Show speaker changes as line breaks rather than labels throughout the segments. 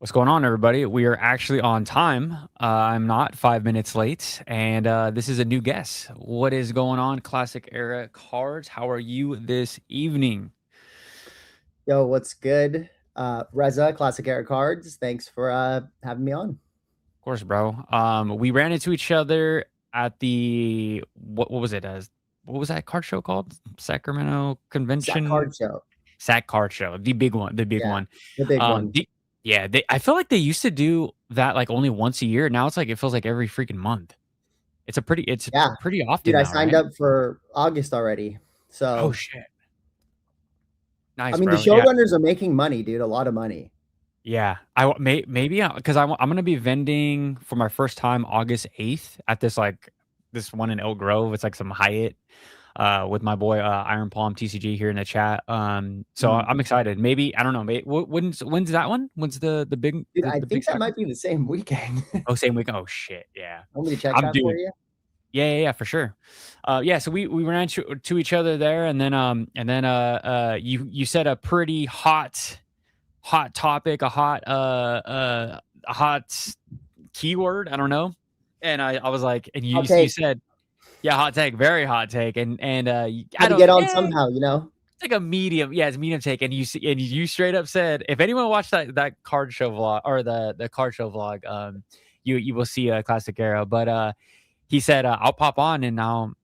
What's going on, everybody? We are actually on time. I'm not 5 minutes late, and this is a new guest. What is going on, Classic Era Cards? How are you this evening?
Yo, what's good? Reza, Classic Era Cards. Thanks for having me on.
Of course, bro. We ran into each other at the what was it? What was that card show called? Sacramento
Sack
Convention
Card Show.
Sac Card Show, the big one, the big
Yeah,
one.
the big
Um,
one.
the, yeah, I feel like they used to do that like only once a year. Now it's like it feels like every freaking month. It's
Yeah,
pretty
dude,
often
I
now,
signed
right?
up for August already.
Oh
So,
shit.
I
Nice,
mean, the
bro. Yeah.
showrunners are making money, dude. A lot of money.
Yeah. Maybe because I'm gonna be vending for my first time August 8th at this one in Elk Grove. It's like some Hyatt with my boy Iron Palm TCG here in the chat. So
Mhm.
I'm excited. Maybe I don't know. When's that one? When's the big
Dude, I
the big
think that
soccer?
might be the same weekend.
Oh, same week. Oh shit. Yeah.
Want me to check
I'm
that for
dude.
you?
Yeah, for sure. Yeah, so we ran to each other there, and then you said a pretty hot topic, a hot keyword. I don't know, and I was like, and
I'll
you
take.
said, yeah, hot take, very hot take, and I
Had to
don't,
get on
eh,
somehow, you know.
it's like a medium, yeah, it's a medium take, and you straight up said, if anyone watched that card show vlog or the card show vlog, you will see a classic era, but he said, I'll pop on and I'll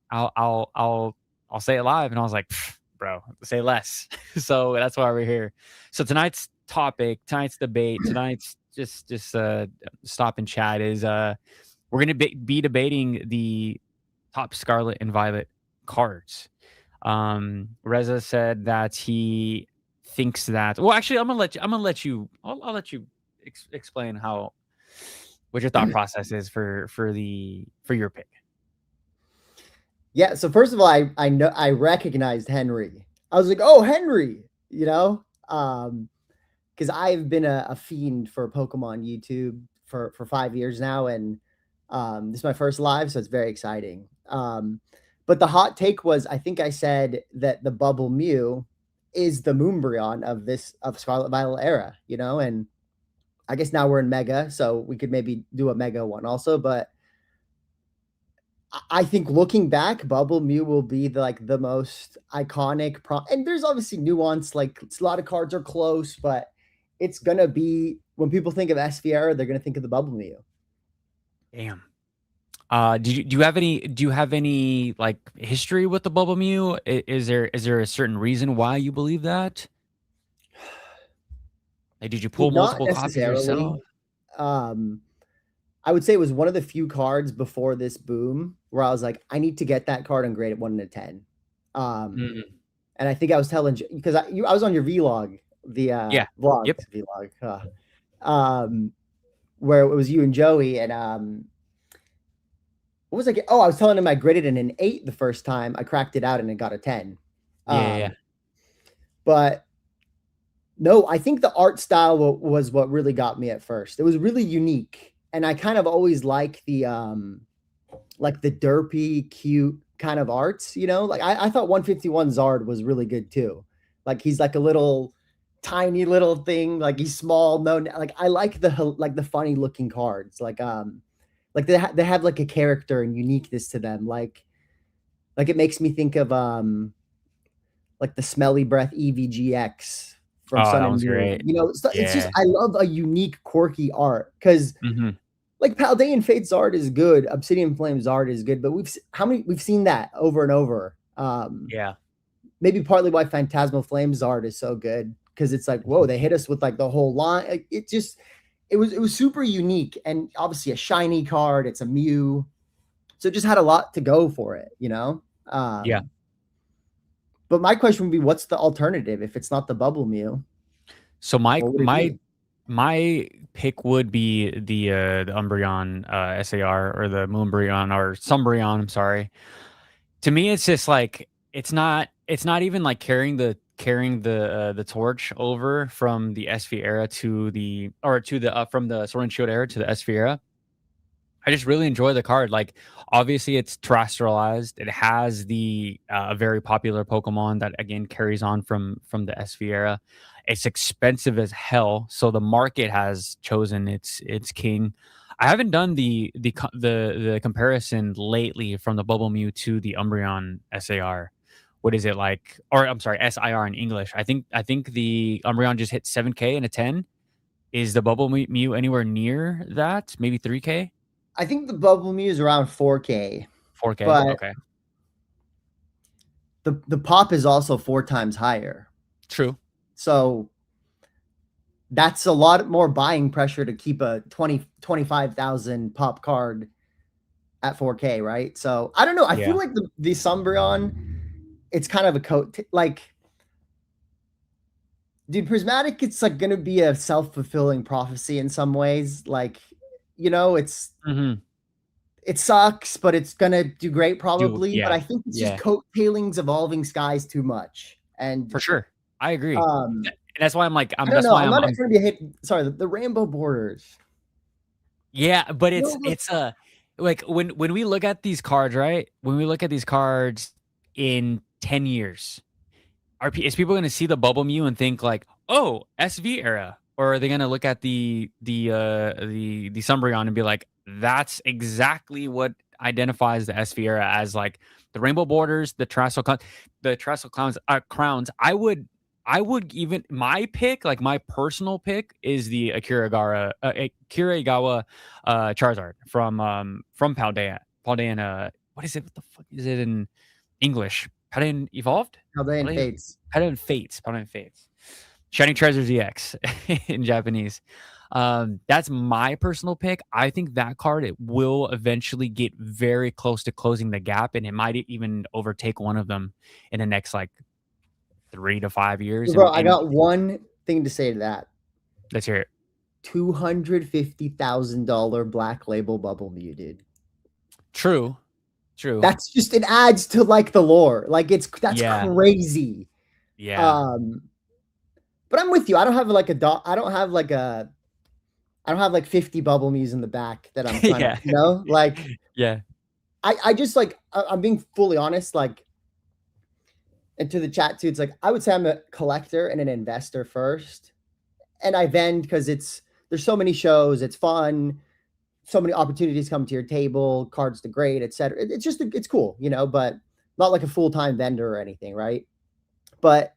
say it live. And I was like, bro, say less. So that's why we're here. So tonight's debate, tonight's just stop and chat is we're gonna be debating the top Scarlet and Violet cards. Reza said that he thinks that. Well, actually, I'll let you explain how what your thought process is for your pick.
Yeah. So first of all, I know I recognized Henry. I was like, oh, Henry. You know, because I've been a fiend for Pokemon YouTube for 5 years now, and this is my first live, so it's very exciting. But the hot take was, I think I said that the Bubble Mew is the Moonbryon of Scarlet Violet era, you know, and I guess now we're in Mega, so we could maybe do a Mega one also. But I think looking back, Bubble Mew will be the most iconic and there's obviously nuance, like a lot of cards are close, but it's gonna be when people think of Sviera, they're gonna think of the Bubble Mew.
Damn. Do you have any like history with the Bubble Mew? Is there a certain reason why you believe that? Like, did you pull
Dude, not
multiple copies
necessarily.
yourself?
Um, I would say it was one of the few cards before this boom where I was like, I need to get that card and grade it 1 to 10. Um,
Mm,
and I think I was telling because I was on your vlog, the
yeah.
vlog,
Yep.
vlog, where it was you and Joey, and what was I? Oh, I was telling him I graded in an 8 the first time. I cracked it out and it got a 10.
Yeah.
Um, but no, I think the art style was what really got me at first. It was really unique, and I kind of always like the derpy, cute kind of arts. You know, like I thought 151 Zard was really good too. Like he's like a little tiny little thing. Like he's small. No, like I like the funny looking cards. Like they have like a character and uniqueness to them. Like it makes me think of like the Smelly Breath EVGX from
Oh,
Sun
that
and
one's
Moon.
great.
You know, it's just
Yeah.
I love a unique, quirky art because
Hmm.
like Paldean Fate's art is good, Obsidian Flame's art is good, but we've seen that over and over.
Yeah.
Maybe partly why Phantasmal Flame's art is so good because it's like, whoa,
Mhm.
they hit us with like the whole line. It was super unique and obviously a shiny card. It's a Mew, so it just had a lot to go for it, you know.
Yeah.
But my question would be, what's the alternative if it's not the Bubble Mew?
So my
What would it
my
be?
my pick would be the Umbreon SAR or the Moonbreon or Sumbreon. I'm sorry. To me, it's just like it's not even like carrying the torch over from the SV era to the or to the from the Sword and Shield era to the SV era. I just really enjoy the card. Like, obviously, it's terrestrialized. It has the very popular Pokemon that again carries on from the SV era. It's expensive as hell, so the market has chosen its king. I haven't done the comparison lately from the Bubble Mew to the Umbreon SAR. What is it like? Or I'm sorry, SIR in English. I think the Umbreon just hit 7K and a 10. Is the Bubble Mew anywhere near that? Maybe 3K?
I think the Bubble Mew is around 4K,
4K?
but
Okay.
the pop is also 4 times higher.
True.
So that's a lot more buying pressure to keep a 25,000 pop card at 4K, right? So I don't know. I
Yeah.
feel like the Umbreon, it's kind of a coat like, dude, Prismatic, it's like gonna be a self-fulfilling prophecy in some ways. Like, it's
Mhm.
it sucks, but it's gonna do great probably. But
Yeah.
I think it's just
Yeah.
coattailings evolving skies too much. And
For sure. I agree.
um,
That's why I'm like,
I don't
that's
know.
why
I'm
I'm
not trying to be a hate. Sorry, the rainbow borders.
yeah, but
You know,
it's like when we look at these cards, right? When we look at these cards in 10 years, is people going to see the Bubble Mew and think like, "Oh, SV era," or are they going to look at the Umbreon and be like, "That's exactly what identifies the SV era as like the rainbow borders, the Terrestrial crowns." I would even my pick, like my personal pick, is the Akiragawa Charizard from Paldean. What is it? What the fuck is it in English? Paldean Evolved?
Chaldean
Paldean
Fates.
Paldean Fates. Paldean Fates. Shining Treasures EX in Japanese. That's my personal pick. I think that card, it will eventually get very close to closing the gap, and it might even overtake one of them in the next like 3 to 5 years.
Bro, I
And
got one thing to say to that.
let's hear it.
$250,000 Black Label Bubble Mew, dude.
True. True.
That's just, it adds to like the lore. Like that's
Yeah.
crazy.
Yeah.
But I'm with you. I don't have like I don't have like 50 Bubble Mews in the back that I'm trying
Yeah.
to, like
Yeah.
I just like I'm being fully honest, like, and to the chat too, it's like I would say I'm a collector and an investor first. And I vend because there's so many shows, it's fun, so many opportunities come to your table, cards to grade, etc. It's just it's cool, but not like a full-time vendor or anything, right? But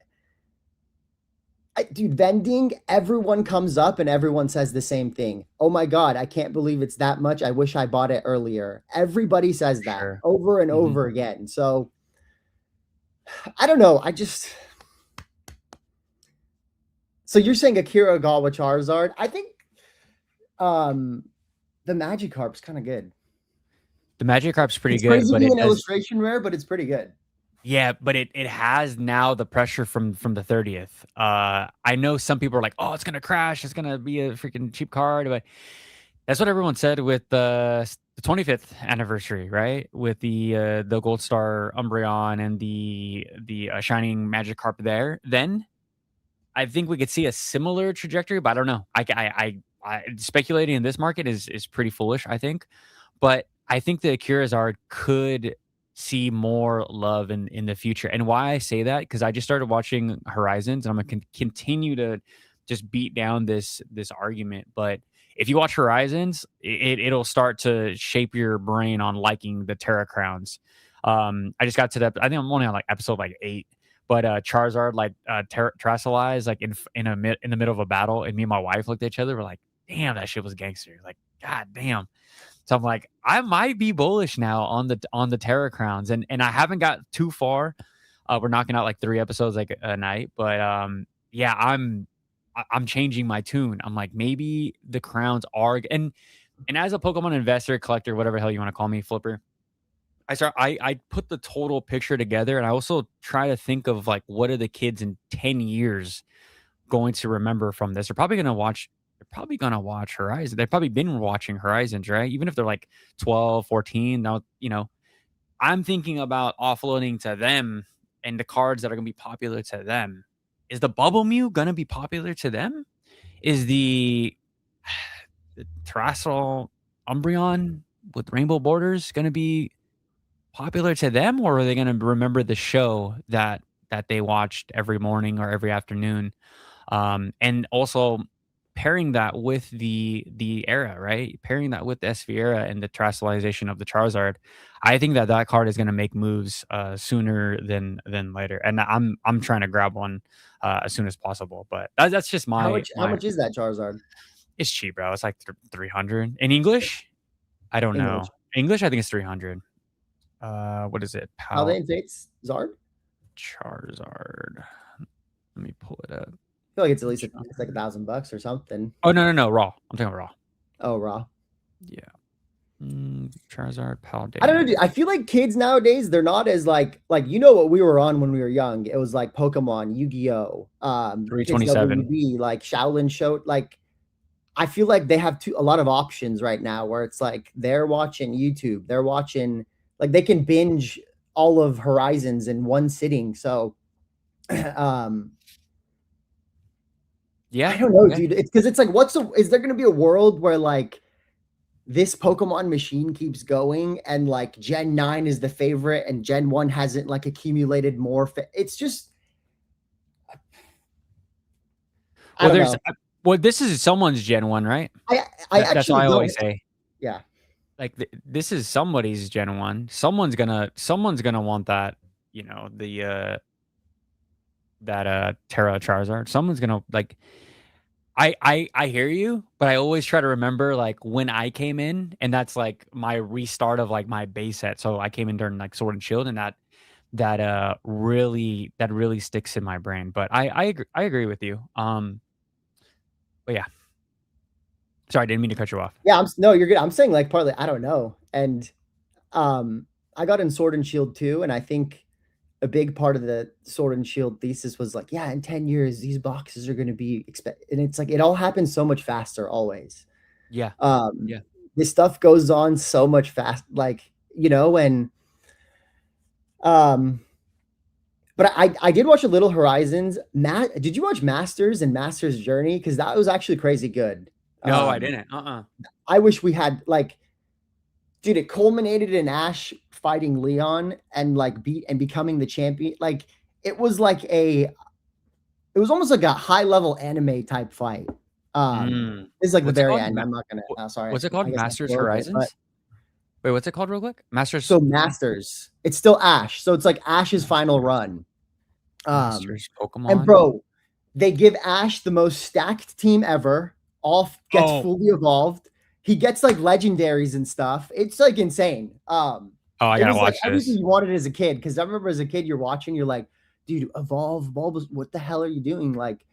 dude, vending, everyone comes up and everyone says the same thing. Oh my God, I can't believe it's that much. I wish I bought it earlier. Everybody says
For
that
sure.
over and
Mhm.
over again. So I don't know. So you're saying Akira Gawa Charizard? I think the Magikarp's kind of good.
The Magikarp's pretty
It's
good,
crazy
but
being
it
an
does.
illustration rare, but it's pretty good.
Yeah, but it has now the pressure from the 30th. I know some people are like, "Oh, it's gonna crash. It's gonna be a freaking cheap card," but that's what everyone said with the 25th anniversary, right? With the Gold Star Umbreon and the Shining Magikarp there. Then I think we could see a similar trajectory, but I don't know. Speculating in this market is pretty foolish, I think. But I think the Akirazard could see more love in the future. And why I say that, because I just started watching Horizons, and I'm gonna continue to just beat down this argument. But if you watch Horizons, it'll start to shape your brain on liking the Terra Crowns. I just got to that. I think I'm only on like episode like 8. But Charizard like terrestrialized like in the middle of a battle, and me and my wife looked at each other. We're like, "Damn, that shit was gangster!" Like, God damn. So I'm like, I might be bullish now on the Terra Crowns, and I haven't got too far. We're knocking out like 3 episodes like a night, but yeah, I'm changing my tune. I'm like, maybe the crowns are, and as a Pokemon investor, collector, whatever the hell you want to call me, flipper. I put the total picture together, and I also try to think of like, what are the kids in 10 years going to remember from this? They're probably gonna watch Horizon. They've probably been watching Horizons, right? Even if they're like 12, 14. Now, I'm thinking about offloading to them and the cards that are gonna be popular to them. Is the Bubble Mew gonna be popular to them? Is the Terrestrial Umbreon with rainbow borders gonna be popular to them, or are they gonna remember the show that they watched every morning or every afternoon? And also pairing that with the era, right? Pairing that with the SV era and the terrestrialization of the Charizard, I think that that card is going to make moves sooner than later. And I'm trying to grab one as soon as possible. But that's just
How
my
much? How
my.
much is that Charizard?
It's cheap, bro. It's like 300 in English. I don't
English.
know. English, I think it's 300. What is it?
How they
Pal
inflates Zard?
Charizard. Let me pull it up.
I feel like it's at least it's like $1,000 or something.
Oh no, raw. I'm talking raw.
Oh, raw.
Yeah. Charizard, Paldean.
I don't know, dude. I feel like kids nowadays, they're not as like you know what we were on when we were young. It was like Pokemon, Yu-Gi-Oh, Kids
327.
WB, like Shaolin Show. Like I feel like they have a lot of options right now where it's like they're watching YouTube, they're watching like they can binge all of Horizons in one sitting. So
Yeah.
I don't know,
Yeah.
dude. It's because it's like, is there going to be a world where like this Pokemon machine keeps going and like Gen 9 is the favorite and Gen 1 hasn't like accumulated more? It's just, I don't know.
Well, this is someone's Gen 1, right?
I
That's
actually
what I
don't.
always say.
Yeah.
Like this is somebody's Gen 1. Someone's gonna want that, you know, the that Terra Charizard. Someone's gonna like I hear you, but I always try to remember like when I came in, and that's like my restart of like my base set. So I came in during like Sword and Shield, and that really sticks in my brain. But I agree with you. But yeah. Sorry, I didn't mean to cut you off.
Yeah, no, you're good. I'm saying like partly, I don't know. And I got in Sword and Shield too, and I think a big part of the Sword and Shield thesis was like, yeah, in 10 years, these boxes are going to be and it's like, it all happens so much faster always.
Yeah. Yeah.
This stuff goes on so much fast, like, you know, and, but I did watch a little Horizons. Did you watch Masters and Masters Journey? Cause that was actually crazy good.
No, I didn't.
I wish we had like, dude, it culminated in Ash fighting Leon and like becoming the champion. Like it was almost like a high level anime type fight. This is like
What's
the
it
very
called?
end. I'm not gonna. Sorry.
What's it called?
I guess I
Masters
spoiled it,
Horizons?
but
Wait, what's it called real quick? Masters.
so Masters. It's still Ash. So it's like Ash's final run.
Masters Pokemon.
And bro, they give Ash the most stacked team ever. All gets fully evolved. He gets like legendaries and stuff. It's like insane.
Oh, I gotta watch
like
this.
Everything you wanted as a kid. Because I remember as a kid, you're watching, you're like, dude, evolve Bulbous. What the hell are you doing? Like,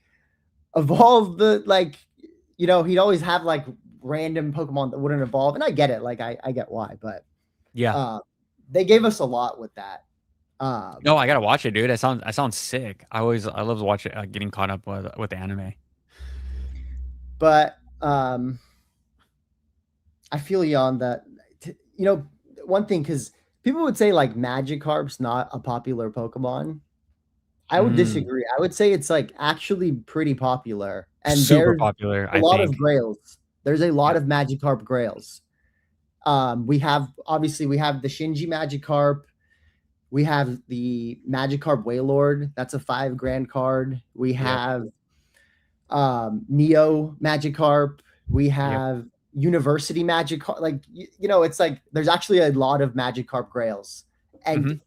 evolve the like, you know, he'd always have like random Pokemon that wouldn't evolve, and I get it. Like, I get why, but
yeah,
they gave us a lot with that.
No, I gotta watch it, dude. It sounds sick. I love watching getting caught up with anime.
But I feel you on that. You know, one thing, because people would say like Magikarp's not a popular Pokemon. I would disagree. I would say it's like actually pretty popular and
super popular.
A lot of Grails. There's a lot of Magikarp Grails. We have the Shinji Magikarp. We have the Magikarp Wailord. That's a $5,000 card. We have Neo Magikarp. We have University Magikarp. Like, you know, it's like there's actually a lot of Magikarp Grails. And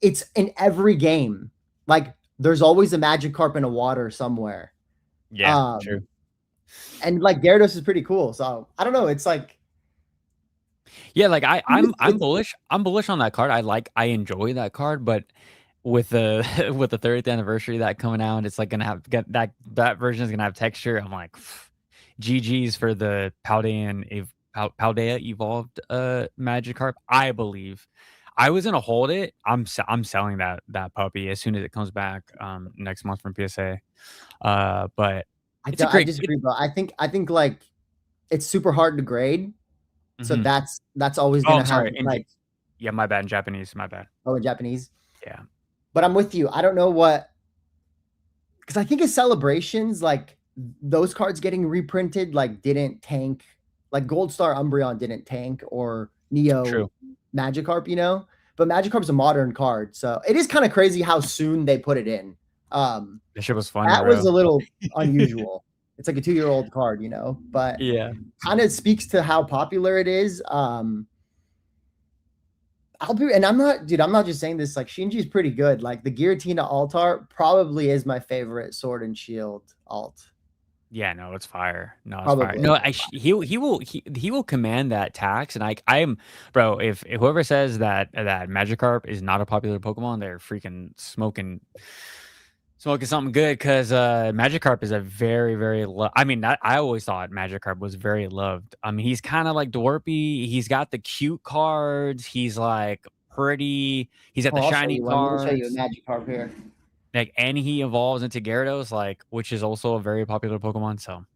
it's in every game. Like, there's always a Magikarp in a water somewhere.
Yeah, true.
And like Gyarados is pretty cool. So I don't know. It's like,
yeah, like I'm bullish. I'm bullish on that card. I enjoy that card, but with the with the 30th anniversary of that coming out, it's like gonna have that version is gonna have texture. I'm like, GG's for the Paldea evolved Magikarp. I believe. I was gonna hold it. I'm selling that puppy as soon as it comes back next month from PSA. But
I disagree, bro. I think like it's super hard to grade. So that's always gonna have like,
yeah, my bad. In Japanese, my bad.
Oh, in Japanese.
Yeah.
But I'm with you. I don't know because I think his celebrations, like those cards getting reprinted, like didn't tank. Like Gold Star Umbreon didn't tank, or Neo Magikarp, you know. But Magikarp's a modern card, so it is kind of crazy how soon they put it in.
That shit was funny,
That was
bro.
a little unusual. It's like a 2-year-old card, you know, but
Yeah.
kind of speaks to how popular it is. And I'm not, dude, I'm not just saying this. Like Shinji's pretty good. Like the Giratina Altar probably is my favorite Sword and Shield alt.
Yeah, no, it's fire. No, it's fire.
Probably.
No, he will command that tax, and I'm bro. If whoever says that Magikarp is not a popular Pokemon, they're freaking smoking something good. Because Magikarp is a very I mean, I always thought Magikarp was very loved. I mean, he's kind of like Dwarpy. He's got the cute cards. He's like pretty. He's got
Oh,
the
I'll show
shiny
you one. Let me show you a
cards.
Magikarp here.
Like, and he evolves into Gyarados, like, which is also a very popular Pokemon. So,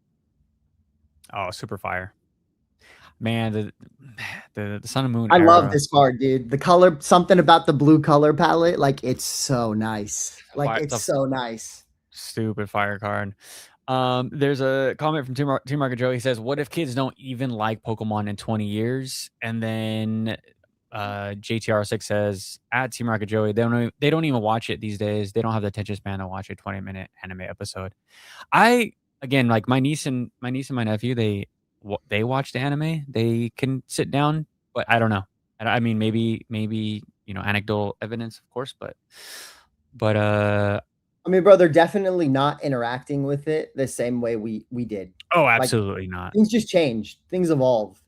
oh, super fire. Man, the Sun and Moon
I love
era.
this card, dude. The color, something about the blue color palette, like it's so nice. Like
It's
it's
a
so nice.
stupid fire card. There's a comment from Team Market Joe. He says, "What if kids don't even like Pokemon in 20 years?" And then JTR6 says, "At Team Market Joey, they don't even watch it these days. They don't have the attention span to watch a 20-minute anime episode." I again, like my niece and my nephew, they watch the anime. They can sit down, but I don't know. I mean, maybe anecdotal evidence, of course, but
I mean, bro, they're definitely not interacting with it the same way we did.
oh,
Like
absolutely not.
things just changed. Things evolve.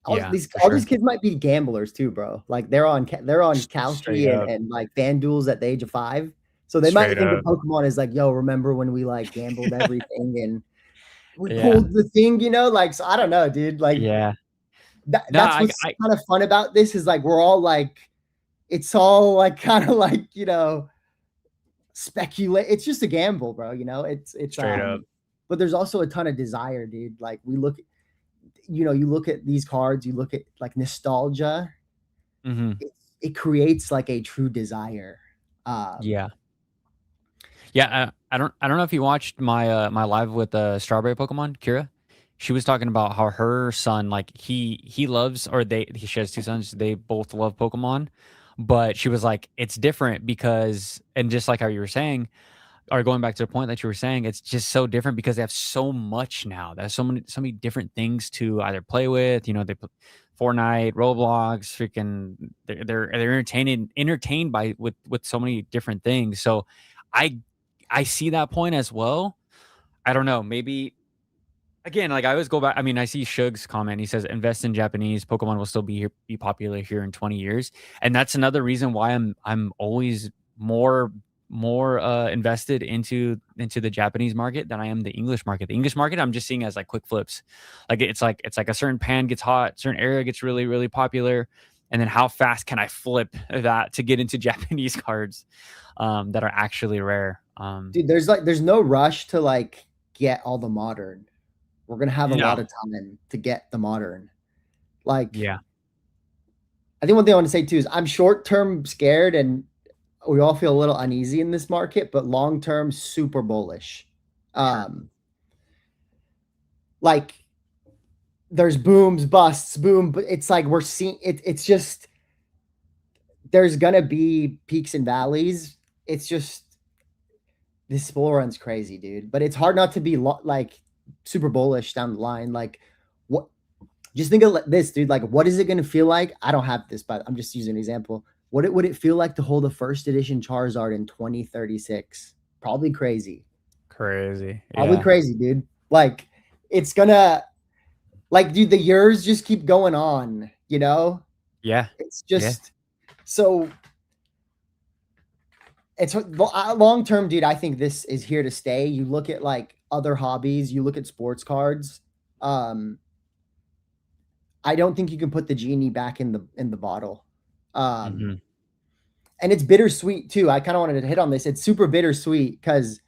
Yeah, for
All these
sure.
kids might be gamblers too, bro. Like they're on
Straight
Kalshi
up,
and like FanDuels at the age of 5. So they might
straight
think of
up.
Pokemon as like, yo, remember when we like gambled everything and we
Yeah,
pulled the thing, you know? Like, so I don't know, dude. Like
yeah. No,
that's what's kind of fun about this is like we're all like, it's all like kind of like, you know, speculate. It's just a gamble, bro. You know,
straight up.
but there's also a ton of desire, dude. Like we look, you know, you look at these cards, you look at like nostalgia.
Hmm.
It creates like a true desire.
Yeah, yeah. I don't know if you watched my live with Strawberry Pokemon Kira. She was talking about how her son, like he loves, or she has two sons. They both love Pokemon, but she was like, it's different because, and just like how you were saying, or going back to the point that you were saying, it's just so different because they have so much now. There's so many different things to either play with. You know, they put Fortnite, Roblox, freaking. They're entertained by with so many different things. So, I I see that point as well. I don't know. Maybe again, like I always go back. I mean, I see Shug's comment. He says, "Invest in Japanese. Pokemon will still be popular here in 20 years," and that's another reason why I'm always more invested into the Japanese market than I am the English market. The English market, I'm just seeing as like quick flips. It's like a certain pan gets hot, certain area gets really popular, and then how fast can I flip that to get into Japanese cards that are actually rare?
Dude, there's no rush to like get all the modern. We're gonna have a
No,
lot of time to get the modern. Like,
yeah,
I think one thing I want to say too is I'm short term scared and we all feel a little uneasy in this market, but long term, super bullish.
sure,
Like there's booms, busts, boom, but it's like we're seeing it, it's just there's gonna be peaks and valleys. It's just this spool run's crazy, dude. But it's hard not to be like super bullish down the line. Like, what? Just think of this, dude. Like, what is it gonna feel like? I don't have this, but I'm just using an example. Would it feel like to hold a first edition Charizard in 2036? Probably crazy.
crazy,
Probably
yeah,
crazy, dude. Like, it's gonna like, dude. The years just keep going on. You know,
yeah,
it's
yeah,
just so it's long term, dude. I think this is here to stay. You look at like other hobbies, you look at sports cards. Um, I don't think you can put the genie back in the bottle.
hmm,
And it's bittersweet too. I kind of wanted to hit on this. It's super bittersweet because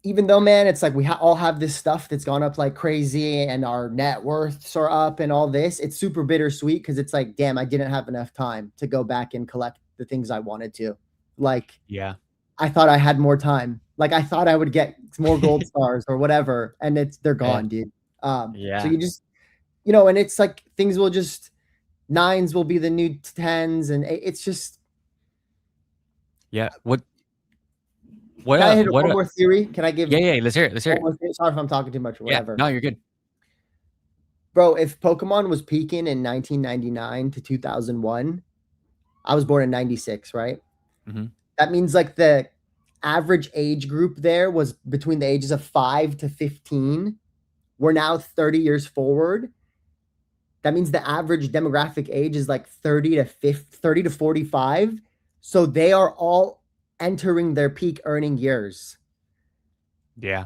even though, man, it's like we all have this stuff that's gone up like crazy and our net worths are up and all this. It's super bittersweet because it's like, damn, I didn't have enough time to go back and collect the things I wanted to. Like,
yeah,
I thought I had more time. Like I thought I would get more gold stars or whatever, and they're
yeah,
gone, dude. So
yeah,
you just, you know, and it's like things will just nines will be the new tens, and it's just
yeah. What What
Can I hit
what
one more theory? Can I give
yeah, yeah, let's hear it. Let's hear
one
it.
more theory? Sorry if I'm talking too much or
Yeah,
whatever.
no, you're good.
Bro, if Pokemon was peaking in 1999 to 2001, I was born in 96, right?
Hmm.
That means like the average age group there was between the ages of 5 to 15. We're now 30 years forward. That means the average demographic age is like 30 to 50, 30 to 45. So they are all entering their peak earning years.
Yeah,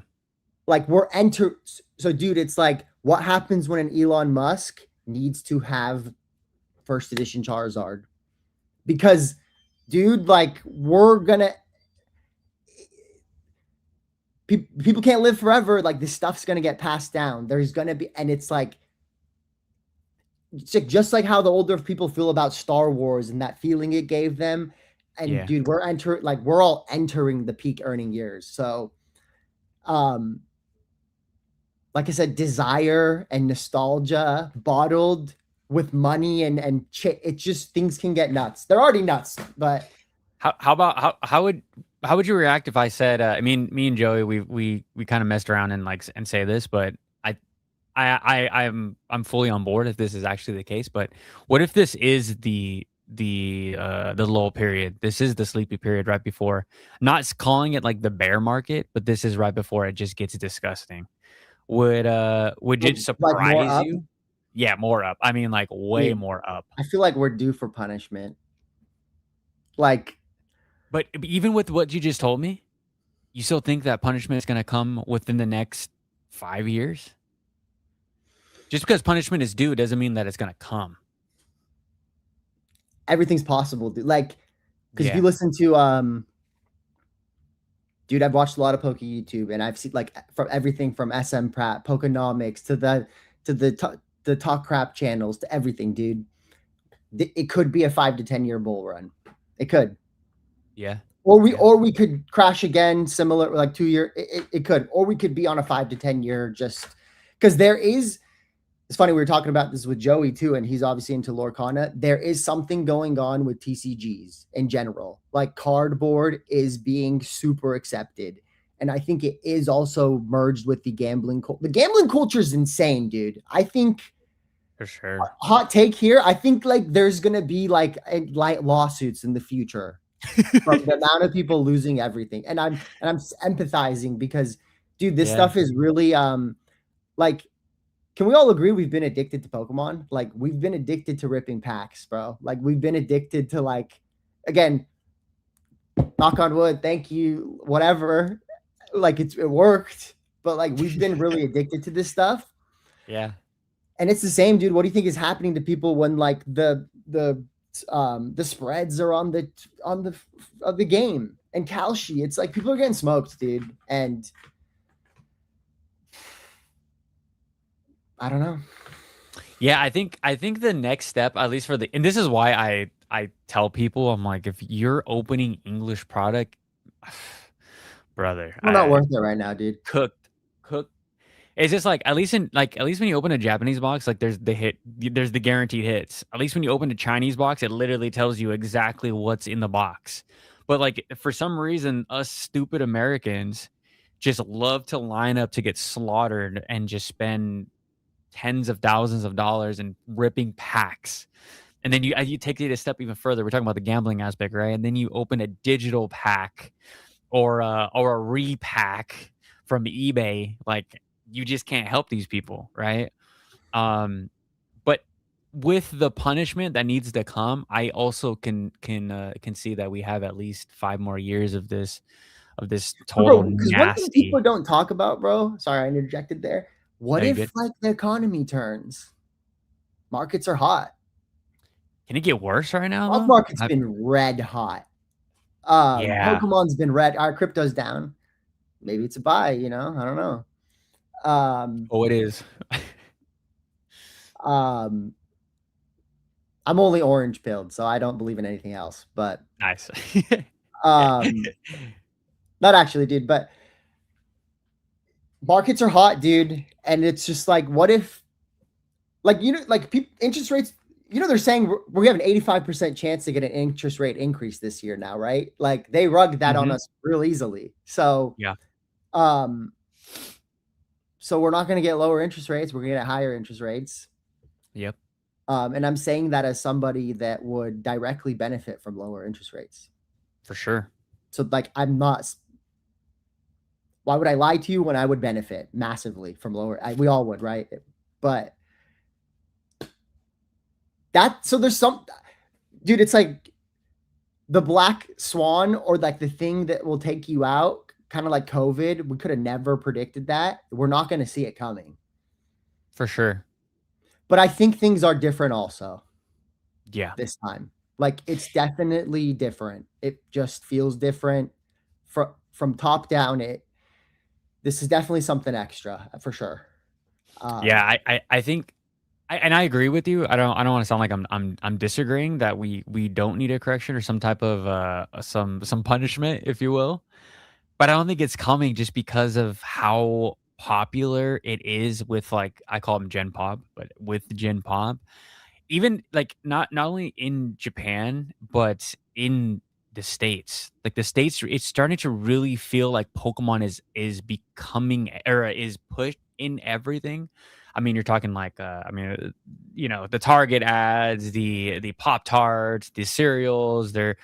Like we're enter so dude, it's like what happens when an Elon Musk needs to have first edition Charizard? Because dude, like we're gonna people can't live forever. Like this stuff's gonna get passed down. There's gonna be, and it's like just like how the older people feel about Star Wars and that feeling it gave them. And
yeah.
dude, we're all entering the peak earning years. So um like I said, desire and nostalgia bottled with money it just things can get nuts. They're already nuts, but
How about how would you react if I said I mean me and Joey we kind of messed around and like and say this, but I'm fully on board if this is actually the case. But what if this is the lull period? This is the sleepy period right before. Not calling it like the bear market, but this is right before it just gets disgusting. Would it
like more
surprise
up.
you? Yeah, more up. I mean, like way
Dude,
more up.
I feel like we're due for punishment. Like
But even with what you just told me, you still think that punishment is going to come within the next 5 years? Just because punishment is due doesn't mean that it's going to come.
everything's possible, dude. Like, because if you
Yeah,
listen to dude, I've watched a lot of Poke YouTube, and I've seen like from everything from SM Pratt, Pokenomics to the talk crap channels to everything, dude. It could be a 5 to 10 year bull run. It could.
yeah, yeah,
Or we could crash again, similar like 2 year. It could, or we could be on a 5 to 10 year just because there is. It's funny we were talking about this with Joey too, and he's obviously into Lorcana. There is something going on with TCGs in general. Like cardboard is being super accepted, and I think it is also merged with the gambling. The gambling culture is insane, dude. I think
for sure.
hot take here. I think like there's gonna be like light lawsuits in the future from the amount of people losing everything. And I'm empathizing because dude, this
Yeah,
stuff is really like can we all agree we've been addicted to Pokemon? Like we've been addicted to ripping packs, bro. Like we've been addicted to like again, knock on wood, thank you, whatever. Like it worked, but like we've been really addicted to this stuff.
yeah.
And it's the same, dude. What do you think is happening to people when like the spreads are on the of the game and Kalshi? It's like people are getting smoked, dude. And I don't know.
Yeah, I think the next step, at least for the, and this is why I tell people, I'm like, if you're opening English product, brother,
We're not
I
worth it right now, dude.
cooked. It's just like at least when you open a Japanese box, like there's the guaranteed hits. At least when you open a Chinese box, it literally tells you exactly what's in the box. But like for some reason, us stupid Americans just love to line up to get slaughtered and just spend tens of thousands of dollars and ripping packs. And then you take it a step even further. We're talking about the gambling aspect, right? And then you open a digital pack or a repack from eBay. Like you just can't help these people, right? But with the punishment that needs to come, I also can see that we have at least 5 more years of this
But
total
bro, because one thing people
nasty.
don't talk about, bro. Sorry, I interjected there.
No,
What
you
if
good?
like the economy turns? Markets are hot.
Can it get worse right now
Stock
though?
market's been red hot.
Yeah.
Pokemon's been red. Our crypto's down. Maybe it's a buy. I don't know. Um,
Oh, it is.
um, I'm only orange pilled, so I don't believe in anything else. But
Nice.
um, not actually, dude. But markets are hot, dude, and it's just like, what if, like interest rates? they're saying we have an 85% chance to get an interest rate increase this year now, right? Like they rugged that on
Mhm.
us real easily. So,
Yeah.
um, so we're not going to get lower interest rates. We're going to get higher interest rates.
Yep.
And I'm saying that as somebody that would directly benefit from lower interest rates.
For sure.
So, like, I'm not. Why would I lie to you when I would benefit massively from lower? We all would, right? But so there's some, dude. It's like the black swan, or like the thing that will take you out, kind of like COVID. We could have never predicted that. We're not going to see it coming.
For sure.
But I think things are different also
Yeah.
this time. Like it's definitely different. It just feels different from top down. This is definitely something extra for sure.
Yeah, I think and I agree with you. I don't want to sound like I'm disagreeing that we don't need a correction or some type of some punishment, if you will. But I don't think it's coming just because of how popular it is with, like, I call them Gen Pop, but with Gen Pop. Even, like, not only in Japan, but in the States. Like, the States, it's starting to really feel like Pokemon is becoming or is pushed in everything. I mean, you're talking like, the Target ads, the Pop-Tarts, the cereals, they're,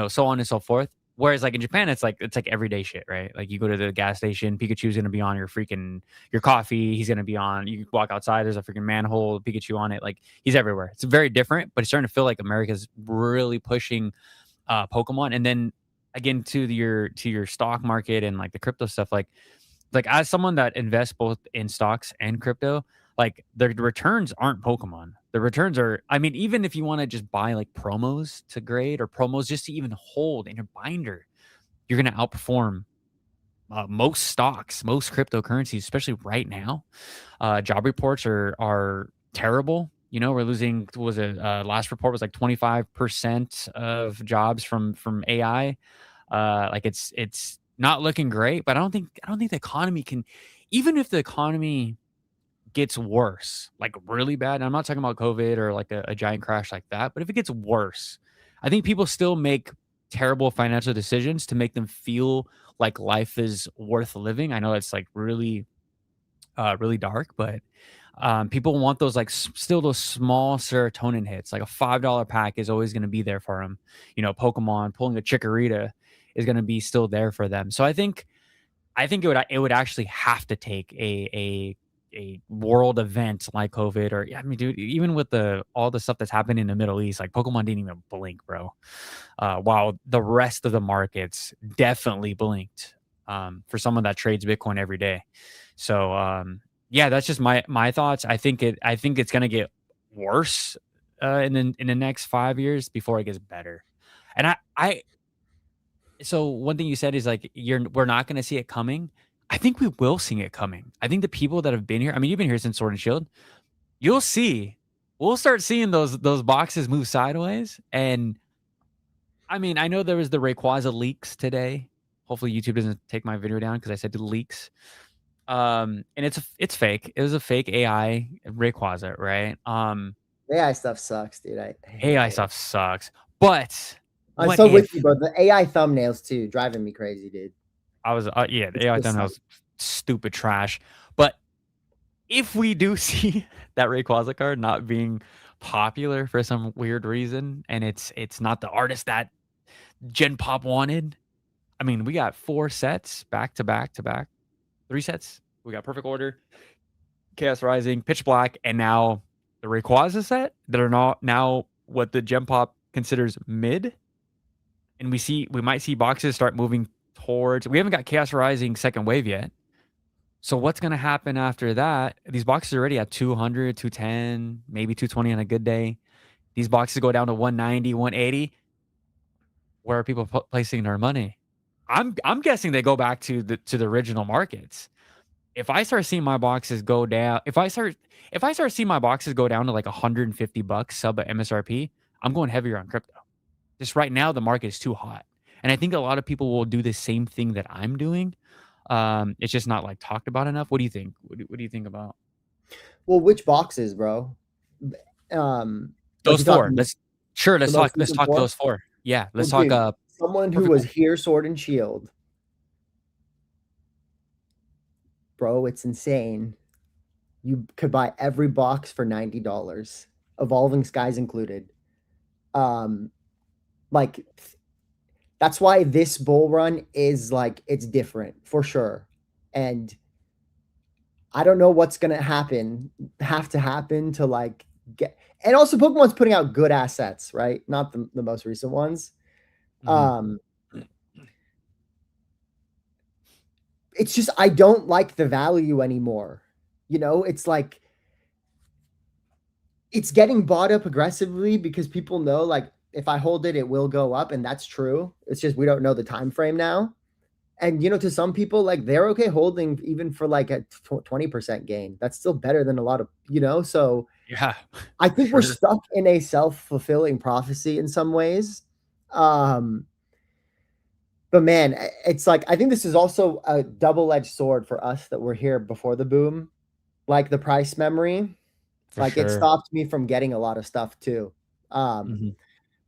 so on and so forth. Whereas, like, in Japan, it's like everyday shit, right? Like, you go to the gas station, Pikachu's gonna be on your coffee, he's gonna be on you walk outside, there's a freaking manhole, Pikachu on it, like, he's everywhere. It's very different, but it's starting to feel like America's really pushing, Pokemon, and then, again, to your stock market and, like, the crypto stuff, like, as someone that invests both in stocks and crypto, like, the returns aren't Pokemon. The returns are, I mean, even if you wanna just buy, like, promos to grade or promos just to even hold in your binder, you're gonna outperform, most stocks, most cryptocurrencies, especially right now. Job reports are terrible. We're losing, what was it, last report was like 25% of jobs from AI. Like, it's not looking great, but I don't think the economy can, even if the economy gets worse, like really bad. And I'm not talking about COVID or like a giant crash like that, but if it gets worse, I think people still make terrible financial decisions to make them feel like life is worth living. I know it's like really dark, but people want those, like, still those small serotonin hits. Like a $5 pack is always going to be there for them. Pokemon pulling a Chikorita is going to be still there for them. So I think it would actually have to take a world event like COVID, or, yeah, I mean, dude, even with all the stuff that's happened in the Middle East, like, Pokemon didn't even blink, bro. While the rest of the markets definitely blinked, for someone that trades Bitcoin every day. So, yeah, that's just my thoughts. I think it's gonna get worse, in the next 5 years before it gets better. And I so one thing you said is, like, we're not gonna see it coming. I think we will see it coming. I think the people that have been here, I mean, you've been here since Sword and Shield. You'll see. We'll start seeing those boxes move sideways. And I mean, I know there was the Rayquaza leaks today. Hopefully YouTube doesn't take my video down because I said leaks. And it's fake. It was a fake AI Rayquaza, right?
AI stuff sucks, dude. I hate
AI
it.
stuff sucks. But
I'm
what
so with you,
if
bro. The AI thumbnails too, driving me crazy, dude.
yeah,
It's
the AI
just
thumbnail
like,
was stupid trash. But if we do see that Rayquaza card not being popular for some weird reason, and it's not the artist that Gen Pop wanted, I mean, we got 4 sets back to back to back, 3 sets. We got Perfect Order, Chaos Rising, Pitch Black, and now the Rayquaza set that are not now what the Gem Pop considers mid. And we might see boxes start moving towards. We haven't got Chaos Rising second wave yet. So what's going to happen after that? These boxes are already at 200, 210, maybe 220 on a good day. These boxes go down to 190, 180. Where are people placing their money? I'm guessing they go back to the original markets. If I start seeing my boxes go down, if I start seeing my boxes go down to like $150 sub at MSRP, I'm going heavier on crypto. Just right now, the market is too hot, and I think a lot of people will do the same thing that I'm doing. It's just not, like, talked about enough. What do you think? What do you think about?
well, which boxes, bro? Um, Like
Those
you're
four.
talking the
Let's
most
talk. Let's
recent
talk
four?
those four. Yeah,
Well,
let's talk.
dude, someone who
Perfect.
was here, Sword and Shield, bro, it's insane. You could buy every box for $90, Evolving Skies included. Um, like that's why this bull run is like it's different for sure. And I don't know what's gonna have to happen to like get and also Pokemon's putting out good assets, right? Not the most recent ones.
Mhm.
Um, it's just I don't like the value anymore. You know, it's like it's getting bought up aggressively because people know like if I hold it, it will go up, and that's true. It's just we don't know the time frame now. And you know, to some people, like they're okay holding even for like a 20% gain. That's still better than a lot of, you know. So
Yeah,
I
for
think we're
sure.
stuck in a self-fulfilling prophecy in some ways. Um, but man, it's like I think this is also a double-edged sword for us that we're here before the boom. Like the price memory,
For
like it
sure.
stopped me from getting a lot of stuff too. Um,
Mhm.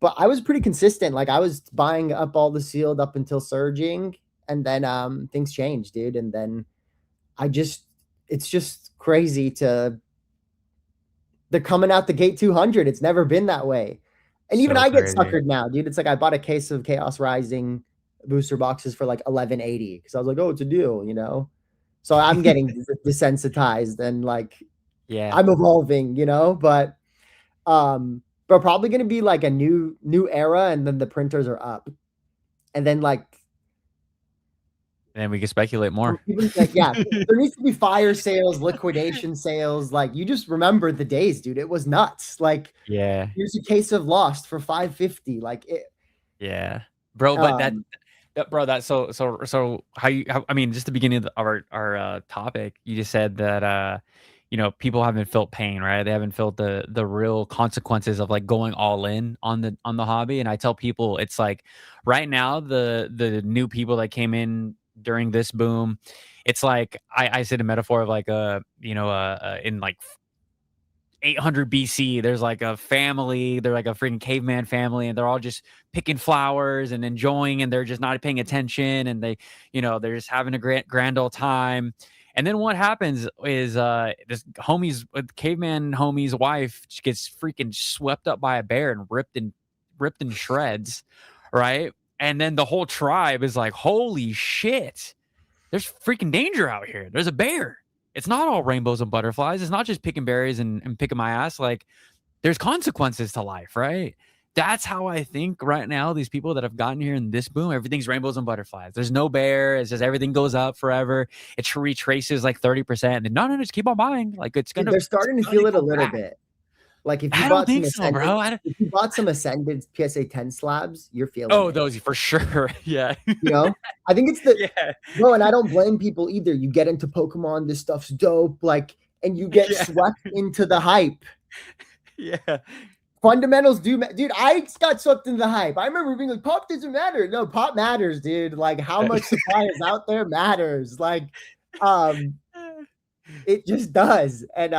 but I was pretty consistent. Like I was buying up all the sealed up until surging, and then things changed, dude. And then I just it's just crazy to they're coming out the gate 200. It's never been that way. And even
So
I get
crazy.
suckered now, dude. It's like I bought a case of Chaos Rising booster boxes for like 1180 because I was like, oh, it's a deal, you know. So I'm getting desensitized and like
Yeah.
I'm evolving, you know. But probably gonna be like a new era, and then the printers are up, and then like
And we can speculate more.
even like yeah, there needs to be fire sales, liquidation sales. Like you just remember the days, dude. It was nuts. Like
Yeah.
here's a case of Lost for 550. Like it.
Yeah. Bro, but
Um,
bro, that's so I mean, just the beginning of our topic, you just said that people haven't felt pain, right? They haven't felt the real consequences of like going all in on the hobby. And I tell people it's like right now the new people that came in during this boom, it's like I said a metaphor of like in like 800 BC, there's like a family, they're like a freaking caveman family, and they're all just picking flowers and enjoying, and they're just not paying attention, and they're just having a grand old time. And then what happens is this caveman homie's wife gets freaking swept up by a bear and ripped in shreds, right? And then the whole tribe is like, holy shit, there's freaking danger out here. There's a bear. It's not all rainbows and butterflies. It's not just picking berries and picking my ass. Like there's consequences to life, right? That's how I think right now. These people that have gotten here in this boom, everything's rainbows and butterflies. There's no bear. It's just everything goes up forever. It retraces like 30%. And then no, just keep on buying. Like
dude, they're
it's
starting to
gonna
feel it a
go
little
back.
bit. Like
I don't think so, bro. I don't,
If you bought some ascended PSA 10 slabs, you're feeling
oh,
it.
those for sure. Yeah.
You know, I think it's the
Yeah.
bro, and I don't blame people either. You get into Pokemon, this stuff's dope, like, and you get
Yeah.
swept into the hype.
Yeah.
Fundamentals do, dude. I got swept into the hype. I remember being like, "Pop doesn't matter." No, pop matters, dude. Like, how much supply is out there matters. Like, um, it just does. And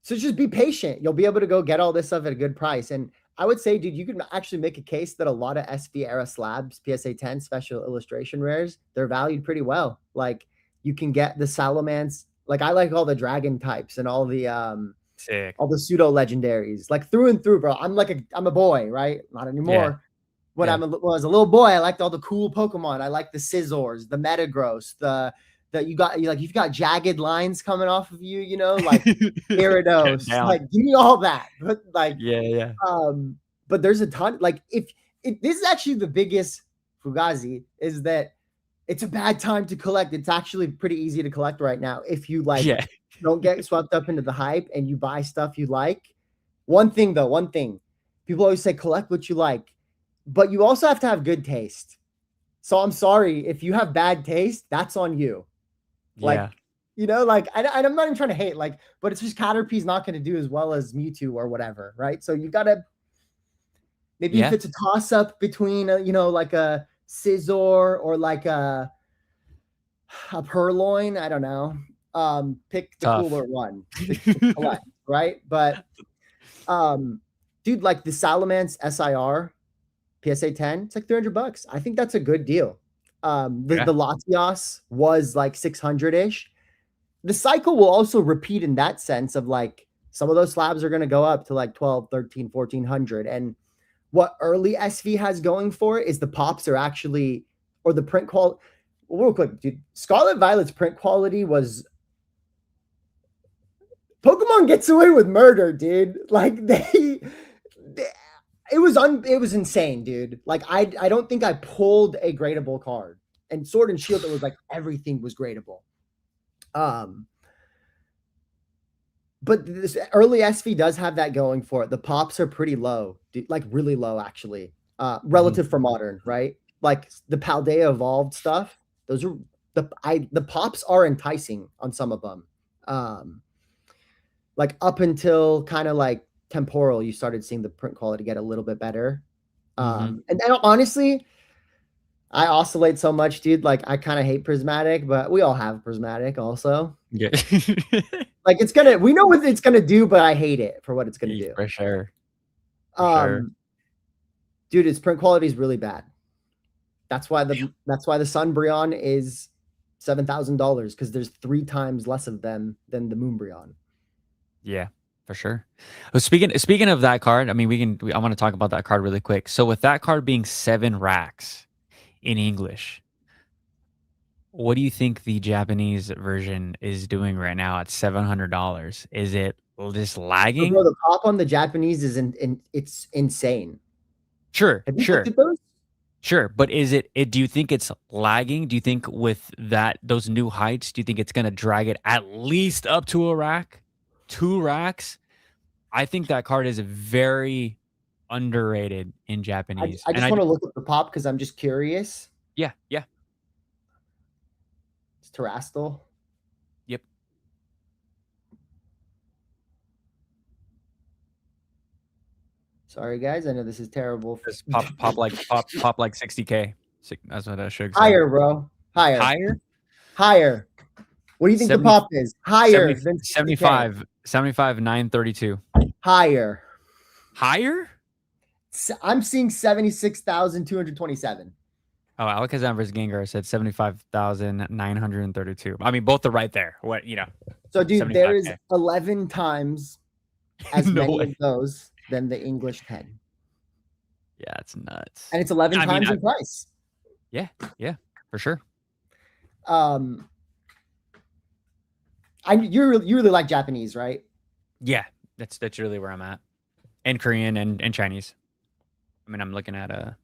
so just be patient. You'll be able to go get all this stuff at a good price. And I would say, dude, you can actually make a case that a lot of SV era slabs, PSA 10 special illustration rares, they're valued pretty well. Like you can get the Salamence. Like I like all the dragon types and
Sick.
all the pseudo legendaries, like through and through, bro. I'm a boy, right? Not
Yeah.
anymore. When
Yeah.
was a little boy, I liked all the cool Pokemon. I like the Scizors, the Metagross, that you've got jagged lines coming off of you, you know, like
Get
Gyarados,
down.
like give me all that. But like,
Yeah, yeah.
but there's a ton. Like if this is actually the biggest Fugazi is that it's a bad time to collect. It's actually pretty easy to collect right now if you like
Yeah.
don't get swept up into the hype and you buy stuff you like. One thing, people always say collect what you like, but you also have to have good taste. So I'm sorry if you have bad taste, that's on you. Like,
Yeah.
you know, like I'm not even trying to hate, like, but it's just Caterpie's not going to do as well as Mewtwo or whatever, right? So you gotta maybe if
Yeah.
it's a toss up between like a Scizor or like a Purloin, I don't know. Pick the
Tough.
cooler one to collect, right? But Dude, like the Salamence SIR PSA 10, it's like $300. I think that's a good deal. The Latias was like 600-ish. The cycle will also repeat in that sense of like some of those slabs are going to go up to like 12, 13, 1400. And what early SV has going for it is the pops are actually, or the print quality. Real quick, dude, Scarlet Violet's print quality was Pokemon gets away with murder, dude. Like they it was insane, dude. Like I don't think I pulled a gradable card. And Sword and Shield, it was like everything was gradable. But this early SV does have that going for it. The pops are pretty low, dude, like really low actually. Relative for modern, right? Like the Paldea evolved stuff. Those are the pops are enticing on some of them. Like up until kind of like temporal, you started seeing the print quality get a little bit better. And then honestly, I oscillate so much, dude. Like I kind of hate prismatic, but we all have prismatic also.
Yeah.
Like we know what it's gonna do, but I hate it for what it's gonna do.
For sure. For
dude, its print quality is really bad. That's why the Sunbreon is $7,000 because there's 3 times less of them than the Moonbreon.
Yeah, for sure. Well, speaking of that card, I mean, I want to talk about that card really quick. So with that card being 7 racks in English, what do you think the Japanese version is doing right now at $700? Is it just lagging?
Bro, the pop on the Japanese is it's insane.
Sure,
Have you
sure.
looked at those?
Sure, but do you think it's lagging? Do you think with those new heights, do you think it's going to drag it at least up to a rack? 2 racks? I think that card is very underrated in Japanese.
I just want to look at the pop because I'm just curious.
Yeah.
It's Terastal.
Yep.
Sorry, guys. I know this is terrible.
Just pop like 60K. That's what I should say.
Higher, bro. Higher. What do you think the pop is? Higher than
75, 932.
Higher.
I'm
seeing 76,227.
Oh, Alakazam versus Gengar said 75,932. I mean, both are right there. What,
So, dude, there is 11 times as many of those than the English 10.
Yeah, it's nuts.
And it's 11 times in price.
Yeah, for sure.
You really like Japanese, right?
Yeah, that's really where I'm at. And Korean and Chinese. I mean, I'm looking at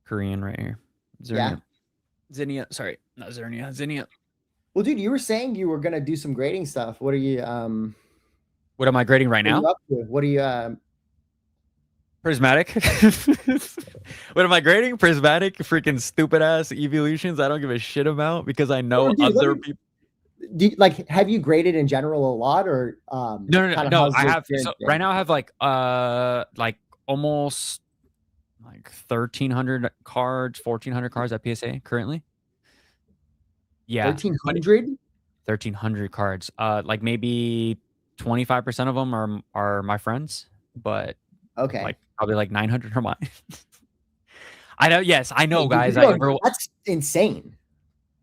Korean right here. Zinnia. Sorry, not Zernia. Zinnia.
Well, dude, you were saying you were gonna do some grading stuff. What are you
What am I grading right now?
What are you
Prismatic. What am I grading? Prismatic, freaking stupid ass evolutions I don't give a shit about because I know other people.
Have you graded in general a lot or
No. I have right now I have like almost like 1,300 cards, 1,400 cards at PSA currently. Yeah. 1,300 cards. Like maybe 25% of them are my friends, but
okay.
Like probably like 900 are mine. I know. Yes, I know, guys.
That's insane.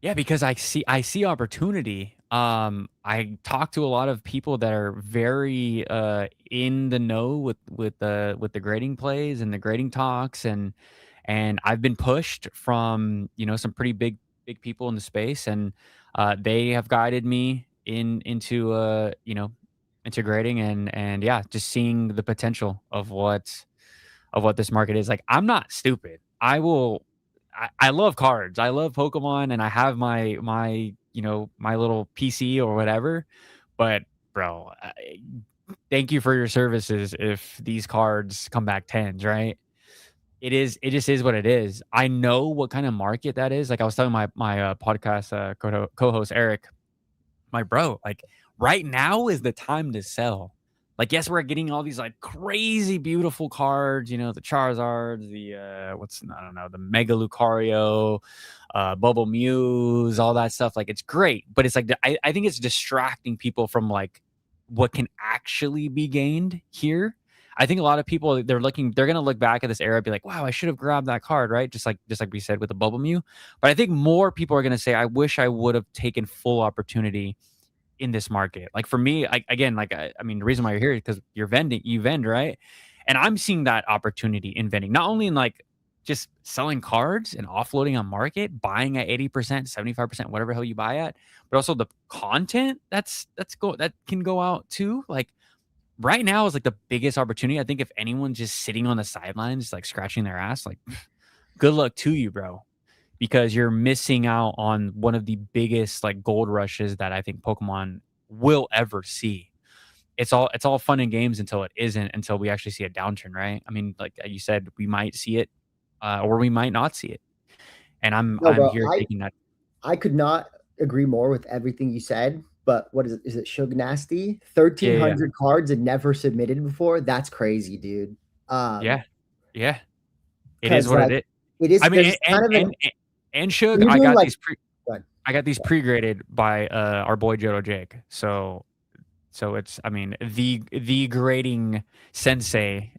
Yeah, because I see opportunity. I talk to a lot of people that are very in the know with the grading plays and the grading talks, and I've been pushed from some pretty big people in the space, and they have guided me into grading and yeah, just seeing the potential of what this market is. Like, I'm not stupid. I love cards. I love Pokemon, and I have my my little PC or whatever. But bro, thank you for your services. If these cards come back 10s, right? It just is what it is. I know what kind of market that is. Like I was telling my podcast co-host Eric, my bro, like right now is the time to sell. Like, yes, we're getting all these like crazy beautiful cards, the Charizards, the the Mega Lucario, Bubble Muse, all that stuff. Like, it's great, but it's like I think it's distracting people from like what can actually be gained here. I think a lot of people they're gonna look back at this era and be like, wow, I should have grabbed that card, right? Just like we said with the Bubble Mew. But I think more people are gonna say, I wish I would have taken full opportunity in this market. Like for me, I mean, the reason why you're here is because you vend, right? And I'm seeing that opportunity in vending, not only in like just selling cards and offloading on market, buying at 80%, 75%, whatever hell you buy at, but also the content that can go out too. Like right now is like the biggest opportunity. I think if anyone's just sitting on the sidelines, like scratching their ass, like good luck to you, bro, because you're missing out on one of the biggest like gold rushes that I think Pokemon will ever see. It's all fun and games until it isn't, until we actually see a downturn, right? I mean, like you said, we might see it, or we might not see it. And I'm
No,
I'm
bro,
here taking that.
I could not agree more with everything you said. But what is it? Is it Shug Nasty?
Yeah, yeah,
1,300 cards and never submitted before? That's crazy, dude.
yeah, yeah. It is
Because
what it
like
is.
it is
I mean,
there's kind of an
and Shug,
when you're doing like go
I got these pre-graded by our boy Jodo Jake. So it's, I mean, the grading sensei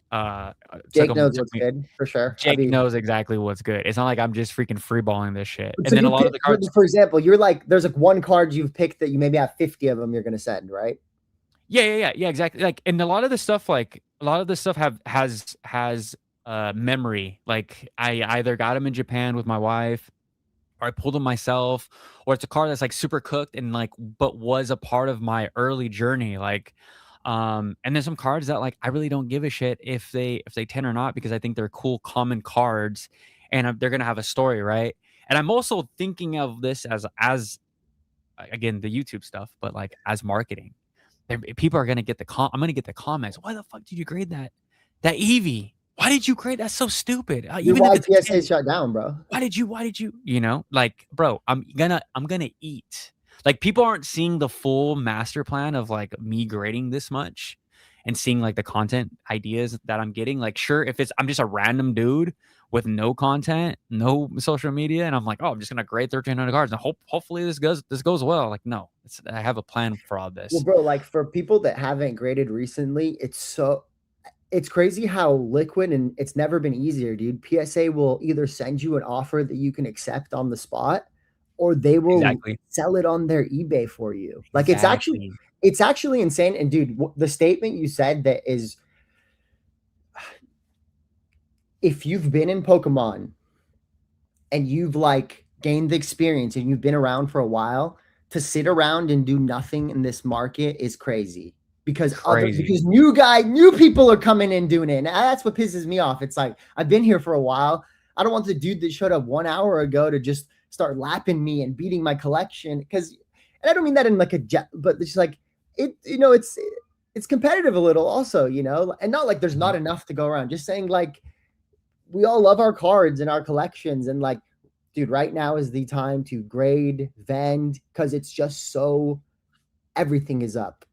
Jake knows
took
what's
me.
good for sure. I
Jake
mean,
knows exactly what's good. It's not like I'm just freaking freeballing this shit.
so
And then a
you
lot
pick,
of the cards,
for example, you're like there's like one card you've picked that you maybe have 50 of them you're gonna send, right?
yeah, exactly. Like, and a lot of the stuff, has memory. Like I either got them in Japan with my wife, or I pulled them myself, or it's a card that's like super cooked and like, but was a part of my early journey. Like, and there's some cards that like I really don't give a shit if they 10 or not, because I think they're cool common cards, and they're gonna have a story, right? And I'm also thinking of this as again the YouTube stuff, but like as marketing. People are gonna get I'm gonna get the comments. Why the fuck did you grade that Eevee? Why did you grade that? So stupid.
You're
Even if
why
it's a
PSA
10,
shut down, bro.
why did you like, bro, I'm gonna eat. Like people aren't seeing the full master plan of like me grading this much and seeing like the content ideas that I'm getting. Like sure, if I'm just a random dude with no content, no social media, and I'm like, oh, I'm just gonna grade 1,300 cards and hopefully this goes well. Like no, I have a plan for all
Well,
this.
bro, like for people that haven't graded recently, it's crazy how liquid, and it's never been easier, dude. PSA will either send you an offer that you can accept on the spot, or they will
Exactly.
sell it on their eBay for you. Like
Exactly.
it's actually insane. And dude, the statement you said that is, if you've been in Pokemon and you've like gained the experience and you've been around for a while, to sit around and do nothing in this market is crazy.
Crazy.
Because new people are coming in doing it. And that's what pisses me off. It's like I've been here for a while. I don't want the dude that showed up 1 hour ago to just start lapping me and beating my collection. And I don't mean that in like but it's like it's competitive a little also, and not like there's
Mhm.
not enough to go around. Just saying like we all love our cards and our collections, and like, dude, right now is the time to grade, vend, because it's just so everything is up.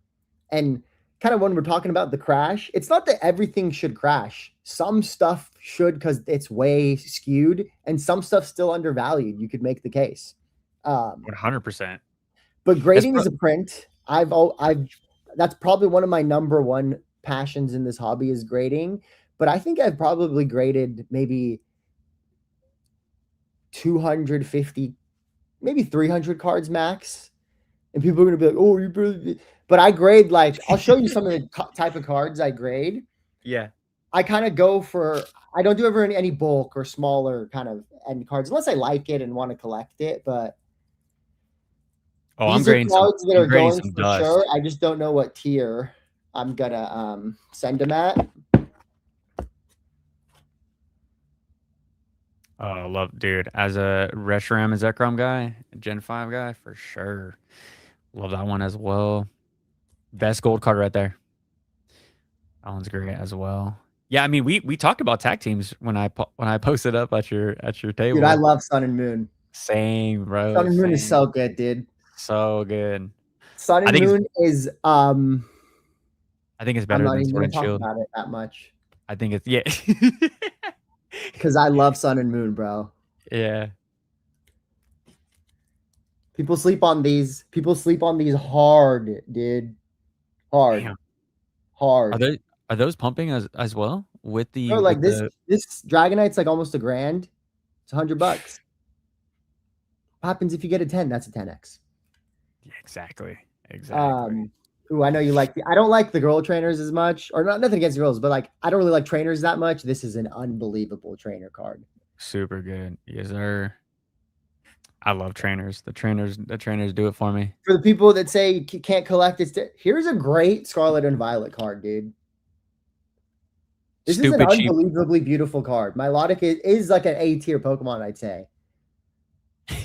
And kind of when we're talking about the crash, it's not that everything should crash. Some stuff should because it's way skewed, and some stuff still undervalued. You could make the case. Um,
100%.
but
That's
grading is a print. I've that's probably one of my number one passions in this hobby is grading. But I think I've probably graded maybe 250, maybe 300 cards max. And people are gonna be like, "Oh, you really?" But I grade like I'll show you some of the type of cards I grade.
yeah.
I kind of go for I don't do ever any bulk or smaller kind of end cards unless I like it and want to collect it. But
Oh,
these are cards that
I'm
are
grading
going
some
for sure.
dust.
I just don't know what tier I'm gonna send them at.
Oh, love, dude. As a Reshiram and Zekrom guy, Gen 5 guy, for sure. Love that one as well. Best gold card right there. That one's great as well. Yeah, I mean, we talked about tag teams when I posted up at your
Dude, I
table.
love Sun and Moon.
Same,
Sun
bro.
and Moon is
Same.
so good, dude.
So good.
Sun
I
and
think it's
Moon is
I think it's
I'm
better
not
than
even
Sword
gonna
and
talk
Shield.
about it that much
I think it's, yeah.
because I love Sun and Moon, bro.
Yeah.
People sleep on these. People sleep on these hard, dude. Hard,
Damn. Are
hard.
they are those pumping as well with
Bro,
the
like
with
this
the
this Dragonite's like almost $1,000. It's $100. What happens if you get a 10? That's a 10x.
Yeah, exactly. Exactly.
Um, ooh, I know you like I don't like the girl trainers as much, or not nothing against girls, but like I don't really like trainers that much. This is an unbelievable trainer card.
Super good. Yes, sir. I love trainers. The trainers do it for me.
For the people that say you can't collect it, here's a great Scarlet and Violet card, dude. This is an
Stupid cheap.
unbelievably beautiful card. Milotic is like an A tier Pokemon, I'd say.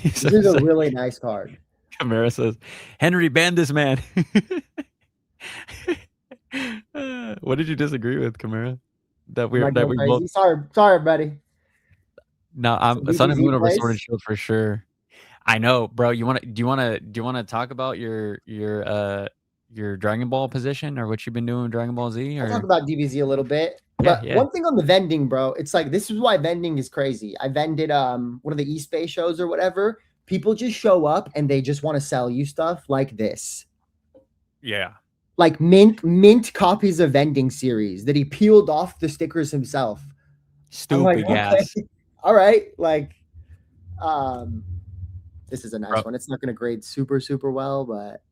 This is a really nice card.
Camara says, Henry, ban this man. What did you disagree with, Camara? That
Am I
that
going
we
crazy?
both.
Sorry, buddy.
No,
So
I'm Sun and
DBZ
Moon over Sword and
plays.
Shield for sure. I know, bro. Do you wanna talk about your Dragon Ball position or what you've been doing with Dragon Ball Z?
I'll talk
Or
about DBZ a little bit.
yeah,
But
yeah.
one thing on the vending, bro, it's like this is why vending is crazy. I vended one of the East Bay shows or whatever. People just show up and they just want to sell you stuff like this.
Yeah.
Like mint copies of vending series that he peeled off the stickers himself. I'm like,
Stupid
okay,
gas.
all right. Like, this is a nice
Bro,
one. It's not gonna grade super well, but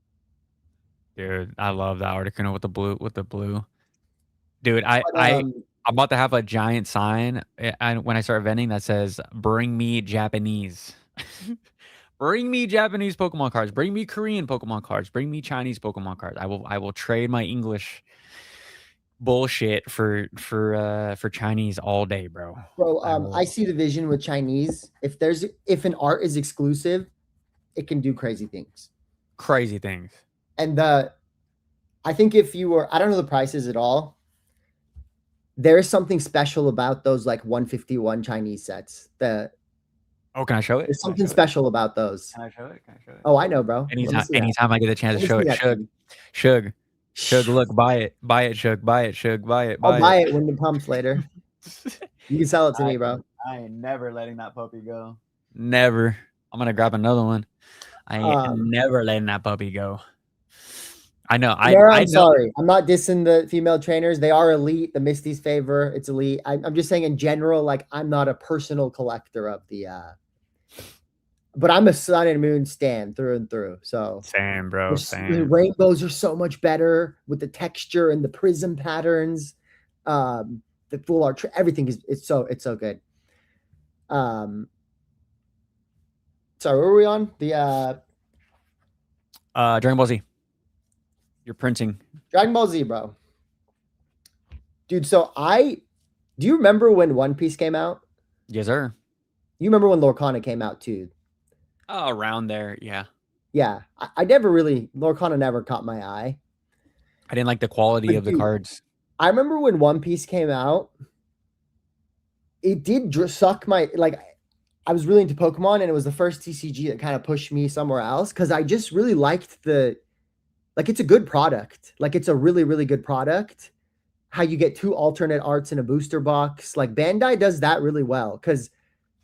dude, I love that Articuno with the blue. Dude,
but,
I'm about to have a giant sign and when I start vending that says bring me Japanese. Bring me Japanese Pokemon cards. Bring me Korean Pokemon cards. Bring me Chinese Pokemon cards. I will trade my English bullshit for Chinese all day, bro.
bro,
I
I
will
see the vision with Chinese. If an art is exclusive, it can do crazy things.
crazy things.
And I think if you were, I don't know the prices at all. There is something special about those like 151 Chinese sets.
Oh, can I show it?
There's
Can I
something
show it?
special about those.
Can I show it? Can I show it?
Oh, I know, bro. Let me
Anytime,
see that.
anytime I get the chance
Let
to
me
show
see
it,
that.
Shug, look, buy it, Shug, buy it, Shug, buy it,
I'll
buy
buy
it.
it when it pumps later. You can sell it to me, bro.
I ain't never letting that puppy go. Never. I'm gonna grab another one. I ain't never letting that puppy go. I know.
Mara,
I
I'm
know.
sorry. I'm not dissing the female trainers. They are elite. The Misty's favor. It's elite. I'm just saying in general, like I'm not a personal collector of the but I'm a Sun and Moon stan through and through. So
Same, bro.
the
Same.
rainbows are so much better with the texture and the prism patterns. The full art, everything is it's so good. Sorry, where were we on? The
Dragon Ball Z. You're printing.
Dragon Ball Z, bro. Dude, so do you remember when One Piece came out?
Yes, sir.
You remember when Lorcana came out too?
Oh, around there, yeah.
Yeah, I never really Lorcana never caught my eye.
I didn't like the quality
But
of the
dude,
cards.
I remember when One Piece came out, it did suck my like. I was really into Pokemon, and it was the first TCG that kind of pushed me somewhere else because I just really liked it's a good product. Like it's a really, really good product. How you get 2 alternate arts in a booster box. Like Bandai does that really well. Cause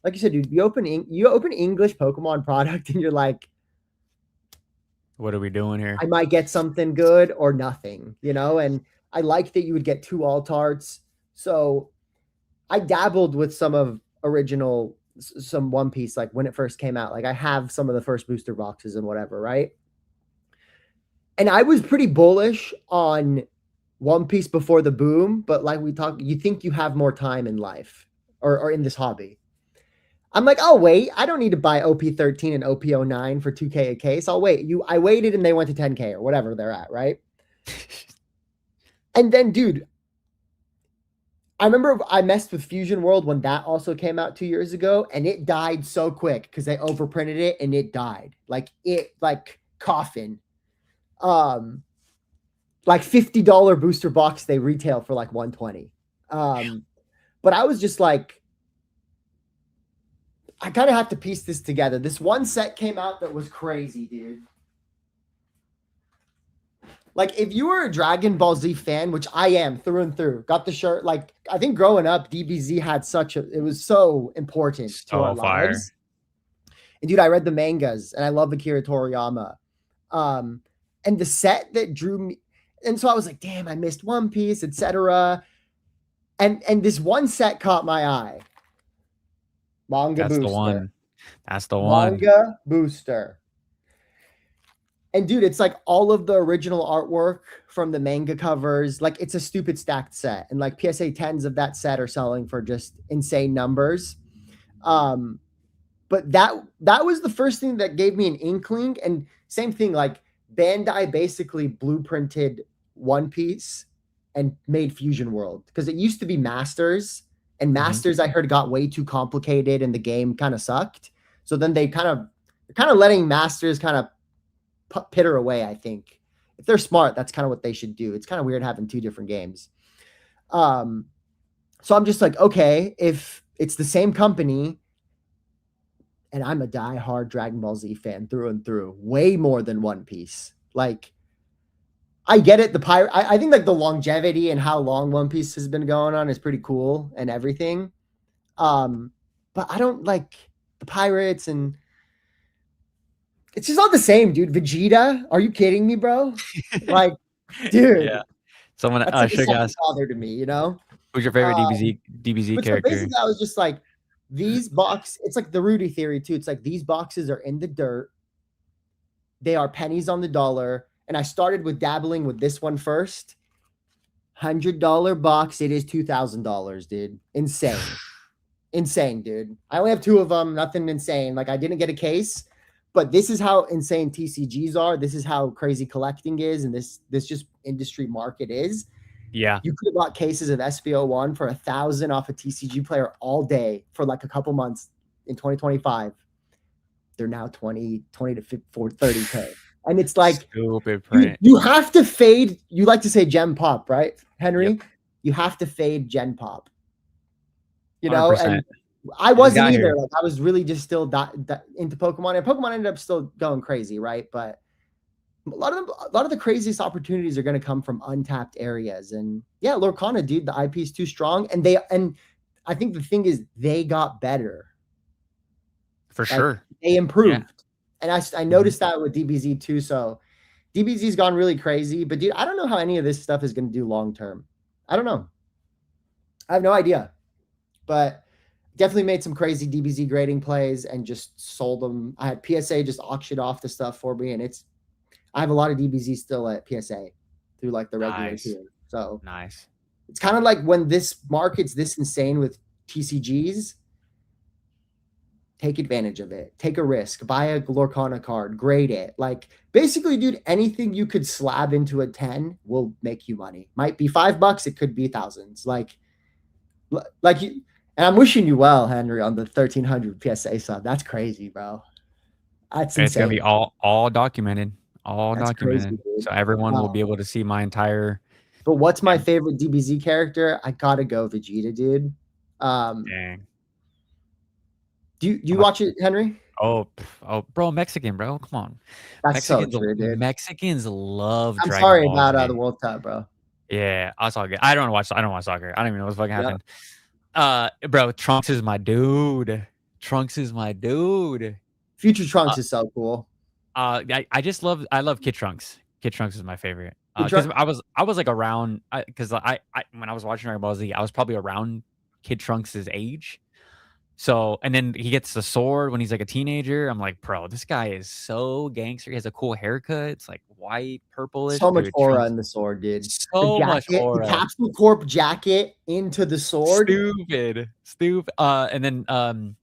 like you said, dude, you open English Pokemon product and you're like,
What are we doing here?
I might get something good or nothing, you know? And I like that you would get 2 alt arts. So I dabbled with some One Piece, like when it first came out. Like I have some of the first booster boxes and whatever, right? And I was pretty bullish on One Piece before the boom, but like we talked, you think you have more time in life or in this hobby. I'm like, I'll wait. I don't need to buy OP13 and OP09 for 2K a case. I'll wait. I waited and they went to 10K or whatever they're at, right? And then, dude, I remember I messed with Fusion World when that also came out 2 years ago, and it died so quick because they overprinted it and it died. Like coffin. Like $50 booster box they retail for like 120. But I was just like, I kind of have to piece this together. This one set came out that was crazy, dude. Like if you were a Dragon Ball Z fan, which I am through and through, got the shirt. Like I think growing up, DBZ had it was so important to our lives. And dude, I read the mangas and I love Akira Toriyama. And the set that drew me, and so I was like, damn, I missed One Piece, etc. And this one set caught my eye. Manga
That's the
Booster.
one. That's the one.
Manga Booster. And dude, it's like all of the original artwork from the manga covers. Like it's a stupid stacked set. And like PSA 10s of that set are selling for just insane numbers. But that was the first thing that gave me an inkling. And same thing, like Bandai basically blueprinted One Piece and made Fusion World. Because it used to be Masters. And Masters, I heard, got way too complicated and the game kind of sucked. So then they're kind of letting Masters kind of pitter away, I think. If they're smart, that's kind of what they should do. It's kind of weird having two different games. So I'm just like, okay, if it's the same company, and I'm a diehard Dragon Ball Z fan through and through, way more than One Piece. Like, I get it. I think like the longevity and how long One Piece has been going on is pretty cool and everything. But I don't like the pirates, and it's just not the same, dude. Vegeta, are you kidding me, bro? Like, dude,
Yeah. Someone
that's like a
should
second
ask,
father to me, you know?
who's your favorite
Um,
DBZ
but so
character?
basically, I was just like, it's like the Rudy theory too. It's like these boxes are in the dirt. They are pennies on the dollar. And I started with dabbling with this one first. $100 box. It is $2,000, dude. Insane. Insane, dude. I only have two of them. Nothing insane. Like I didn't get a case, but this is how insane TCGs are. This is how crazy collecting is. And this just industry market is.
Yeah.
You could have bought cases of SVO1 for $1,000 off a TCG player all day for like a couple months in 2025. They're now 20 to 30K. And it's like,
stupid print.
You have to fade. You like to say Gen Pop, right, Henry?
Yep.
You have to fade Gen Pop. You know,
100%.
And I wasn't either.
Here.
Like I was really just still into Pokemon, and Pokemon ended up still going crazy, right? But a lot of the craziest opportunities are going to come from untapped areas. And yeah, Lorcana, dude, the IP is too strong, and I think the thing is they got better.
For
like,
sure.
They improved. Yeah. And I noticed that with DBZ too. So DBZ's gone really crazy. But dude, I don't know how any of this stuff is going to do long term. I don't know. I have no idea. But definitely made some crazy DBZ grading plays and just sold them. I had PSA just auction off the stuff for me. And I have a lot of DBZ still at PSA through like the regular tier. So
nice.
It's kind of like when this market's this insane with TCGs, take advantage of it. Take a risk. Buy a Lorcana card. Grade it. Like basically, dude, anything you could slab into a 10 will make you money. Might be $5. It could be thousands. Like you. And I'm wishing you well, Henry, on the 1300 PSA sub. That's crazy, bro. That's insane.
It's gonna be all documented. All
That's
documented.
Crazy,
so everyone will be able to see my entire.
But what's my favorite DBZ character? I gotta go Vegeta, dude.
Dang.
Do you watch it, Henry?
Oh, bro, Mexican, bro. Come on.
That's
Mexicans,
so true, dude.
Mexicans love
I'm
Dragon
sorry
Ball
about
Z.
the World Cup, bro.
Yeah, that's all good. I don't watch soccer. I don't even know what's fucking happened. Bro, Trunks is my dude.
Future Trunks is so cool.
I love Kid Trunks. Kid Trunks is my favorite. Because I was like around, because I when I was watching Dragon Ball Z, I was probably around Kid Trunks' age. So, and then he gets the sword when he's like a teenager. I'm like, bro, this guy is so gangster. He has a cool haircut. It's like white, purplish.
So much aura in the sword, dude.
So much aura.
The Capsule Corp jacket into the sword.
Stupid. And then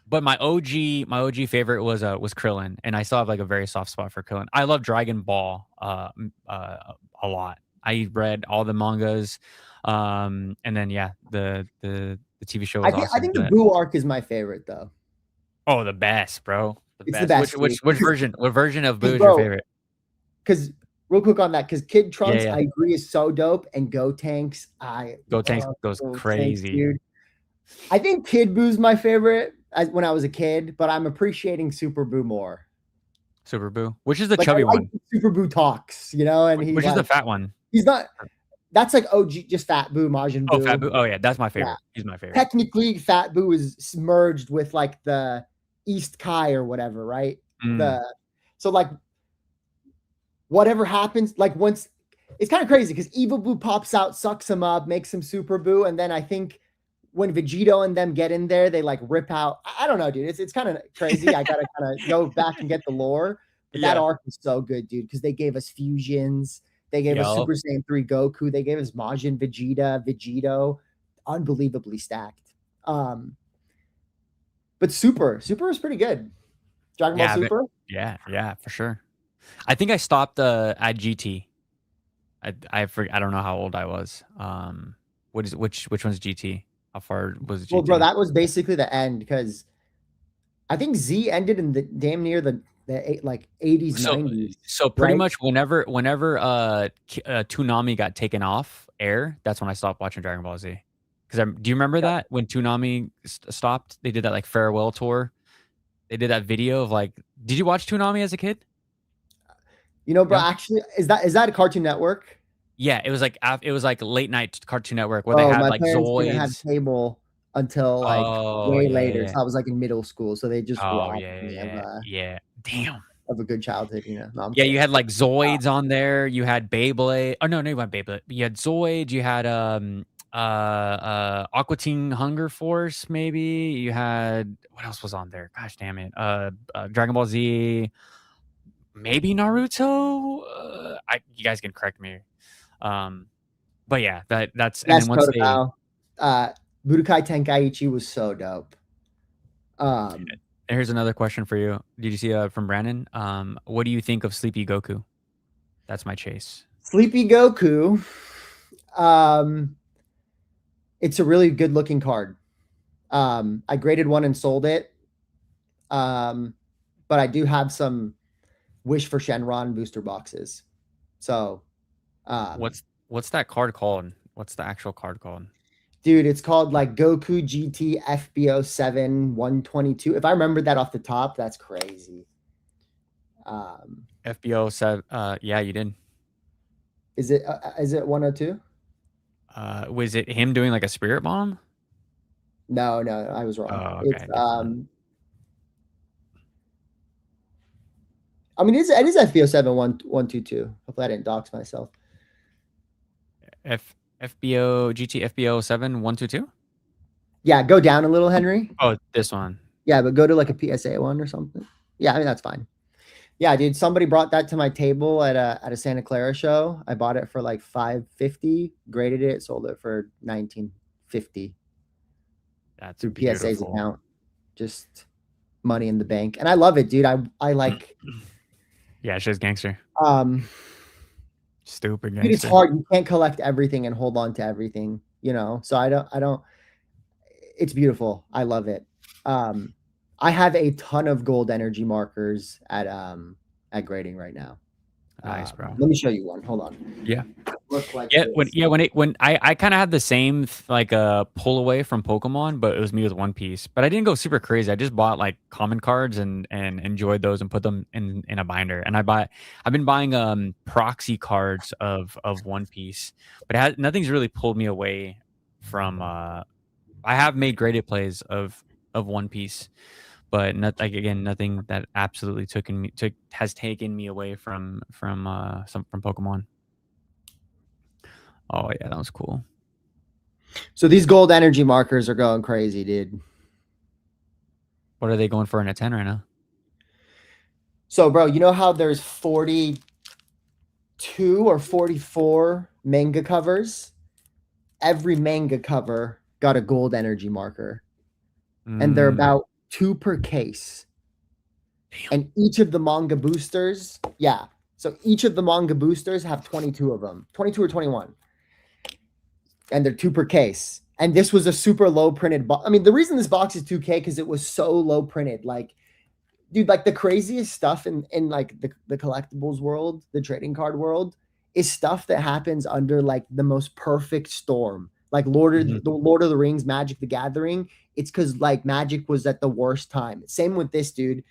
but my OG favorite was Krillin, and I still have like a very soft spot for Krillin. I love Dragon Ball a lot. I read all the mangas, and then the TV show was awesome.
I think the Boo arc is my favorite though.
Oh, the best, bro.
It's the best.
Which version? What version of Boo is your favorite?
Because real quick on that, because Kid Trunks, I agree, is so dope, and Go Tanks,
goes crazy,
Tanks, dude. I think Kid Boo's my favorite when I was a kid, but I'm appreciating Super Boo more.
Super Boo, which is the chubby one.
Super Boo talks, you know, and
which is the fat one.
He's not. That's like OG, just Fat Boo, Majin Buu.
Oh, Fat Boo. Oh yeah, that's my favorite. Yeah. He's my favorite.
Technically, Fat Boo is merged with like the East Kai or whatever, right? So like whatever happens, like once it's kind of crazy because Evil Boo pops out, sucks him up, makes him Super Boo, and then I think when Vegito and them get in there, they like rip out. I don't know, dude. It's kind of crazy. I gotta kind of go back and get the lore, but that
Yeah.
arc was so good, dude, because they gave us fusions, they gave us
Yup.
Super Saiyan 3 Goku, they gave us Majin Vegeta, Vegito, unbelievably stacked. But Super was pretty good. Dragon Ball
Yeah.
Super.
Yeah, for sure. I think I stopped at GT. I don't know how old I was. Which one's GT? How far was
Well, bro,
GT?
that was basically the end because I think Z ended in the damn near the like 80s,
So
90s,
so pretty
right?
much whenever Toonami got taken off air, that's when I stopped watching Dragon Ball Z. Because do you remember that when Toonami stopped? They did that like farewell tour. They did that video of like. Did you watch Toonami as a kid?
You know, bro,
No.
actually, is that a Cartoon Network?
Yeah, it was like late night Cartoon Network where they
Bro,
had
my
like
parents didn't have
Zoids.
cable until like
Oh
way
yeah,
later.
yeah.
So I was like in middle school. So they just
Oh
robbed
yeah,
me
yeah, yeah. Damn.
of a good childhood, No, I'm
Yeah, you
kidding.
had like Zoids on there. You had Beyblade. Oh no, you had Beyblade. You had Zoids. You had Aqua Teen Hunger Force. Maybe you had what else was on there? Gosh damn it. Dragon Ball Z. Maybe Naruto. You guys can correct me. Um, but yeah, that's and
Yes,
then once they.
Protocol. Budokai Tenkaichi was so dope. Um,
Here's another question for you. Did you see from Brandon? What do you think of Sleepy Goku? That's my chase.
Sleepy Goku. It's a really good looking card. I graded one and sold it. But I do have some Wish for Shenron booster boxes. So,
What's that card called? What's the actual card called?
dude, it's called like Goku GT FBO 7 122. If I remember that off the top, that's crazy.
FBO said, yeah, you did.
Is it 102?
Was it him doing like a spirit bomb?
No, I was wrong.
Oh,
It's
okay. Different.
I mean, it is FBO 7 122. Hopefully I didn't dox myself.
FBO GT FBO 7 122?
Yeah, go down a little, Henry.
Oh, this one.
Yeah, but go to like a PSA one or something. Yeah, I mean that's fine. Yeah, dude, somebody brought that to my table at a Santa Clara show. I bought it for like $550, graded it, sold it for $19.50.
That's
through
beautiful.
PSA's account. Just money in the bank. And I love it, dude. I like
Yeah, it's just gangster. Stupid gangster.
Dude, it's hard. You can't collect everything and hold on to everything, So I don't it's beautiful. I love it. I have a ton of gold energy markers at grading right now.
Nice, bro.
Let me show you one. Hold on.
Yeah.
Look like
Yeah,
this.
when I kind of had the same like pull away from Pokemon, but it was me with One Piece. But I didn't go super crazy. I just bought like common cards and enjoyed those and put them in a binder. And I've been buying proxy cards of One Piece, but nothing's really pulled me away from. I have made graded plays of One Piece, but nothing that absolutely has taken me away from Pokemon. Oh yeah, that was cool.
So these gold energy markers are going crazy, dude.
What are they going for in a 10 right now?
So, bro, you know how there's 42 or 44 manga covers? Every manga cover got a gold energy marker. And they're about 2 per case.
Damn.
And each of the manga boosters, yeah. So each of the manga boosters have 22 of them, 22 or 21. And they're 2 per case. And this was a super low printed box. I mean, the reason this box is 2K because it was so low printed. Like, dude, like the craziest stuff in like the collectibles world, the trading card world, is stuff that happens under like the most perfect storm. Like Lord of the Rings, Magic the Gathering. It's because like Magic was at the worst time. Same with this, dude.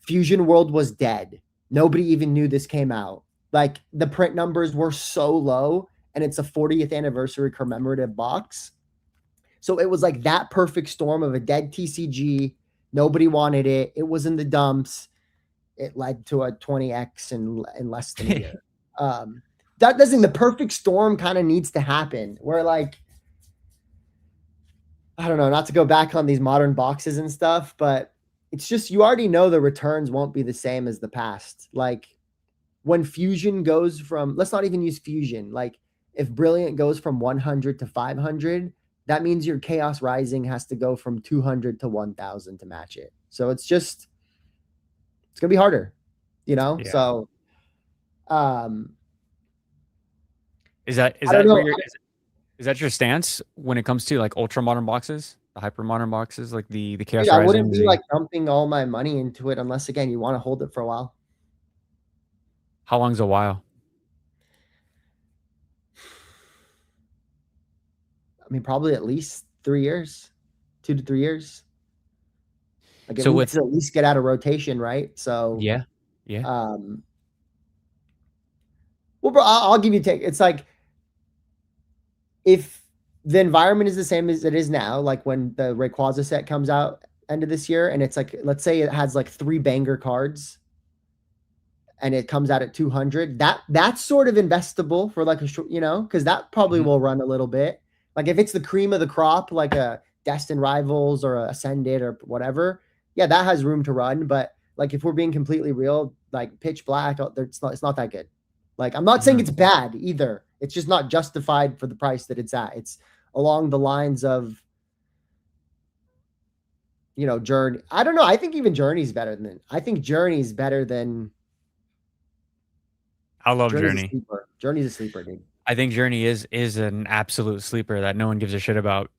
Fusion World was dead. Nobody even knew this came out. Like the print numbers were so low, and it's a 40th anniversary commemorative box. So it was like that perfect storm of a dead TCG. Nobody wanted it. It was in the dumps. It led to a 20x in less than a year. that doesn't, the perfect storm kind of needs to happen where like, I don't know, not to go back on these modern boxes and stuff, but it's just, you already know the returns won't be the same as the past. Like when Fusion goes from, let's not even use Fusion. Like if Brilliant goes from 100 to 500, that means your Chaos Rising has to go from 200 to 1000 to match it. So it's just, it's going to be harder, you know?
Yeah.
So, um,
Is that
I don't know.
is that your stance when it comes to like ultra modern boxes, the hyper modern boxes, like the
Dude,
Chaos
I wouldn't
Risings?
be like dumping all my money into it unless, again, you want to hold it for a while.
How long's a while?
I mean, probably at least 3 years, 2 to 3 years. Like it
So
needs
with
to at least get out of rotation, right? So,
yeah, yeah.
um, well, bro, I'll give you a take. It's like if the environment is the same as it is now, like when the Rayquaza set comes out end of this year, and it's like, let's say it has like 3 banger cards and it comes out at 200, that's sort of investable for like a short, you know, because that probably
Mhm.
will run a little bit. Like if it's the cream of the crop, like a Destined Rivals or a Ascended or whatever, yeah, that has room to run. But like if we're being completely real, like Pitch Black, it's not that good. Like I'm not saying
Mhm.
it's bad either. It's just not justified for the price that it's at. It's along the lines of, you know, Journey. I don't know. I think even Journey's better than, I think Journey's better than,
I love
Journey's a
Journey.
sleeper. Journey's a sleeper, dude.
I think Journey is an absolute sleeper that no one gives a shit about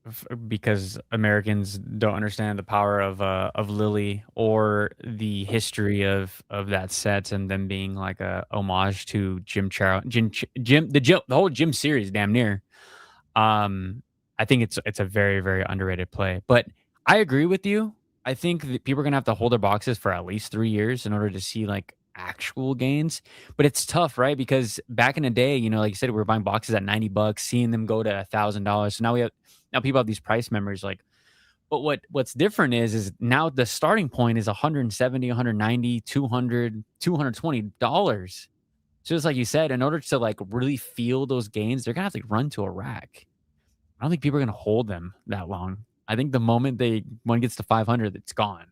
because Americans don't understand the power of Lily or the history of that set and them being like a homage to the whole Jim series damn near. Um, I think it's a very, very underrated play. But I agree with you. I think that people are gonna have to hold their boxes for at least 3 years in order to see, like, actual gains. But it's tough, right? Because back in the day, you know, like you said, we were buying boxes at $90, seeing them go to $1,000. So now people have these price memories, like, but what's different is now the starting point is 170, 190, 200, $220. So it's like you said, in order to, like, really feel those gains, they're gonna have to run to a rack. I don't think people are gonna hold them that long. I think the moment one gets to 500, it's gone.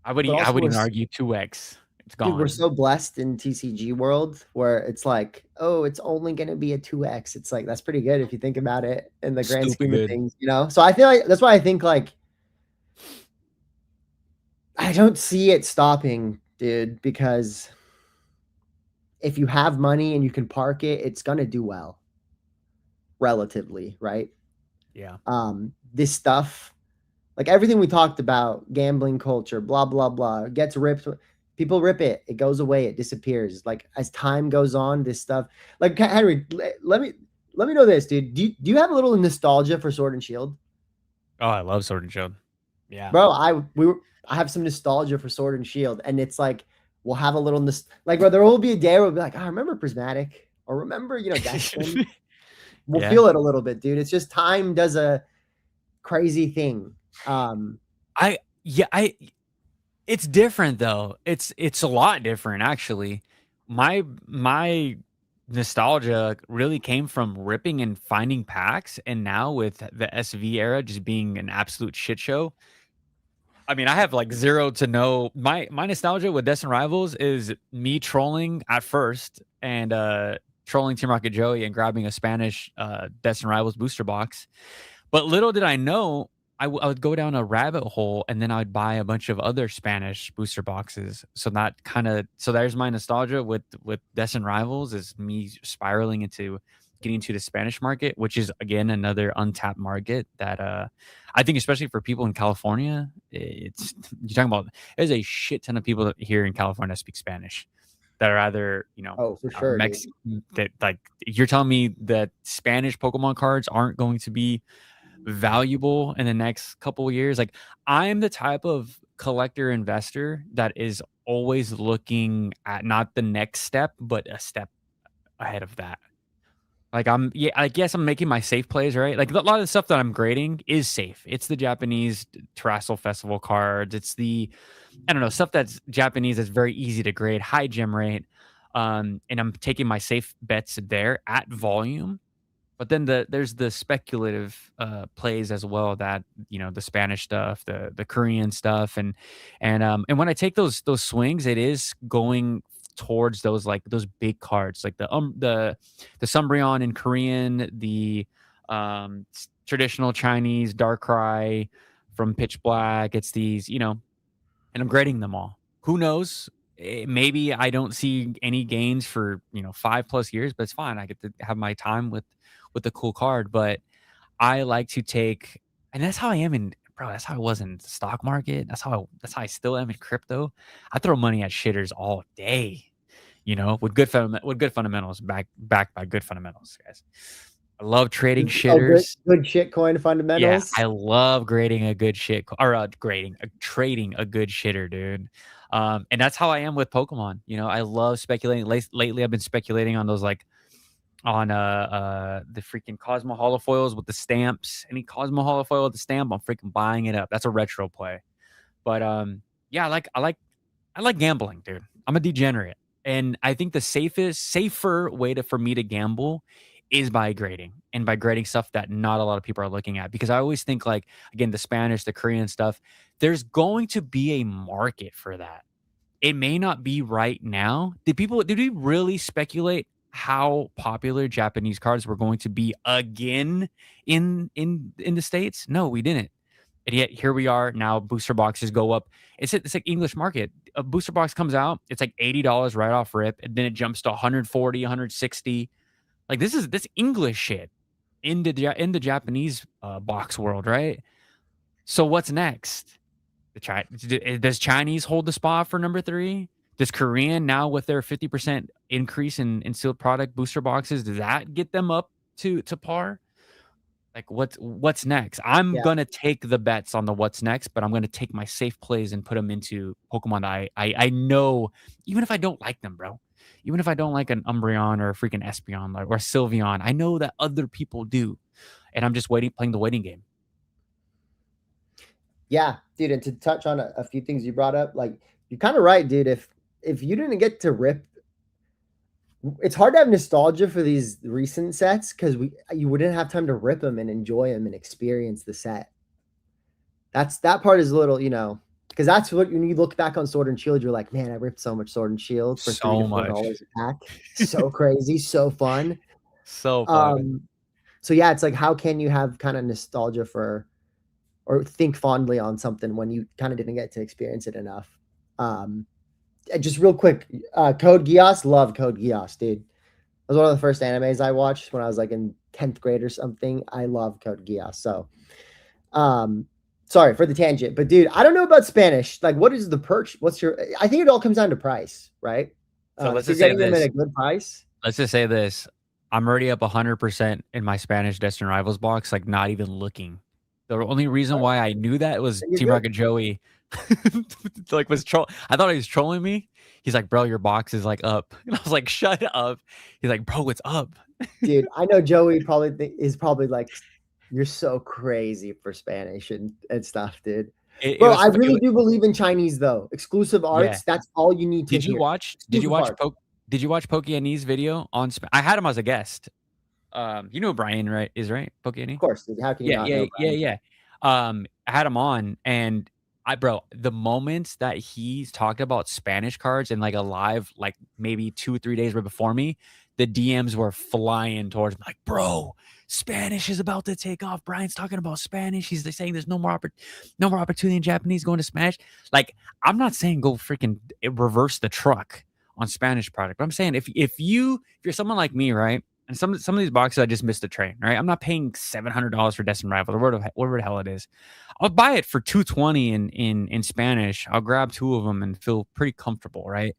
But
I
also
would even argue 2x. It's
dude, we're
gone.
so blessed in TCG world where it's like, oh, it's only going to be a 2x. It's like, that's pretty good if you think about it in the grand
Stupid
scheme of
good.
things, you know? So I feel like that's why I think like, I don't see it stopping, dude, because if you have money and you can park it, it's going to do well relatively, right?
Yeah.
This stuff, like everything we talked about, gambling culture, blah, blah, blah, gets ripped. People rip it. It goes away. It disappears. Like as time goes on, this stuff. Like Henry, let me know this, dude. Do you have a little nostalgia for Sword and Shield,
Oh, I love Sword and Shield. Yeah.
bro? I have some nostalgia for Sword and Shield, and it's like we'll have a little like, bro, there will be a day where we'll be like, I remember Prismatic, or remember, you know, Destin. We'll
Yeah.
feel it a little bit, dude. It's just time does a crazy thing. Um,
I yeah, I it's different though. It's a lot different actually. My nostalgia really came from ripping and finding packs, and now with the SV era just being an absolute shit show. I mean, I have like zero to no. My nostalgia with Destin Rivals is me trolling at first and trolling Team Rocket Joey and grabbing a Spanish Destin Rivals booster box. But little did I know, I would go down a rabbit hole and then I would buy a bunch of other Spanish booster boxes. So that so there's my nostalgia with Destin Rivals is me spiraling into getting into the Spanish market, which is again another untapped market that I think especially for people in California, it's you're talking about there's a shit ton of people here in California that speak Spanish that are either, you know,
oh, for sure, dude.
Mexican that like you're telling me that Spanish Pokemon cards aren't going to be valuable in the next couple of years. Like I'm the type of collector investor that is always looking at not the next step, but a step ahead of that. Like yeah, I guess I'm making my safe plays, right? Like a lot of the stuff that I'm grading is safe. It's the Japanese Terrestrial Festival cards. It's the I don't know, stuff that's Japanese that's very easy to grade, high gem rate. And I'm taking my safe bets there at volume. But then there's the speculative plays as well, that the Spanish stuff, the Korean stuff, and when I take those swings, it is going towards those, like those big cards, like the Sumbreon in Korean, the traditional Chinese Darkrai from Pitch Black. It's these, and I'm grading them all. Who knows? Maybe I don't see any gains for 5+ years, but it's fine. I get to have my time with the cool card. But I like to take, and that's how I am in, bro. That's how I was in the stock market. That's how I still am in crypto. I throw money at shitters all day, with good fundamentals, backed by good fundamentals, guys. I love trading
Oh,
shitters.
good shitcoin
Yeah,
fundamentals.
I love grading a good shit, or trading a good shitter, dude. And that's how I am with Pokemon. I love speculating. Lately, I've been speculating on those, like on the freaking Cosmo holofoils with the stamps. Any Cosmo holofoil with the stamp, I'm freaking buying it up. That's a retro play. But yeah, I like gambling, dude. I'm a degenerate. And I think the safer way for me to gamble is by grading, and by grading stuff that not a lot of people are looking at. Because I always think, like, again, the Spanish, the Korean stuff, there's going to be a market for that. It may not be right now. Did we really speculate how popular Japanese cards were going to be again in the States? No, we didn't. And yet here we are now. Booster boxes go up. It's like English market. A booster box comes out, it's like $80 right off rip, and then it jumps to 140, 160. Like, this English shit in the Japanese box world, right? So what's next? Does Chinese hold the spot for number 3? Does Korean, now with their 50% increase in sealed product booster boxes, does that get them up to par? Like, what's next? I'm
Yeah.
gonna take the bets on the what's next, but I'm gonna take my safe plays and put them into Pokemon that I know, even if I don't like them, bro. Even if I don't like an Umbreon or a freaking Espeon, or a Sylveon, I know that other people do, and I'm just playing the waiting game.
Yeah, dude, and to touch on a few things you brought up, like, you're kind of right, dude. If you didn't get to rip, it's hard to have nostalgia for these recent sets because you wouldn't have time to rip them and enjoy them and experience the set. That part is a little, because that's what, when you look back on Sword and Shield, you're like, man, I ripped so much Sword and Shield for $3
So
to
much.
$4 a pack. So crazy, so fun.
So fun.
So yeah, it's like, how can you have kind of nostalgia for, or think fondly on something when you kind of didn't get to experience it enough? Just real quick, Code Geass, love Code Geass, dude. It was one of the first animes I watched when I was like in 10th grade or something. I love Code Geass. So, sorry for the tangent, but dude, I don't know about Spanish. Like, what is the perch? I think it all comes down to price, right?
So let's
If you're
just say
getting them at
this.
a good price.
Let's just say this. I'm already up 100% in my Spanish Destined Rivals box, like, not even looking. The only reason why I knew that was
You're
Team
good.
Rocket Joey, like, was troll. I thought he was trolling me. He's like, "Bro, your box is like up," and I was like, "Shut up." He's like, "Bro, it's up."
Dude, I know Joey is probably like, you're so crazy for Spanish and stuff, dude.
It
Bro,
was,
I really
it,
do believe in Chinese though. Exclusive
yeah.
arts, that's all you need to
Did you
hear.
watch? Did you
Exclusive
watch
arts.
Did you watch Pokeani's video on? I had him as a guest. You know who Brian, right? Is right?
Of
Pokeani.
course, dude. How can you
Yeah,
not
yeah,
know,
yeah,
Brian?
yeah. I had him on, and bro, the moments that he talked about Spanish cards in, like, a live, like, maybe 2 or 3 days right before me, the DMs were flying towards me, like, "Bro, Spanish is about to take off. Brian's talking about Spanish. He's saying there's no more opportunity in Japanese going to Spanish." Like, I'm not saying go freaking reverse the truck on Spanish product, but I'm saying if you're someone like me, right? And some of these boxes, I just missed the train, right? I'm not paying $700 for Destined Rivals, or whatever the hell it is. I'll buy it for 220 in Spanish. I'll grab 2 of them and feel pretty comfortable, right?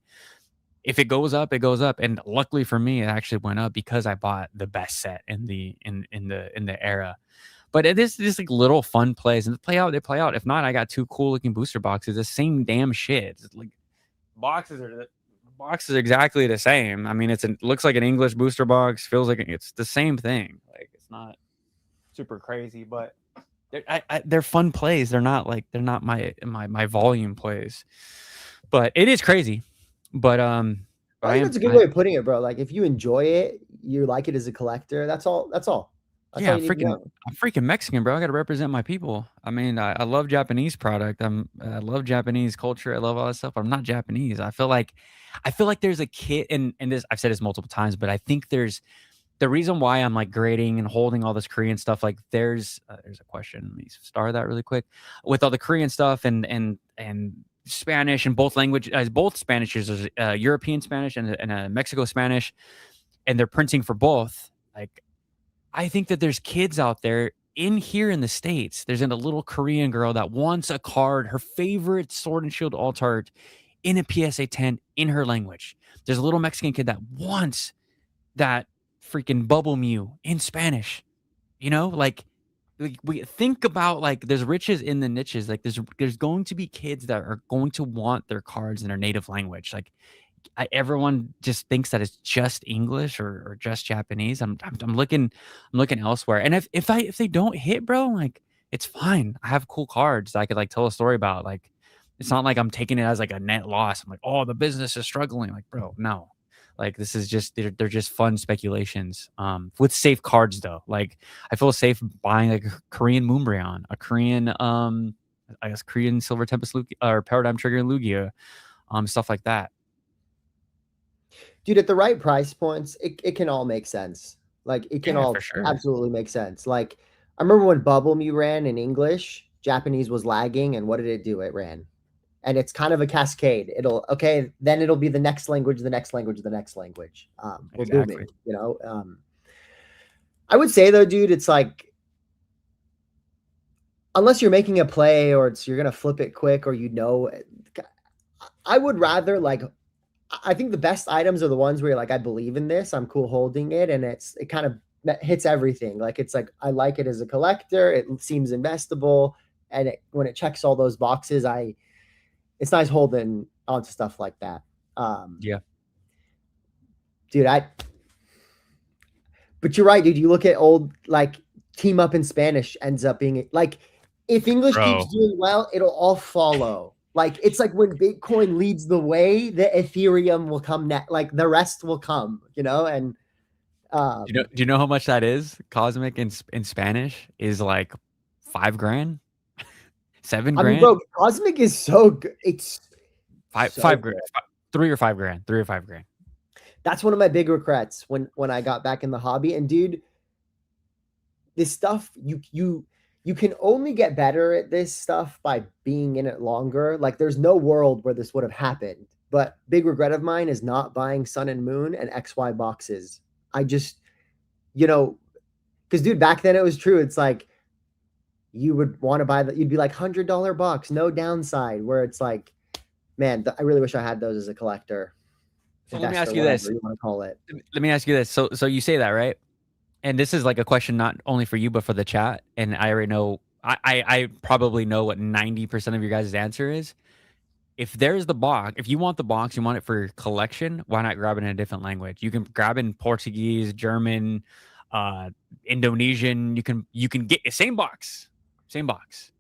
If it goes up, it goes up. And luckily for me, it actually went up because I bought the best set in the era. But it is just like little fun plays, and they play out. If not, I got 2 cool looking booster boxes, the same damn shit. It's like boxes are box is exactly the same. I mean, looks like an English booster box, feels like it's the same thing. Like, it's not super crazy, but they're fun plays. They're not my volume plays, but it is crazy. But But
I
I
think
am
that's a good
I
way of putting it, bro. Like if you enjoy it, you like it as a collector. That's all. That's all. That's all
yeah,
you need to know.
I'm freaking Mexican, bro. I got to represent my people. I mean, I love Japanese product. I love Japanese culture. I love all that stuff. But I'm not Japanese. I feel like there's a kid, and this I've said this multiple times, but I think there's the reason why I'm like grading and holding all this Korean stuff. Like there's a question. Let me star that really quick. With all the Korean stuff and Spanish and both language, both Spanishes, there's European Spanish and a Mexico Spanish, and they're printing for both. Like I think that there's kids out there in here in the States. There's a little Korean girl that wants a card, her favorite Sword and Shield alt art in a PSA 10 in her language. There's a little Mexican kid that wants that freaking Bubble Mew in Spanish. You know, like we think about like there's riches in the niches. Like there's going to be kids that are going to want their cards in their native language. Like everyone just thinks that it's just English or just Japanese. I'm looking elsewhere. And if they don't hit, bro, like it's fine. I have cool cards that I could like tell a story about. Like it's not like I'm taking it as like a net loss. I'm like, oh, the business is struggling. Like, bro, no. Like this is just they're just fun speculations. With safe cards though. Like I feel safe buying like a Korean Moonbryon, a Korean I guess Korean Silver Tempest Lugia or Paradigm Trigger Lugia, stuff like that.
Dude, at the right price points, it can all make sense. Like it can
Yeah, for
all
sure.
absolutely make sense. Like I remember when Bubble Me ran in English, Japanese was lagging, and what did it do? It ran. And it's kind of a cascade. It'll okay, then it'll be the next language, the next language, the next language. We're booming,
Exactly.
you know. I would say though, dude, it's like unless you're making a play or you're gonna flip it quick or I would rather like I think the best items are the ones where you're like, I believe in this, I'm cool holding it, and it kind of hits everything. Like it's like I like it as a collector, it seems investable, and when it checks all those boxes, it's nice holding onto stuff like that.
Yeah.
Dude, but you're right, dude. You look at old like team up in Spanish ends up being like if English keeps
Bro.
doing well, it'll all follow. Like it's like when Bitcoin leads the way, the Ethereum will come next. Like the rest will come, you know. And
Do you know how much that is? Cosmic in Spanish is like 5 grand, seven
I mean, bro,
grand,
Cosmic is so good. It's so
five
good.
grand, 3 or 5 grand, 3 or 5 grand.
That's one of my big regrets when I got back in the hobby. And dude, this stuff you can only get better at this stuff by being in it longer. Like there's no world where this would have happened. But big regret of mine is not buying Sun and Moon and XY boxes. I just, you know, because dude, back then it was true. It's like you would want to buy that, you'd be like $100 box, no downside. Where it's like, man, I really wish I had those as a collector,
So let me
investor,
ask you
whatever
this.
you want to call it.
Let me ask you this. So you say that, right? And this is like a question not only for you but for the chat. And I already know. I probably know what 90% of your guys' answer is. If there's the box, if you want the box, you want it for your collection, why not grab it in a different language? You can grab it in Portuguese, German, uh, Indonesian. You can get the same box, same box.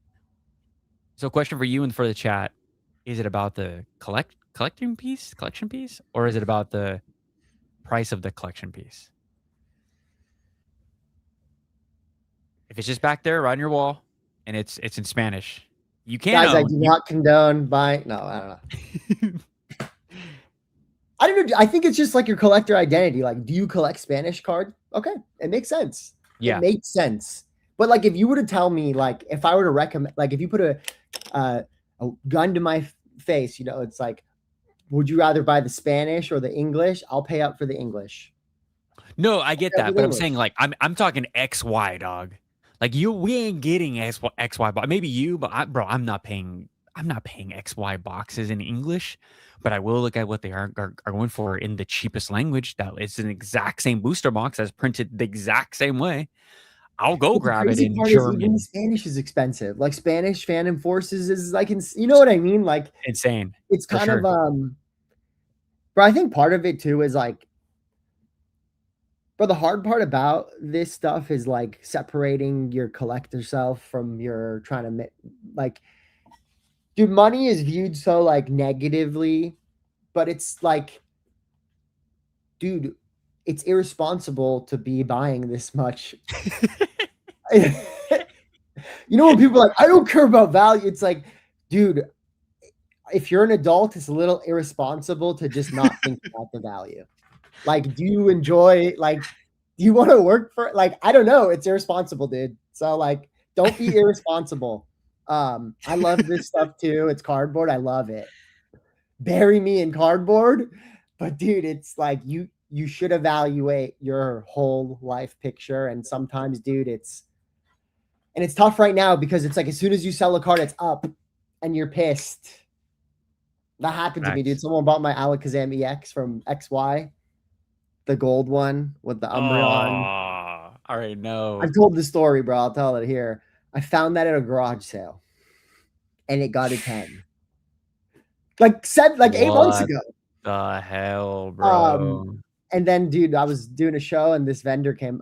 So, question for you and for the chat: is it about the collection piece, or is it about the price of the collection piece? If it's just back there right on your wall and it's in Spanish, you can
Guys, I
own.
do
You
not condone buying. No, I don't know. I don't know. I think it's just like your collector identity. Like, do you collect Spanish cards? Okay, it makes sense. It
yeah.
makes sense. But like, if you were to tell me, like, if I were to recommend, like, if you put a gun to my face, you know, it's like, would you rather buy the Spanish or the English? I'll pay up for the English.
No, I get
Pay up for
that,
the
but I'm saying
English.
like I'm talking XY, dog. Like we ain't getting XY, but maybe you, but bro, I'm not paying XY boxes in English, but I will look at what they are going for in the cheapest language. That is an exact same booster box as printed the exact same way. I'll go
But the
grab it
crazy
in
part is even the
German.
Spanish is expensive. Like Spanish Phantom Forces is like, you know what I mean? Like
Insane
it's
for
kind of
sure.
but I think part of it too is like, but the hard part about this stuff is like separating your collector self from your trying to like, dude, money is viewed so like negatively, but it's like dude, it's irresponsible to be buying this much. You know, when people are like, I don't care about value, it's like, dude, if you're an adult, it's a little irresponsible to just not think about the value. Like, do you enjoy, like, do you want to work for, like, I don't know, it's irresponsible, dude. So, like, don't be irresponsible. I love this stuff too. It's cardboard. I love it. Bury me in cardboard. But dude, it's like you should evaluate your whole life picture. And sometimes, dude, it's tough right now because it's like as soon as you sell a card, it's up and you're pissed. That happened to me, dude. Someone bought my Alakazam EX from XY, the gold one with the Umbreon.
Oh, all right, no.
I've told the story, bro. I'll tell it here. I found that at a garage sale, and it got a 10. Like 8 months ago.
The hell, bro.
And then, dude, I was doing a show, and a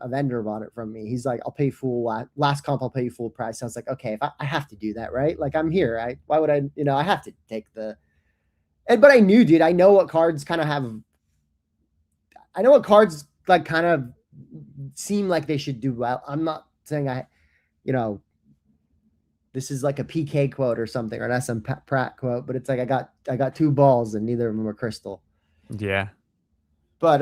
vendor bought it from me. He's like, "I'll pay full last comp. I'll pay you full price." I was like, "Okay, if I have to do that, right? Like, I'm here. Why would I? I have to take the." But I knew, dude. I know what cards kind of have. I know what cards like kind of seem like they should do well. I'm not saying this is like a PK quote or something, or an SM Pratt quote, but it's like I got 2 balls and neither of them are crystal.
Yeah.
But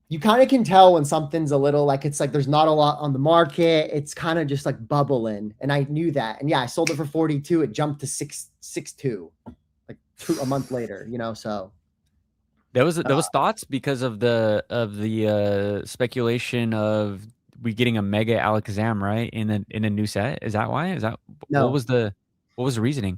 you kind of can tell when something's a little like it's like there's not a lot on the market. It's kind of just like bubbling, and I knew that. And yeah, I sold it for 42. It jumped to 6.2 like a month later. So
there was thoughts because of the speculation of we getting a mega Alakazam, right, in a new set. Is that why?
No.
What was the reasoning?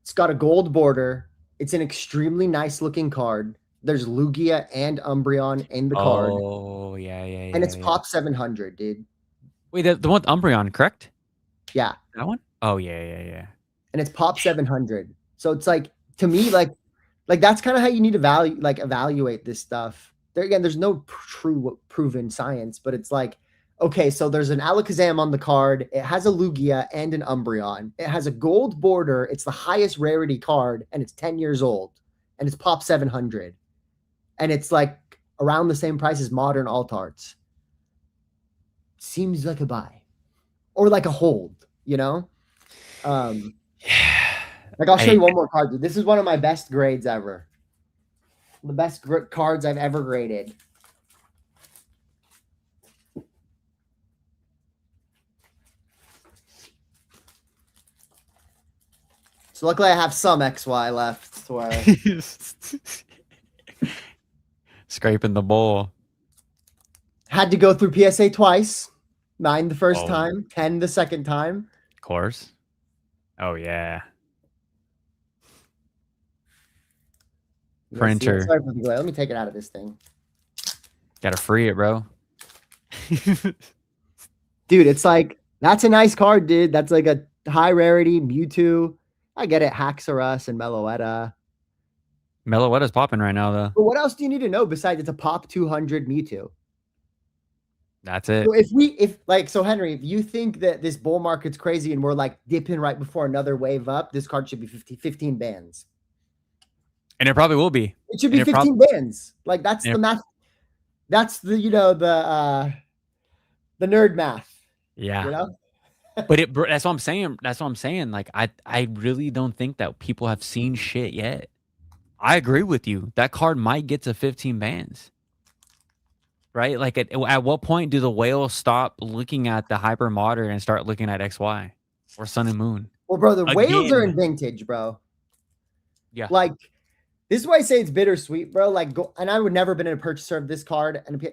It's got a gold border. It's an extremely nice looking card. There's Lugia and Umbreon in the card.
Oh, yeah.
And it's pop 700, dude.
Wait, the one with Umbreon, correct?
Yeah.
That one? Oh, yeah.
And it's pop 700. So it's like, to me, like that's kind of how you need to evaluate this stuff. There's no true proven science, but it's like, okay, so there's an Alakazam on the card. It has a Lugia and an Umbreon. It has a gold border. It's the highest rarity card, and it's 10 years old, and it's pop 700. And it's like around the same price as modern alt arts. Seems like a buy or like a hold, Yeah. Like I'll show you one more card. This is one of my best grades ever. The best cards I've ever graded. So luckily I have some XY left.
Scraping the bowl.
Had to go through PSA twice. 9 the first time, 10 the second time.
Of course. Oh, yeah. Printer.
Sorry for the glare. Let me take it out of this thing.
Gotta free it, bro.
Dude, it's like, that's a nice card, dude. That's like a high rarity Mewtwo. I get it. Haxorus and Meloetta.
Meloetta's popping right now, though.
But what else do you need to know besides it's a pop 200 Mewtwo?
That's it.
So Henry, if you think that this bull market's crazy and we're like dipping right before another wave up, this card should be 15 bands.
And it probably will be.
It should be 15 bands. Like that's the math. That's the the nerd math.
Yeah. But that's what I'm saying. That's what I'm saying. Like I really don't think that people have seen shit yet. I agree with you. That card might get to 15 bands. Right? Like at what point do the whales stop looking at the hyper modern and start looking at XY or Sun and Moon?
Well, bro, the whales are in vintage, bro.
Yeah.
Like, this is why I say it's bittersweet, bro. Like, and I would never been a purchaser of this card. And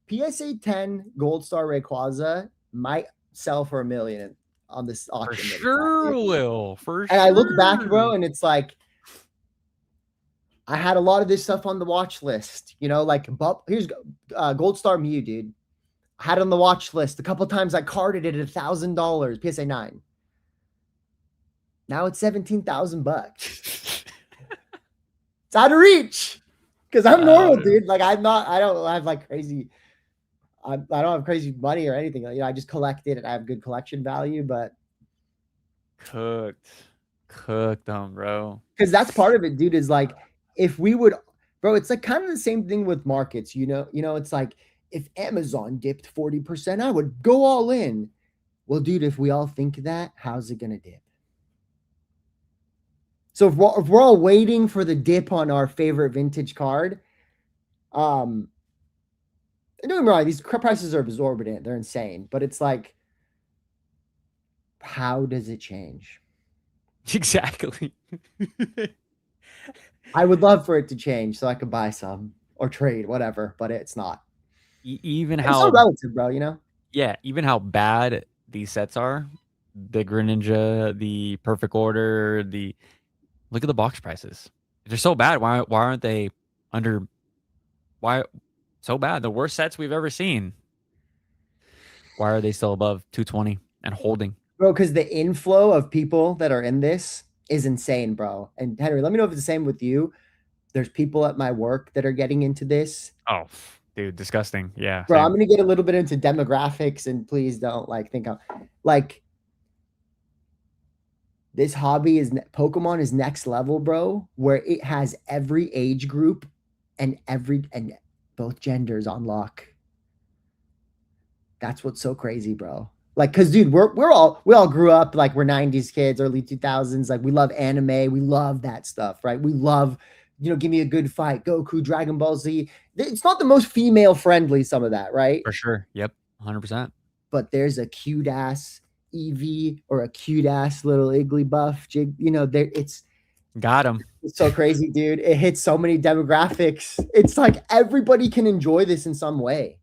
PSA 10 Gold Star Rayquaza might sell for $1 million on this auction.
For sure will.
And I look back, bro, and it's like, I had a lot of this stuff on the watch list, like here's Gold Star Mew, dude. I had it on the watch list. A couple times I carded it at $1,000, PSA 9. Now it's $17,000. It's out of reach because I'm normal, dude. Like I don't have crazy. I don't have crazy money or anything. I just collect it and I have good collection value, but
cooked them, bro.
Because that's part of it, dude, is like, if we would, Bro, it's like kind of the same thing with markets, it's like if Amazon dipped 40%, I would go all in. Well, dude, if we all think that, how's it gonna dip? So if we're all waiting for the dip on our favorite vintage card, don't get me wrong, these prices are exorbitant, they're insane, but it's like, how does it change?
Exactly.
I would love for it to change so I could buy some or trade, whatever, but it's not.
Even
It's so
how,
relative, bro.
yeah, even how bad these sets are, the Greninja, the Perfect Order, the look at the box prices. If they're so bad, why aren't they under? Why so bad? The worst sets we've ever seen. Why are they still above 220 and holding?
Bro, because the inflow of people that are in this is insane, bro. And Henry, let me know if it's the same with you. There's people at my work that are getting into this.
Oh, dude, disgusting. Yeah,
Bro, I'm
same.
gonna get a little bit into demographics, and please don't think I'm like this hobby is Pokemon is next level, bro, where it has every age group and both genders on lock. That's what's so crazy, bro. Like, cause dude, we all grew up like we're 90s kids, early 2000s. Like we love anime, we love that stuff, right? We love, give me a good fight, Goku, Dragon Ball Z. It's not the most female friendly, some of that, right?
For sure. Yep. 100%.
But there's a cute ass Eevee or a cute ass little Igglybuff jig. There
Got him.
it's so crazy, dude. It hits so many demographics. It's like everybody can enjoy this in some way.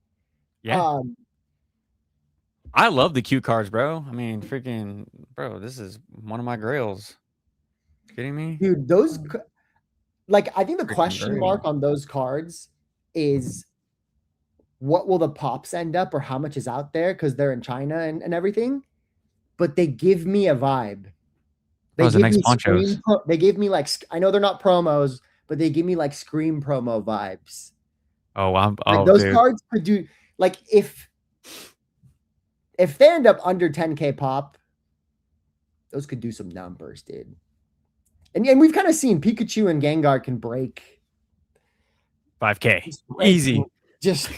Yeah. I love the cute cards, bro. I mean, freaking, bro, this is one of my grails. Kidding me?
Dude, I think the
Freaking
question
great.
mark on those cards is what will the pops end up or how much is out there because they're in China and everything. But they give me a vibe. They
Those are the
give
next
me
ponchos.
they give me like, I know they're not promos, but they give me like Scream promo vibes. Like those
Dude.
cards could do like if they end up under 10K pop, those could do some numbers, dude. And we've kind of seen Pikachu and Gengar can break
5K. Easy.
Just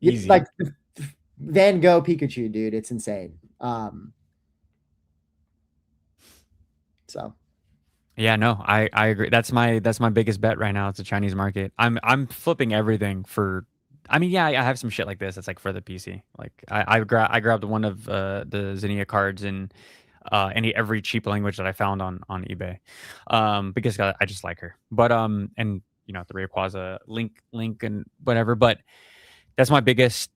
Easy.
like Van Gogh Pikachu, dude. It's insane. So
yeah, no, I agree. That's my biggest bet right now. It's the Chinese market. I'm flipping everything for. I mean, yeah, I have some shit like this. It's like for the PC. Like I grabbed one of the Zinnia cards in every cheap language that I found on eBay, because I just like her. But and the Rayquaza link and whatever. But that's my biggest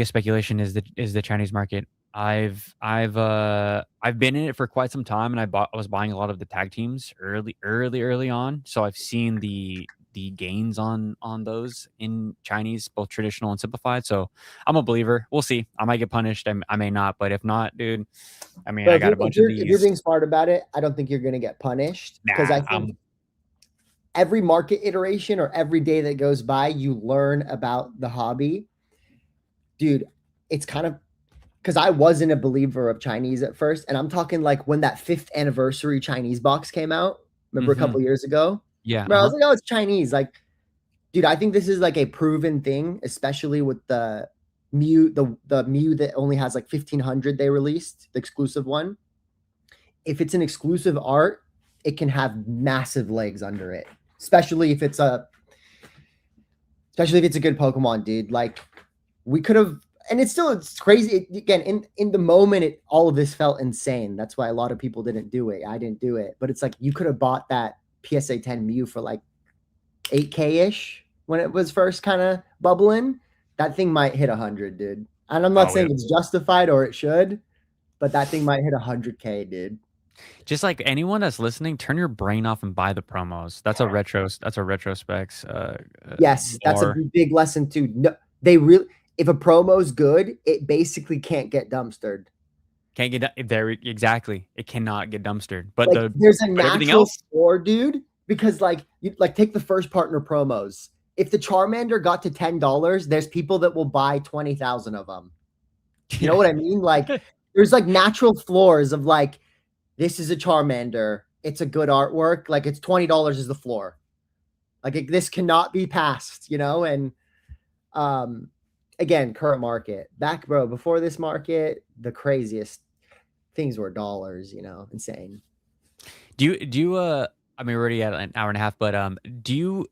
speculation is the Chinese market. I've been in it for quite some time, and I was buying a lot of the tag teams early on. So I've seen the gains on those in Chinese, both traditional and simplified. So I'm a believer. We'll see. I might get punished. I may not, but if not, dude, I mean, I got a bunch of these.
If you're being smart about it, I don't think you're gonna get punished because I think every market iteration or every day that goes by, you learn about the hobby. Dude, it's kind of because I wasn't a believer of Chinese at first. And I'm talking like when that 5th anniversary Chinese box came out, remember a couple years ago?
Yeah.
Bro, I was like, oh, it's Chinese. Like, dude, I think this is like a proven thing, especially with the Mew, the Mew that only has like 1,500 they released, the exclusive one. If it's an exclusive art, it can have massive legs under it, especially if it's a good Pokemon, dude. Like, we could have, and it's crazy. Again, in the moment, all of this felt insane. That's why a lot of people didn't do it. I didn't do it, but it's like you could have bought that PSA 10 Mew for like 8K ish when it was first kind of bubbling. That thing might hit 100, dude. And I'm not saying it's justified or it should, but that thing might hit 100K, dude.
Just like anyone that's listening, turn your brain off and buy the promos. That's a retro specs.
Yes, that's a big lesson too. No, if a promo's good, it basically can't get dumpstered.
Can't get there exactly. It cannot get dumpstered. But
like, there's a natural floor, dude. Because like take the first partner promos. If the Charmander got to $10, there's people that will buy 20,000 of them. You know what I mean? Like there's like natural floors of like, this is a Charmander. It's a good artwork. Like it's $20 is the floor. Like this cannot be passed, you know? And um again, current market. Back, bro, before this market, the craziest things were dollars, you know, insane.
Do you I mean we're already at an hour and a half, but do you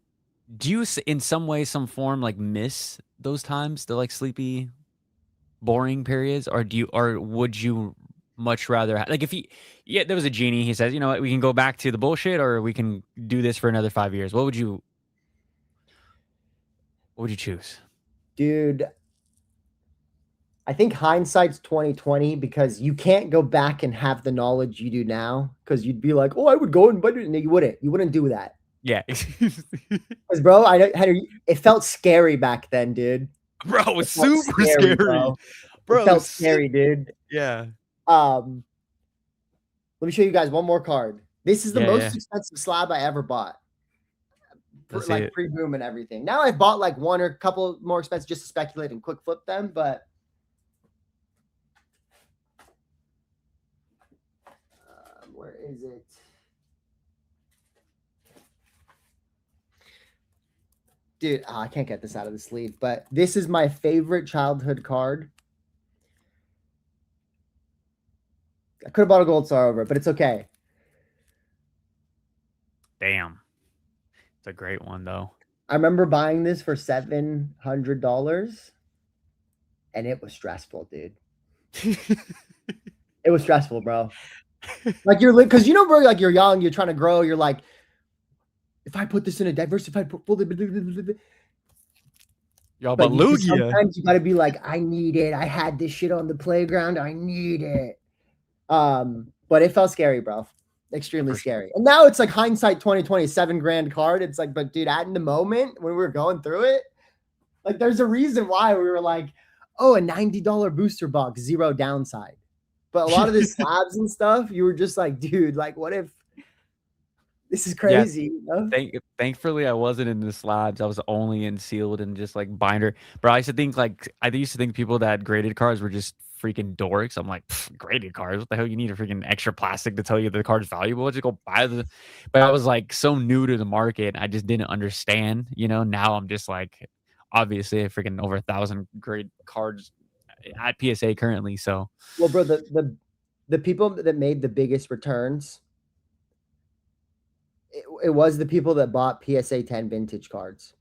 in some way, some form like miss those times, the like sleepy, boring periods, or would you much rather like if he yeah, there was a genie, he says, you know what, we can go back to the bullshit or we can do this for another 5 years. What would you choose?
Dude, I think hindsight's 2020 because you can't go back and have the knowledge you do now because you'd be like, oh, I would go and budget, and you wouldn't. You wouldn't do that.
Yeah.
Because, bro, it felt scary back then, dude.
Bro, it
It
was
felt
super
scary,
scary.
bro. It
Bro, it
felt
was
scary, dude.
yeah.
Um, Let me show you guys one more card. This is the
Yeah, yeah.
most expensive slab I ever bought.
Let's see
Like
it.
pre-boom and everything. Now I've bought like one or a couple more expensive just to speculate and quick flip them, but where is it? Dude, I can't get this out of the sleeve, but this is my favorite childhood card. I could have bought a gold star over it, but it's okay.
Damn. It's a great one though.
I remember buying this for $700 and it was stressful, dude. It was stressful, bro. Like you're because you know, bro, like you're young, you're trying to grow, you're like, if I put this in a diversified portfolio,
Y'all
but
Belugia.
sometimes you gotta be like, I need it. I had this shit on the playground. I need it. But it felt scary, bro. Extremely
For sure.
scary. And now it's like hindsight 2020, $7,000 card. It's like, but dude, at in the moment when we were going through it, like there's a reason why we were like, oh, a $90 booster box, zero downside. But a lot of the slabs and stuff, you were just like, dude, like, what if this is
Yeah.
crazy? You know?
Thankfully, I wasn't in the slabs. I was only in sealed and just like binder. Bro, I used to think people that graded cards were just freaking dorks. I'm like, graded cards? What the hell? You need a freaking extra plastic to tell you the card's valuable? Just go buy the. But I was like so new to the market, I just didn't understand. You know, now I'm just like, obviously, a freaking over 1,000 grade cards at PSA currently. So,
Well, bro, the people that made the biggest returns, it was the people that bought PSA 10 vintage cards.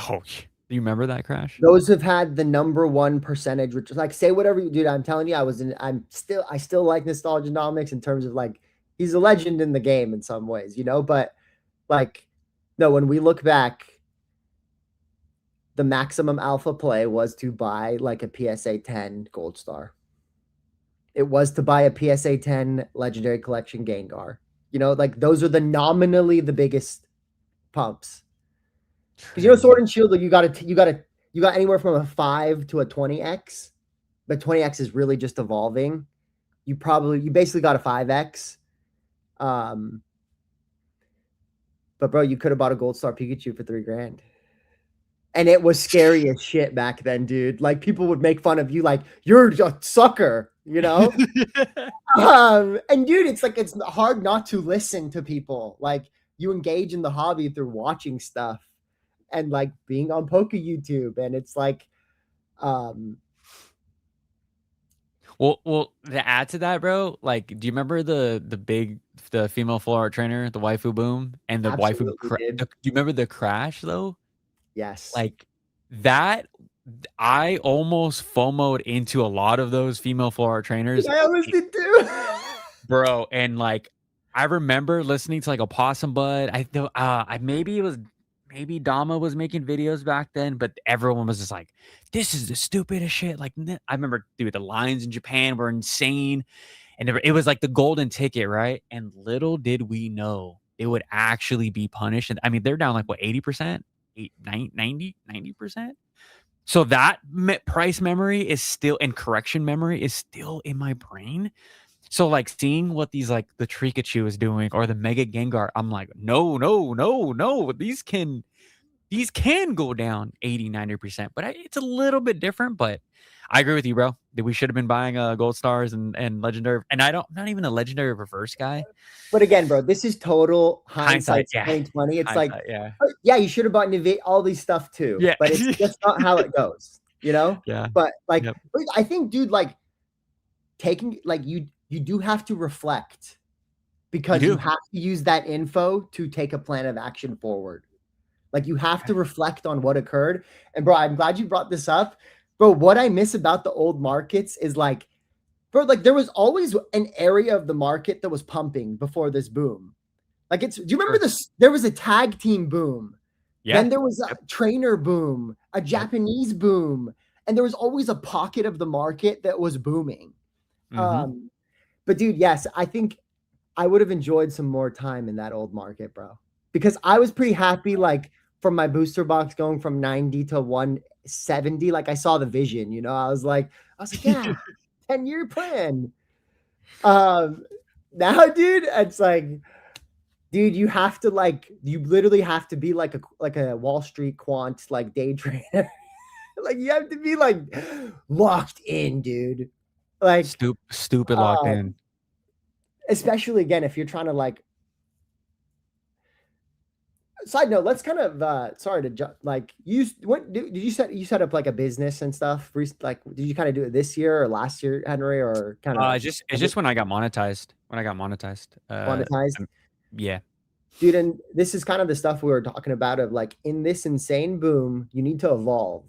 oh, do you remember that crash?
Those have had the number one percentage, which like say whatever you dude. I'm telling you, I still like Nostalgianomics in terms of like he's a legend in the game in some ways, you know, but like no, when we look back, the maximum alpha play was to buy like a PSA 10 gold star. It was to buy a PSA 10 legendary collection Gengar. You know, like those are the nominally the biggest pumps. Because you know, Sword and Shield, you got anywhere from a 5 to a 20x, but 20x is really just evolving. You basically got a 5x. But bro, you could have bought a Gold Star Pikachu for $3,000. And it was scary as shit back then, dude. Like people would make fun of you, like you're a sucker, you know. And dude, it's like it's hard not to listen to people. Like you engage in the hobby through watching stuff and like being on Poke YouTube, and it's like,
Well, to add to that, bro, like, do you remember the female full art trainer, the waifu boom, and the waifu?
absolutely, dude.
Do you remember the crash though?
Yes,
Like that, I almost FOMO'd into a lot of those female full art trainers,
I almost did too.
bro. And like, I remember listening to like a Possum Bud. Maybe Dama was making videos back then, but everyone was just like, "This is the stupidest shit." Like, I remember, dude, the lines in Japan were insane, and it was like the golden ticket, right? And little did we know it would actually be punished. And I mean, they're down like what 80%, 90%. So that price memory is still, and correction memory is still in my brain. So like seeing what these like the Trikachu is doing or the Mega Gengar, I'm like, no, no, no, no. These can these can go down 80, 90%, but it's a little bit different. But I agree with you, bro, that we should have been buying gold stars and legendary. And I'm not even a legendary reverse guy.
But again, bro, this is total
Hindsight,
hindsight
yeah.
2020. It's like,
Hindsight, yeah.
yeah, you should have bought all these stuff too,
Yeah.
but it's just not how it goes, you know?
Yeah.
But like,
Yep.
I think, dude, like taking, like you do have to reflect because you have to use that info to take a plan of action forward. Like you have to reflect on what occurred. And bro, I'm glad you brought this up. Bro, what I miss about the old markets is like, bro, like there was always an area of the market that was pumping before this boom. Like do you remember this? There was a tag team boom.
Yeah.
Then there was a trainer boom, a Japanese boom, and there was always a pocket of the market that was booming. But dude, yes, I think I would have enjoyed some more time in that old market, bro. Because I was pretty happy, like from my booster box going from 90 to 170. Like I saw the vision, you know. I was like, yeah, 10-year plan. Now, dude, it's like, dude, you have to you literally have to be like a Wall Street quant, like day trader. Like you have to be like locked in, dude. Like
stupid locked in.
Especially again, if you're trying to like. Side note, let's kind of sorry to like you. What did you set up like a business and stuff? Like, did you kind of do it this year or last year, Henry, or kind of?
It's just when I got monetized.
Monetized.
Yeah.
Dude, and this is kind of the stuff we were talking about of like in this insane boom, you need to evolve,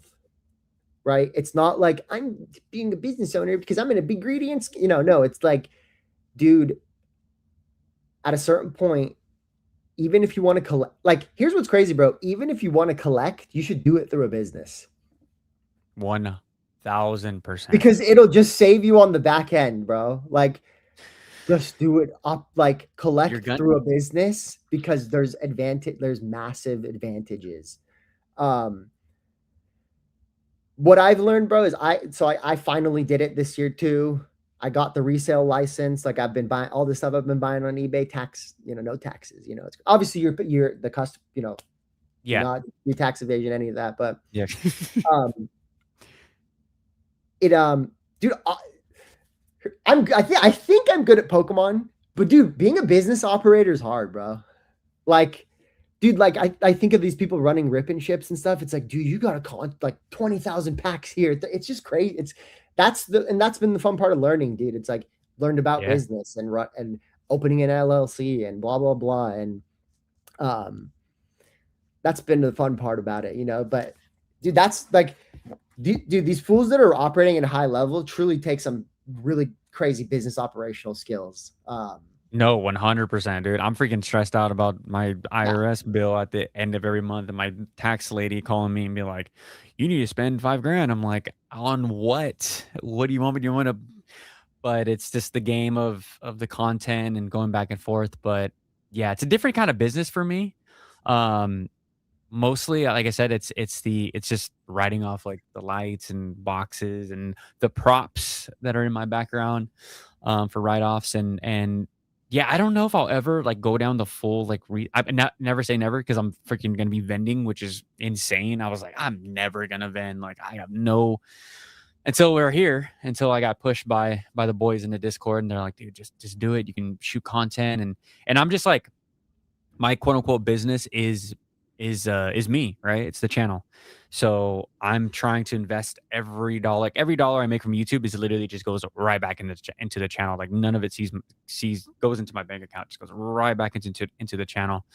right? It's not like I'm being a business owner because I'm going to be greedy and, no, it's like, dude, at a certain point, even if you want to collect, like, here's what's crazy, bro. Even if you want to collect, you should do it through a business.
1000%.
Because it'll just save you on the back end, bro. Like, just do it up, like collect through a business because there's massive advantages. What I've learned, bro, is I finally did it this year too. I got the resale license. Like I've been buying all the stuff I've been buying on eBay, no taxes, it's obviously you're the custom,
yeah,
not your tax evasion, any of that, but
yeah.
Dude, I think I'm good at Pokemon, but dude, being a business operator is hard, bro. Like, dude, like I think of these people running ripping ships and stuff. It's like, dude, you gotta call like 20,000 packs here. It's just crazy. That's been the fun part of learning, dude. It's like learned about business and opening an LLC and blah blah blah. And that's been the fun part about it, But dude, that's like, dude, these fools that are operating at a high level truly take some really crazy business operational skills.
No, 100%, dude. I'm freaking stressed out about my IRS bill at the end of every month, and my tax lady calling me and be like, "You need to spend $5,000." I'm like, "On what? What do you want me to do?" But it's just the game of the content and going back and forth. But yeah, it's a different kind of business for me. Mostly, like I said, it's just writing off like the lights and boxes and the props that are in my background for write-offs and yeah, I don't know if I'll ever like go down the full like never say never because I'm freaking gonna be vending, which is insane. I was like, I'm never gonna vend. Like I have no until I got pushed by the boys in the Discord and they're like, dude, just do it. You can shoot content and I'm just like my quote unquote business is me, right? It's the channel. So I'm trying to invest every dollar. Like every dollar I make from YouTube is literally just goes right back into the channel. Like none of it goes into my bank account. Just goes right back into the channel.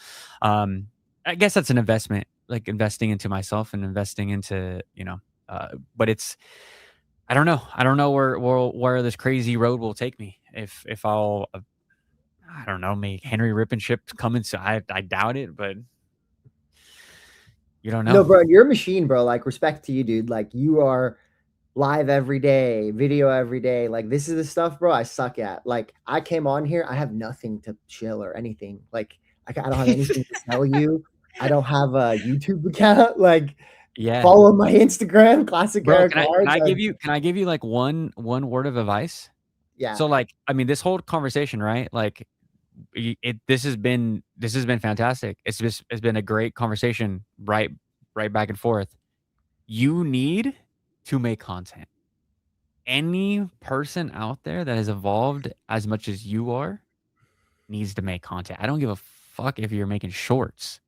I guess that's an investment, like investing into myself and investing into but it's I don't know where this crazy road will take me. If I'll I don't know, make Henry Rippin ship coming. So I doubt it, but you don't know.
No, bro, you're a machine, bro. Like, respect to you, dude. Like, you are live every day, video every day. Like, this is the stuff, bro, I suck at. Like, I came on here, I have nothing to chill or anything. Like, I don't have anything to tell you. I don't have a YouTube account. Like, follow my Instagram, classic
bro,
Eric.
Can I give you like one word of advice?
Yeah.
So like, I mean, this whole conversation, right? Like, this has been fantastic. It's been a great conversation right right back and forth. You need to make content. Any person out there that has evolved as much as you are needs to make content. I don't give a fuck if you're making shorts.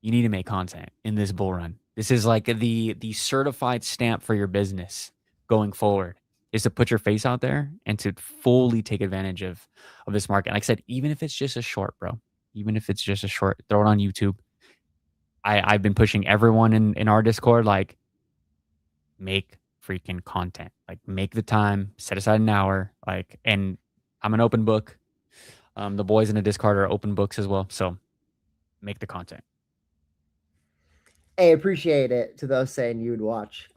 You need to make content in this bull run. This is like the certified stamp for your business going forward is to put your face out there and to fully take advantage of this market. Like I said, even if it's just a short, bro, even if it's just a short, throw it on YouTube. I've been pushing everyone in our Discord, like, make freaking content. Like, make the time, set aside an hour. Like, and I'm an open book. The boys in the Discord are open books as well. So make the content.
Hey, appreciate it to those saying you would watch.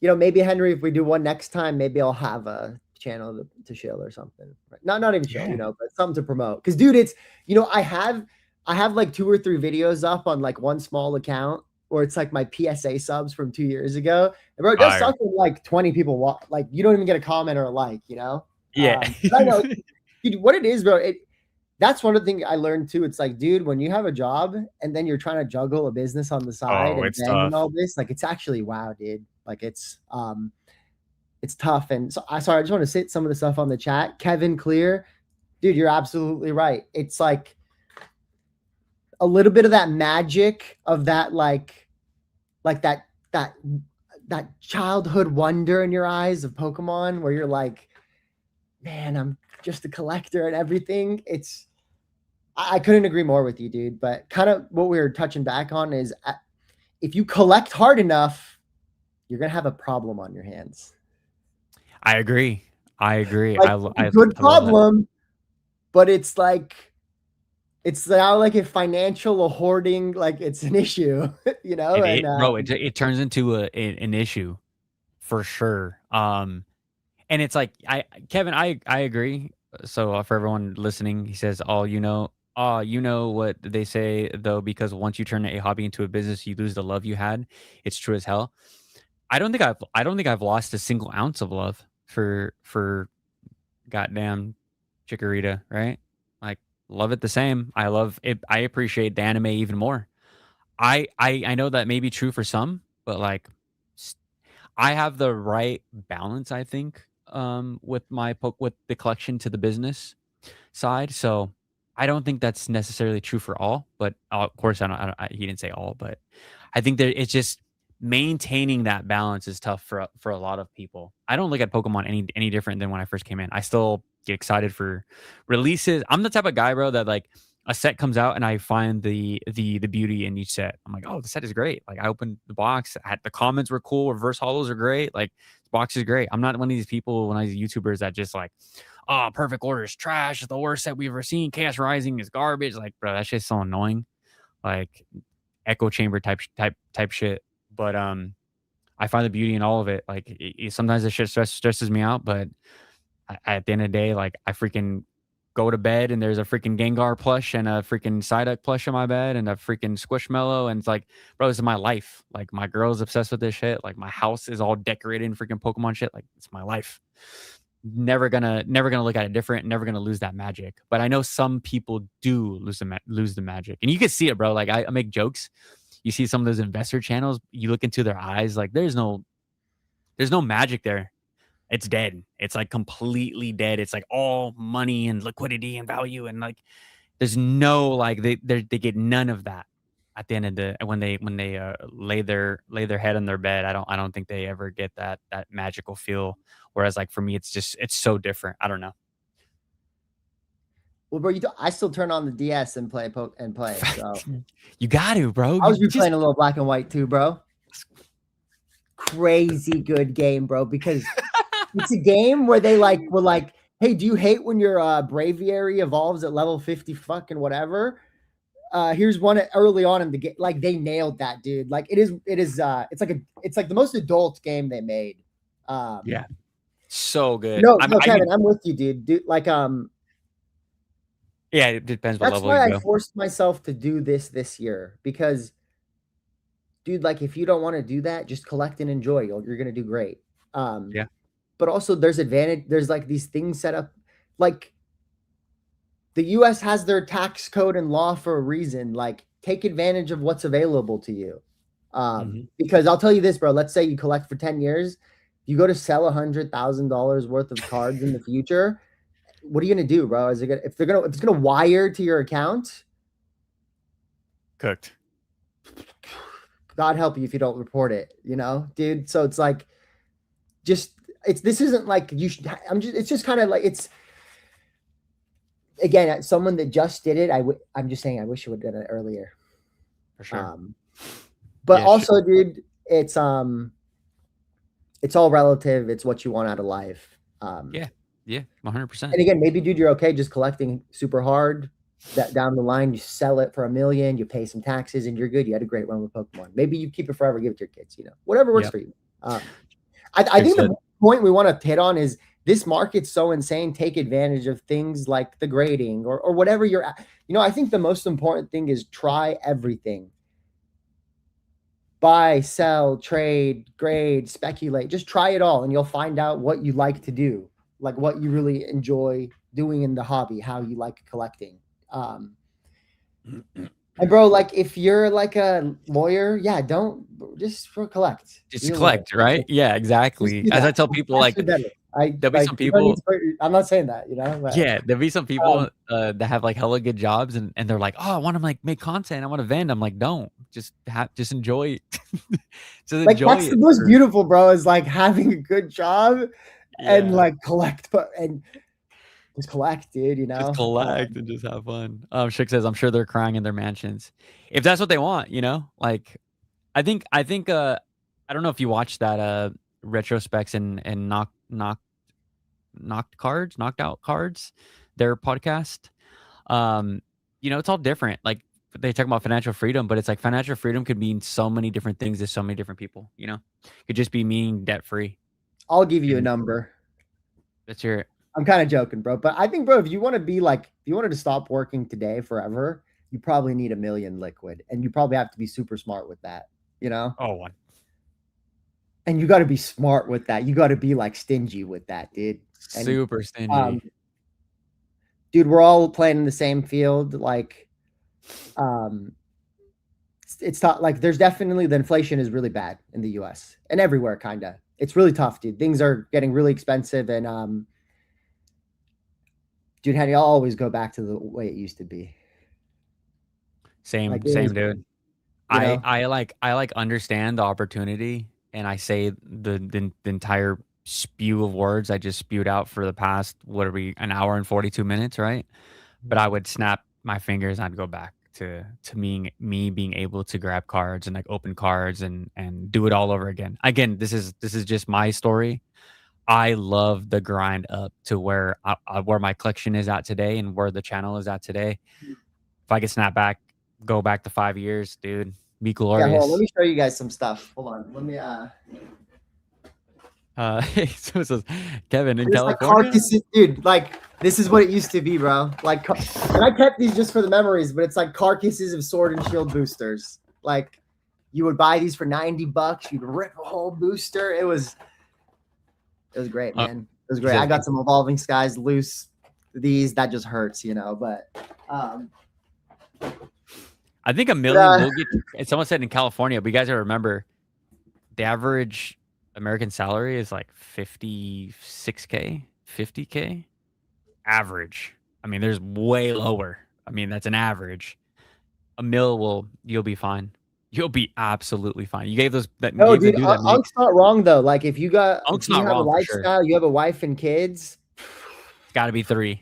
Maybe Henry, if we do one next time, maybe I'll have a channel to shill or something. Not even shill, but something to promote. Because, dude, it's I have like 2 or 3 videos up on like one small account, or it's like my PSA subs from 2 years ago. And bro, it does suck when like 20 people watch. Like, you don't even get a comment or a like.
Yeah.
I know, dude, what it is, bro. That's one of the things I learned too. It's like, dude, when you have a job and then you're trying to juggle a business on the side and then all this, like, it's actually wow, dude. Like, it's tough. And so I just want to sit some of the stuff on the chat. Kevin Clear, dude, you're absolutely right. It's like a little bit of that magic of that, like that childhood wonder in your eyes of Pokemon, where you're like, man, I'm just a collector and everything. I couldn't agree more with you, dude. But kind of what we were touching back on is, if you collect hard enough, you're gonna have a problem on your hands.
I agree.
Like, I good problem, but it's like, it's now like a financial hoarding, like it's an issue,
It turns into an issue for sure. And it's like, Kevin, I agree. So for everyone listening, he says, you know what they say though, because once you turn a hobby into a business, you lose the love you had. It's true as hell. I don't think I've lost a single ounce of love for goddamn Chikorita, right? Like, love it the same. I love it. I appreciate the anime even more. I know that may be true for some, but like, I have the right balance, I think, with with the collection to the business side. So I don't think that's necessarily true for all, but of course, he didn't say all, but I think that it's just maintaining that balance is tough for a lot of people. I don't look at Pokemon any different than when I first came in. I still get excited for releases. I'm the type of guy, bro, that like a set comes out and I find the beauty in each set. I'm like, oh, the set is great. Like, I opened the box, the comments were cool, reverse holos are great. Like, this box is great. I'm not one of these people, one of these YouTubers that just like, oh, Perfect Order is trash. It's the worst set we've ever seen. Chaos Rising is garbage. Like, bro, that shit's so annoying. Like, echo chamber type shit. But I find the beauty in all of it. Like, sometimes the shit stresses me out, but at the end of the day, like, I freaking go to bed and there's a freaking Gengar plush and a freaking Psyduck plush in my bed and a freaking Squishmallow, and it's like, bro, this is my life. Like, my girl's obsessed with this shit. Like, my house is all decorated in freaking Pokemon shit. Like, it's my life. Never gonna look at it different. Never gonna lose that magic. But I know some people do lose the magic, and you can see it, bro. Like, I make jokes. You see some of those investor channels, you look into their eyes, like, there's no magic there. It's dead. It's like completely dead. It's like all money and liquidity and value, and like, there's no, like, they get none of that at the end of the when they lay their head on their bed. I don't think they ever get that magical feel. Whereas, like, for me, it's so different. I don't know.
Well, bro, I still turn on the DS and play. So
you got to, bro.
I was playing a little Black and White too, bro. Crazy good game, bro. Because it's a game where they were like, hey, do you hate when your Braviary evolves at level 50 fucking whatever? Here's one early on in the game. Like, they nailed that, dude. Like, it's like the most adult game they made.
Yeah. So good.
No, Kevin, I'm with you, dude. Like,
yeah, it depends what level you go.
That's why I forced myself to do this year, because, dude, like, if you don't want to do that, just collect and enjoy. You're gonna do great.
Yeah.
But also, there's advantage. There's like these things set up, like, the U.S. has their tax code and law for a reason. Like, take advantage of what's available to you. Because I'll tell you this, bro. Let's say you collect for 10 years, you go to sell $100,000 worth of cards in the future. What are you gonna do, bro? Is it gonna, if it's gonna wire to your account?
Cooked.
God help you if you don't report it, dude. So it's like, this isn't like you should. It's just kind of like it's. Again, someone that just did it, I'm just saying, I wish you would have done it earlier.
For sure.
But yeah, also, dude, it's all relative. It's what you want out of life.
Yeah, 100%.
And again, maybe, dude, you're okay just collecting super hard. That down the line, you sell it for $1 million, you pay some taxes, and you're good. You had a great run with Pokemon. Maybe you keep it forever, give it to your kids. Whatever works for you. I think the point we want to hit on is this market's so insane. Take advantage of things like the grading or whatever you're at. I think the most important thing is try everything. Buy, sell, trade, grade, speculate. Just try it all, and you'll find out what you like to do, like what you really enjoy doing in the hobby, how you like collecting. And bro, like if you're like a lawyer, don't just collect.
Just collect, right? Yeah, exactly. As I tell people, like there'll be some people.
I'm not saying that, but,
yeah, there'll be some people that have like hella good jobs, and they're like, oh, I want to like make content, I want to vend. I'm like, don't just enjoy it. Just
like enjoy that's the most beautiful, bro, is like having a good job and like collect, and just collect, dude,
Just collect and just have fun. Shik says, I'm sure they're crying in their mansions. If that's what they want, like I think I don't know if you watched that retrospects and knocked out cards, their podcast. It's all different. Like they talk about financial freedom, but it's like financial freedom could mean so many different things to so many different people, could just be meaning debt free.
I'll give you a number.
Let's hear it.
I'm kind of joking, bro. But I think, bro, if you wanted to stop working today forever, you probably need $1 million liquid. And you probably have to be super smart with that,
Oh,
and you got to be smart with that. You got to be like stingy with that, dude. And,
super stingy.
Dude, we're all playing in the same field. Like, it's not like there's definitely the inflation is really bad in the US and everywhere. Kind of. It's really tough, dude. Things are getting really expensive. And, dude, Henry, I'll always go back to the way it used to be.
Same, dude. I like understand the opportunity, and I say the entire spew of words I just spewed out for the past an hour and 42 minutes, right? But I would snap my fingers and I'd go back to me being able to grab cards and like open cards and do it all over again. Again, this is just my story. I love the grind up to where my collection is at today and where the channel is at today. If I could go back to 5 years, dude, be glorious.
Yeah, hold on, let me show you guys some stuff. Hold on, let me.
So it says Kevin in California.
Like carcasses, dude, like this is what it used to be, bro. Like, and I kept these just for the memories, but it's like carcasses of Sword and Shield boosters. Like, you would buy these for $90. You'd rip a whole booster. It was great, man. It was great. I got some Evolving Skies loose. That just hurts, but
I think $1 million will get. Someone said in California, but you guys gotta remember the average American salary is like $56K, $50K average. I mean, there's way lower. I mean, that's an average. $1 million you'll be fine. You'll be absolutely fine. You gave those that.
No, dude, Unk's not wrong though. Like if you have a lifestyle,
sure.
You have a wife and kids.
It's got to be 3.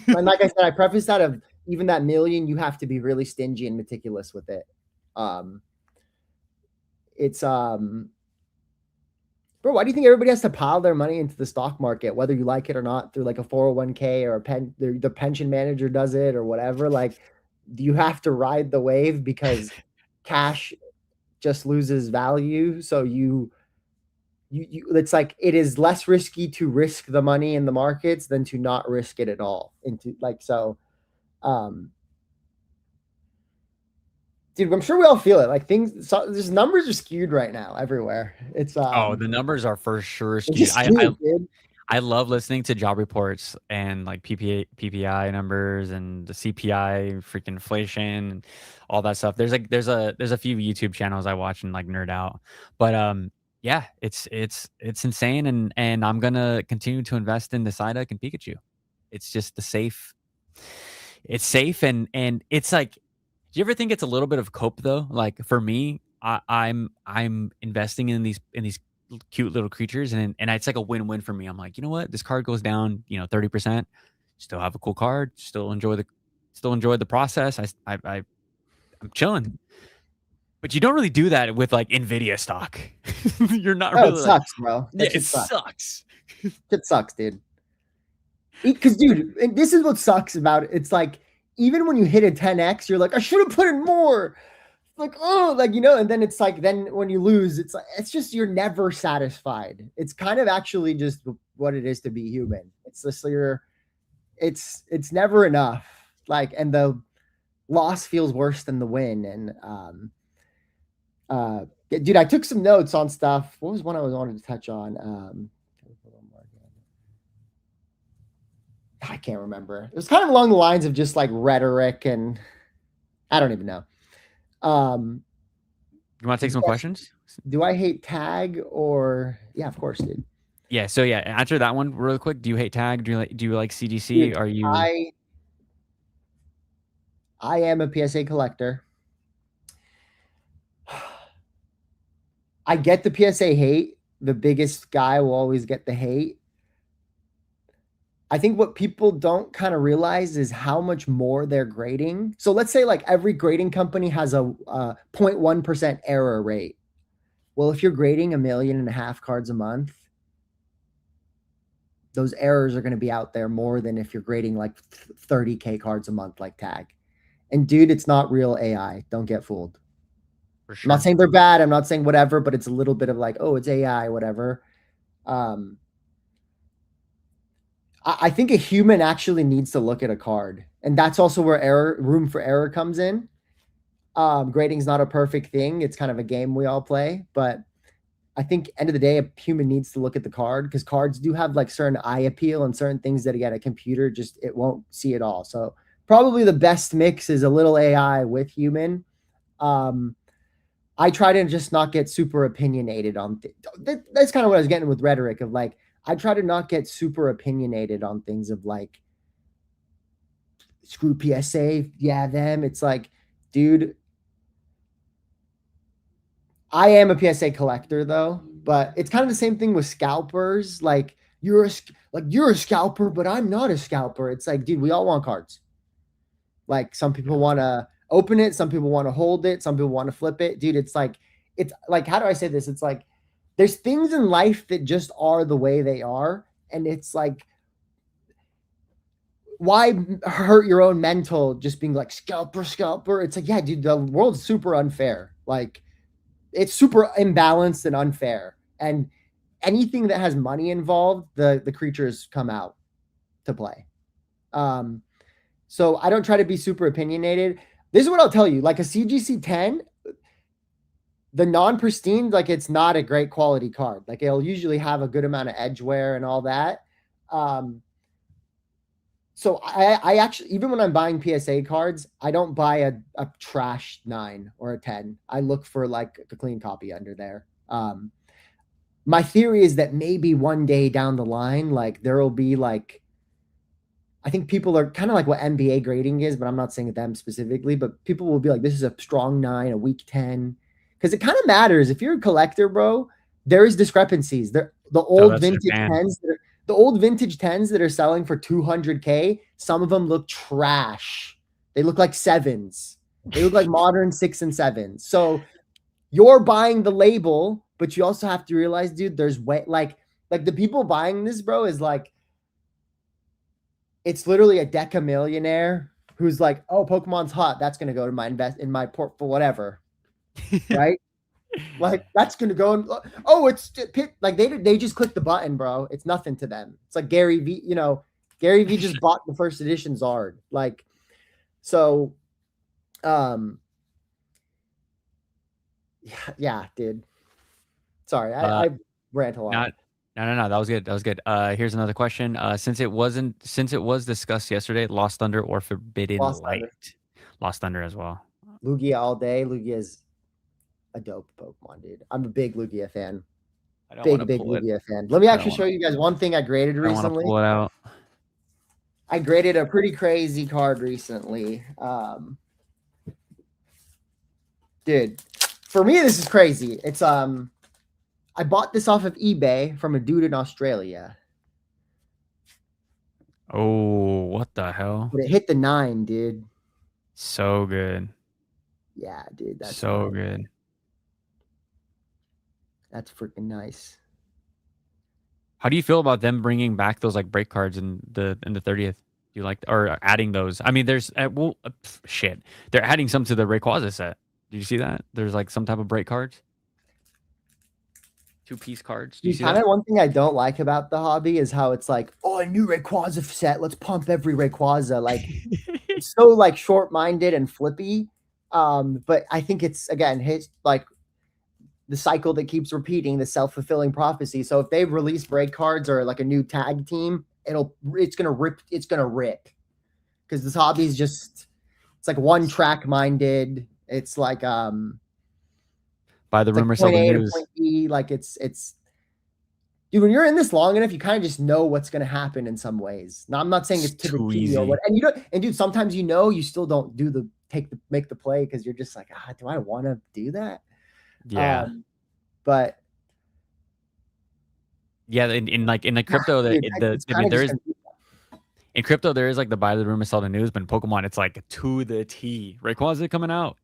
And like I said, I preface that of even that $1 million, you have to be really stingy and meticulous with it. It's bro, why do you think everybody has to pile their money into the stock market, whether you like it or not, through like a 401k or the pension manager does it or whatever? Like, you have to ride the wave because cash just loses value. So you it's like it is less risky to risk the money in the markets than to not risk it at all. Dude, I'm sure we all feel it. Like these numbers are skewed right now everywhere. It's
the numbers are for sure skewed. I love listening to job reports and like PPI numbers and the CPI, freaking inflation, and all that stuff. There's a few YouTube channels I watch and like nerd out, but yeah, it's insane, and I'm gonna continue to invest in the Psyduck and Pikachu. It's just the safe. It's safe, and it's like, do you ever think it's a little bit of cope though? Like for me, I'm investing in these cute little creatures, and it's like a win-win for me. I'm like, you know what? This card goes down, 30%. Still have a cool card. Still enjoy the process. I'm chilling. But you don't really do that with like Nvidia stock. You're not
No, it
really like,
sucks, bro.
yeah,
That
it
shit sucks.
sucks.
Shit sucks, dude. Because, dude, and this is what sucks about it. It's like, even when you hit a 10x, you're like, I should have put in more. Like, oh, like, and then it's like, then when you lose, it's like, it's just, you're never satisfied. It's kind of actually just what it is to be human. It's just, it's never enough. Like, and the loss feels worse than the win. And, dude, I took some notes on stuff. What was one I was wanted to touch on? I can't remember. It was kind of along the lines of just like rhetoric, and I don't even know.
You want to take some questions?
Do I hate tag or yeah, of course, dude.
Yeah. So yeah, answer that one really quick. Do you hate tag? Do you like CGC?
Dude,
Are you?
I am a PSA collector. I get the PSA hate. The biggest guy will always get the hate. I think what people don't kind of realize is how much more they're grading. So let's say like every grading company has a 0.1% error rate. Well, if you're grading 1.5 million cards a month, those errors are going to be out there more than if you're grading like 30K cards a month like tag. And dude, it's not real AI. Don't get fooled.
For
I'm
sure.
not saying they're bad. I'm not saying whatever, but it's a little bit of like, oh, it's AI, whatever. I think a human actually needs to look at a card. And that's also where room for error comes in. Grading is not a perfect thing. It's kind of a game we all play, but I think end of the day, a human needs to look at the card because cards do have like certain eye appeal and certain things that again, a computer just, it won't see it all. So probably the best mix is a little AI with human. I try to just not get super opinionated on that's kind of what I was getting with rhetoric of like, I try to not get super opinionated on things of like, screw PSA. Yeah, them. It's like, dude, I am a PSA collector though, but it's kind of the same thing with scalpers. Like you're a scalper, but I'm not a scalper. It's like, dude, we all want cards. Like some people want to open it, some people want to hold it, some people want to flip it. Dude, it's like how do I say this? It's like there's things in life that just are the way they are, and it's like why hurt your own mental just being like scalper? It's like, yeah, dude, the world's super unfair. Like it's super imbalanced and unfair. And anything that has money involved, the creatures come out to play. So I don't try to be super opinionated. This is what I'll tell you. Like a CGC 10, the non-pristine, like it's not a great quality card. Like it'll usually have a good amount of edge wear and all that. So I actually, even when I'm buying PSA cards, I don't buy a trash 9 or a 10. I look for like a clean copy under there. My theory is that maybe one day down the line, like there will be like, I think people are kind of like what NBA grading is, but I'm not saying them specifically, but people will be like, this is a strong 9, a weak 10. Because it kind of matters. If you're a collector, bro, there is discrepancies. The old vintage 10s the old vintage 10s that are selling for 200K, some of them look trash. They look like 7s. They look like modern 6 and 7s. So you're buying the label, but you also have to realize, dude, there's way like the people buying this, bro, is like, it's literally a deca millionaire who's like, oh, Pokemon's hot. That's going to go to my invest in my port for whatever. Right? Like that's gonna go and it's like they just click the button, bro. It's nothing to them. It's like Gary V. Gary V just bought the first edition Zard. Like, so, yeah, dude. Sorry, I rant a lot.
No. That was good. That was good. Here's another question. Since it was discussed yesterday, Lost Thunder or Forbidden
Lost Thunder.
Light? Lost Thunder as well.
Lugia all day. Lugia is a dope Pokemon, dude. I'm a big Lugia fan.
I don't want
Big,
to
big
pull it.
Lugia fan. Let me
I don't
actually
want
show
to.
you guys one thing I graded
I don't want to
recently.
pull it out.
I graded a pretty crazy card recently. Dude, for me, this is crazy. It's I bought this off of eBay from a dude in Australia.
Oh, what the hell?
But it hit the 9, dude.
So good.
Yeah, dude, that's
So
nice.
good.
That's freaking nice.
How do you feel about them bringing back those like break cards in the 30th? Do you like or adding those? I mean, there's shit. They're adding some to the Rayquaza set. Did you see that? There's like some type of break cards. 2-piece cards. Do you see
Kind
that?
of one thing I don't like about the hobby is how it's like, oh, a new Rayquaza set. Let's pump every Rayquaza. Like, it's so like short-minded and flippy. But I think it's again his like the cycle that keeps repeating, the self-fulfilling prophecy. So if they release break cards or like a new tag team, it's gonna rip. It's gonna rip because this hobby is just it's like one track minded. It's like
By the
it's like
rumor, sell
point
the
A to
news.
point B. Like it's dude, when you're in this long enough, you kind of just know what's going to happen in some ways. Now, I'm not saying it's to the
Too
T or
easy.
what, and you don't, and dude, sometimes you still don't make the play because you're just like, do I want to do that?
Yeah.
But
Yeah, in the crypto,
dude, it's
I
kind
mean,
of
there
just
is in crypto there is like the buy the rumor, sell the news, but in Pokemon it's like to the T. Rayquaza coming out.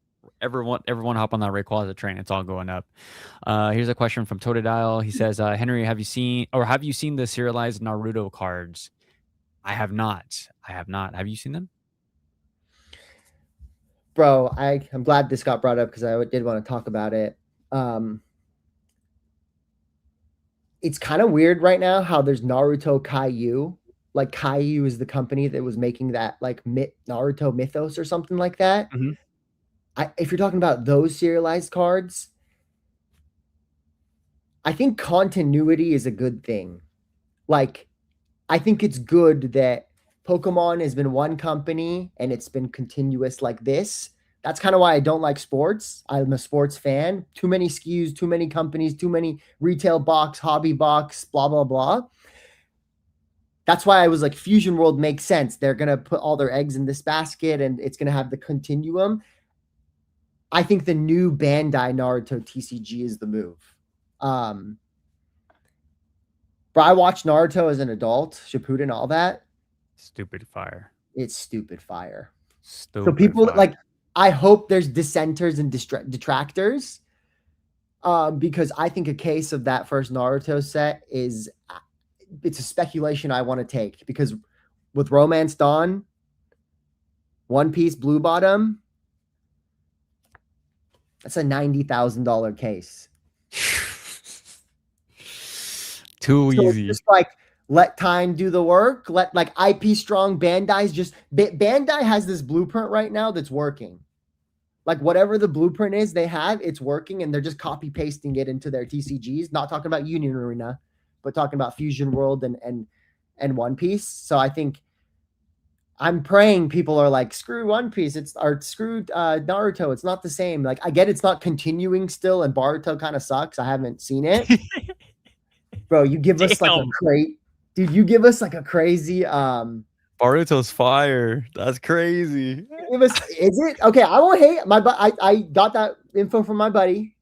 Everyone hop on that Rayquaza train. It's all going up. Here's a question from Totodile. He says, Henry, have you seen the serialized Naruto cards? I have not. I have not. Have you seen them?
bro. I'm glad this got brought up because I did want to talk about it. Um, it's kind of weird right now how there's Naruto Kaiu. Like Kaiu is the company that was making that like Naruto Mythos or something like that.
Mhm.
If you're talking about those serialized cards, I think continuity is a good thing. Like, I think it's good that Pokemon has been one company and it's been continuous like this. That's kind of why I don't like sports. I'm a sports fan. Too many SKUs, too many companies, too many retail box, hobby box, blah, blah, blah. That's why I was like, Fusion World makes sense. They're going to put all their eggs in this basket and it's going to have the continuum. I think the new Bandai Naruto TCG is the move. But I watched Naruto as an adult, Shippuden, all that.
Stupid fire.
It's stupid fire. So
Stupid
people
fire.
like, I hope there's dissenters and detractors, because I think a case of that first Naruto set is it's a speculation I want to take because with Romance Dawn, One Piece Blue Bottom, that's a $90,000 case.
Too
So it's
easy.
just like let time do the work. Let like IP strong Bandai's just Bandai has this blueprint right now that's working. Like whatever the blueprint is they have, it's working, and they're just copy pasting it into their TCGs. Not talking about Union Arena, but talking about Fusion World and One Piece. So I think I'm praying people are like, screw One Piece, or screw Naruto. It's not the same. Like I get it's not continuing still, and Boruto kind of sucks. I haven't seen it. Bro, you give us like a
Damn.
crate. Dude, you give us like a crazy
Boruto's fire. That's crazy.
is it? Okay, I won't hate I got that info from my buddy.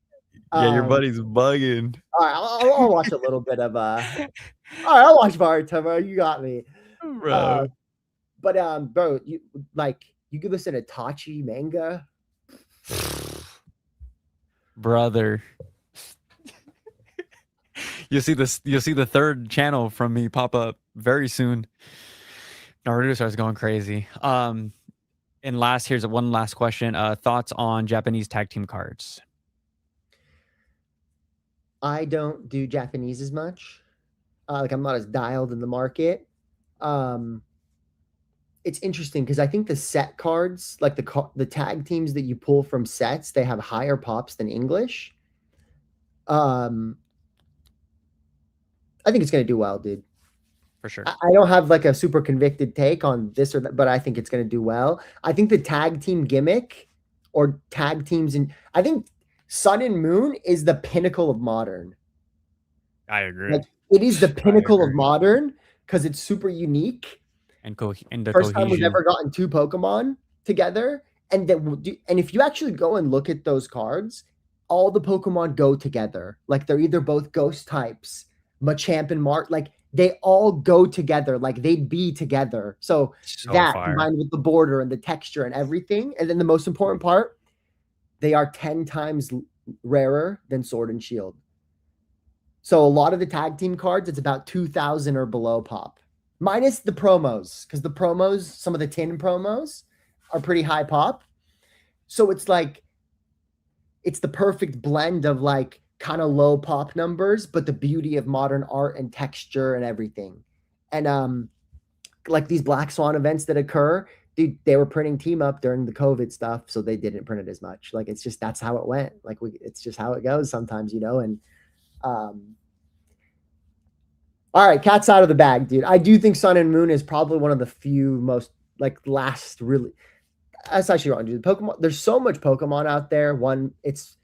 Yeah, your buddy's bugging.
All right, I'll watch a little bit of all right, I'll watch Boruto, bro. You got me.
Bro.
But bro, you give us an Itachi manga.
Brother. You'll see the third channel from me pop up very soon. Naruto starts going crazy. And here's one last question. Thoughts on Japanese tag team cards?
I don't do Japanese as much. Like I'm not as dialed in the market. It's interesting because I think the set cards, like the tag teams that you pull from sets, they have higher pops than English. I think it's going to do well, dude.
For sure.
I don't have like a super convicted take on this or that, but I think it's going to do well. I think the tag team gimmick or tag teams, and I think Sun and Moon is the pinnacle of modern.
I agree.
Like it is the
I
pinnacle of
agree.
modern because it's super unique.
And the
First time we've
cohesion.
ever gotten two Pokemon together. And and if you actually go and look at those cards, all the Pokemon go together. Like they're either both ghost types, Machamp and Mark, like they all go together, like they'd be together. So
So
that
fire.
combined with the border and the texture and everything. And then the most important part, they are 10 times rarer than Sword and Shield. So a lot of the tag team cards, it's about 2,000 or below pop, minus the promos, because the promos, some of the tin promos are pretty high pop. So it's like, it's the perfect blend of like kind of low pop numbers, but the beauty of modern art and texture and everything. And like these Black Swan events that occur, dude, they were printing team up during the COVID stuff, so they didn't print it as much. Like it's just that's how it went. Like it's just how it goes sometimes, you know. And um, all right, cat's out of the bag, dude. I do think Sun and Moon is probably one of the few most like last really. That's actually wrong, dude. Pokemon. There's so much Pokemon out there. One, it's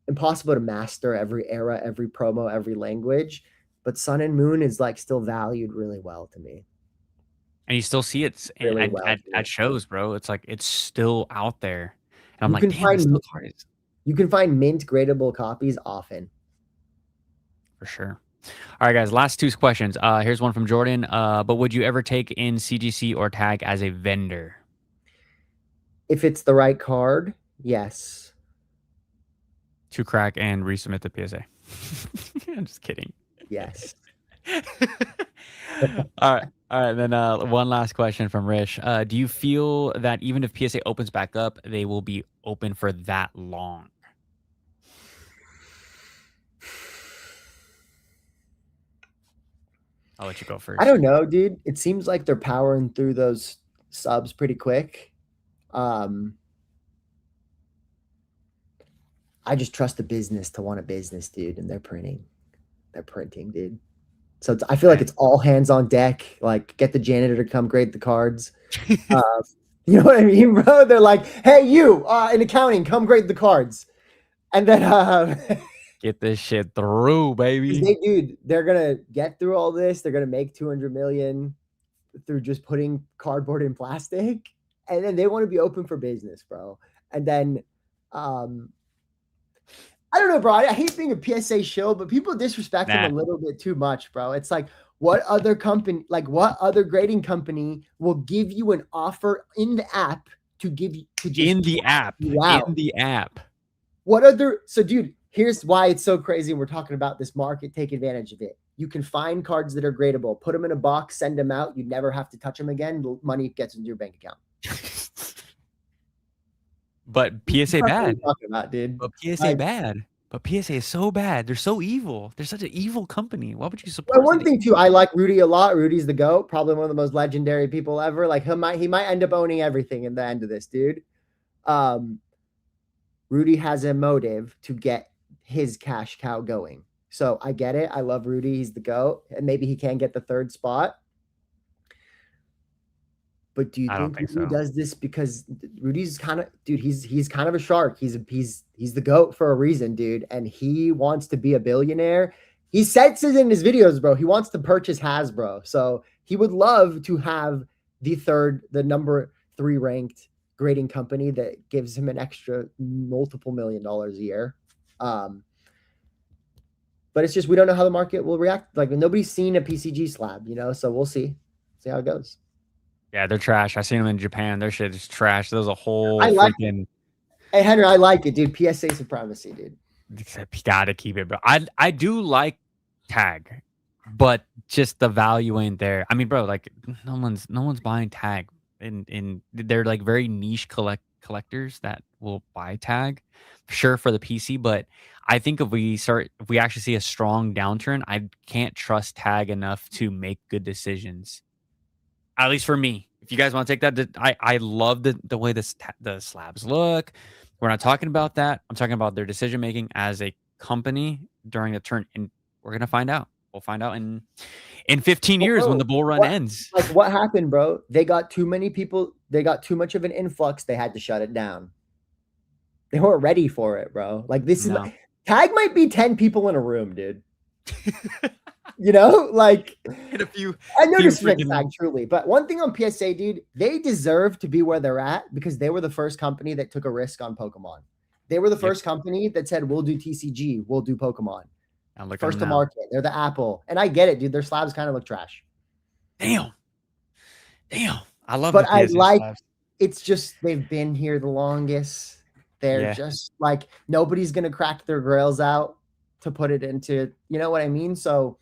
impossible to master every era, every promo, every language. But Sun and Moon is like still valued really well to me.
And you still see it
Really
at,
well.
at, at shows, bro. It's like it's still out there. And I'm
You
like,
can
damn, this
find
still card is
you can find mint gradable copies often.
for sure. All right, guys. Last two questions. Here's one from Jordan. But would you ever take in CGC or tag as a vendor?
If it's the right card, yes.
To crack and resubmit the PSA. I'm just kidding.
Yes.
All right. All right. Then one last question from Rish. Do you feel that even if PSA opens back up, they will be open for that long? I'll let you go
I
first.
don't know, dude. It seems like they're powering through those subs pretty quick. Um, I just trust the business to want a business, dude, and they're printing. They're printing, dude. So I feel like it's all hands on deck. Like, get the janitor to come grade the cards. Uh, you know what I mean, bro? They're like, "Hey, you in accounting, come grade the cards," and then
Get this shit through, baby.
dude, they're gonna get through all this. They're gonna make 200 million through just putting cardboard in plastic, and then they want to be open for business, bro. And then, I don't know, bro. I hate being a PSA shill, but people disrespect him a
Nah.
little bit too much, bro. It's like, what other company, like what other grading company will give you an offer in the app to give you to just
In the app.
wow.
In the app.
What other so dude, here's why it's so crazy. And we're talking about this market, take advantage of it. You can find cards that are gradable, put them in a box, send them out. You never have to touch them again. The money gets into your bank account.
But PSA
That's what
bad.
we're talking about, dude.
But PSA
Like,
bad. But PSA is so bad. They're so evil. They're such an evil company. Why would you
well,
support
one
something?
thing too, I like Rudy a lot. Rudy's the GOAT, probably one of the most legendary people ever. Like he might end up owning everything in the end of this, dude. Rudy has a motive to get his cash cow going. So I get it. I love Rudy. He's the GOAT. And maybe he can get the third spot. But do you
I don't
think
think
Rudy
so.
does this because Rudy's kind of dude, he's kind of a shark. He's the GOAT for a reason, dude. And he wants to be a billionaire. He says it in his videos, bro. He wants to purchase Hasbro. So he would love to have the number 3 ranked grading company that gives him an extra multiple $1 million a year. But it's just we don't know how the market will react. Like nobody's seen a PCG slab, you know. So we'll see how it goes.
Yeah, they're trash. I seen them in Japan. Their shit is trash. There's a whole
I like
freaking.
Hey Henry, I like it, dude. PSA supremacy, dude.
Gotta keep it, bro. I do like tag, but just the value ain't there. I mean, bro, like no one's buying tag, and they're like very niche collectors that will buy tag, sure for the PC. But I think if we actually see a strong downturn, I can't trust tag enough to make good decisions. At least for me. If you guys want to take that, I love the way the slabs look. We're not talking about that. I'm talking about their decision making as a company during the turn, and we're gonna find out. We'll find out in 15
Well,
years when
bro,
the bull run
what
ends.
like what happened, bro? They got too many people. They got too much of an influx. They had to shut it down. They weren't ready for it, bro. Like this is
No.
tag might be 10 people in a room, dude. You know, like
Hit a few
I know disrespect
freaking.
tag truly, but one thing on PSA, dude, they deserve to be where they're at because they were the first company that took a risk on Pokemon. They were the
Yep.
first company that said, we'll do TCG, we'll do Pokemon.
And look at
First
them
to
now.
market. They're the Apple. And I get it, dude. Their slabs kind of look trash.
Damn. I love
But
the
I
PSA
like
slabs.
it's just they've been here the longest. They're
Yeah.
just like nobody's gonna crack their grails out to put it into, you know what I mean? So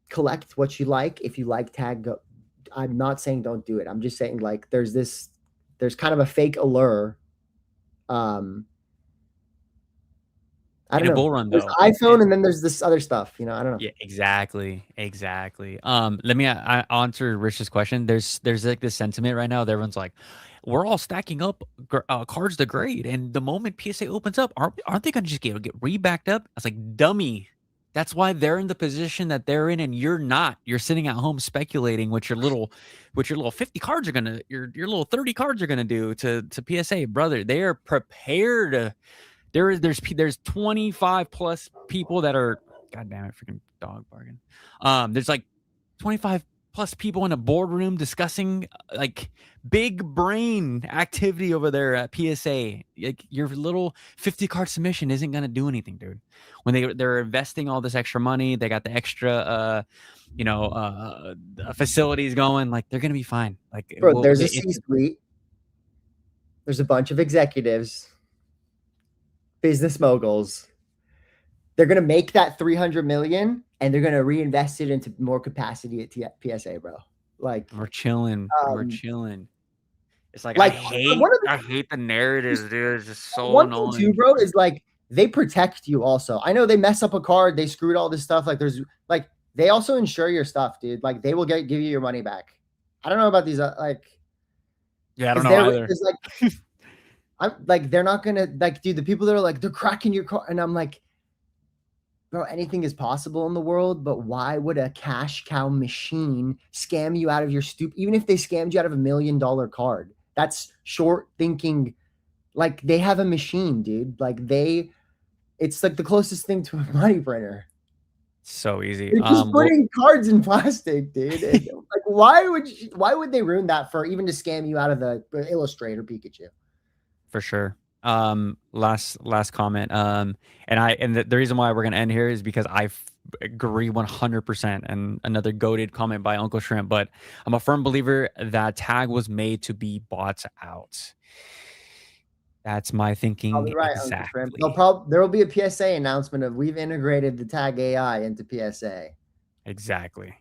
collect what you like. If you like tag, go. I'm not saying don't do it. I'm just saying like there's kind of a fake allure. I
In
don't
a
know.
bull run
There's
though.
iPhone and then there's this other stuff. You know, I don't know.
Yeah, exactly. Let me answer Rich's question. There's like this sentiment right now that everyone's like, we're all stacking up cards to grade, and the moment PSA opens up, aren't they gonna just get re-backed up? I was like, dummy. That's why they're in the position that they're in, and you're not. You're sitting at home speculating what your little 50 cards are gonna, your little 30 cards are gonna do to PSA, brother. They are prepared. There's 25 plus people that are, god damn it, freaking dog bargain. There's like 25 plus people in a boardroom discussing like big brain activity over there at PSA. Like your little 50 card submission isn't gonna do anything, dude. When they're investing all this extra money, they got the extra facilities going, like they're gonna be fine. Like
Bro, there's a C-suite. There's a bunch of executives, business moguls. They're gonna make that 300 million and they're gonna reinvest it into more capacity at PSA, bro. Like
we're chilling. We're
um,
chilling. It's like
like
I hate the narratives, dude. It's just so
one thing too,
annoying.
bro, is like they protect you also. I know they mess up a card, they screwed all this stuff. Like there's like they also insure your stuff, dude. Like they will give you your money back. I don't know about these
Yeah, I don't
because
know either.
like I'm like they're not gonna like, dude. The people that are like they're cracking your car, and I'm like, bro, anything is possible in the world, but why would a cash cow machine scam you out of your even if they scammed you out of $1 million card? That's short thinking. Like they have a machine, dude. Like it's like the closest thing to a money printer.
So easy.
They're just putting cards in plastic, dude. Like why would they ruin that for even to scam you out of the Illustrator Pikachu?
For sure. Last comment. And the reason why we're gonna end here is because I agree 100%. And another goated comment by Uncle Shrimp, but I'm a firm believer that tag was made to be bought out. That's my thinking
Right,
exactly.
There will be a PSA announcement of we've integrated the tag AI into PSA.
Exactly.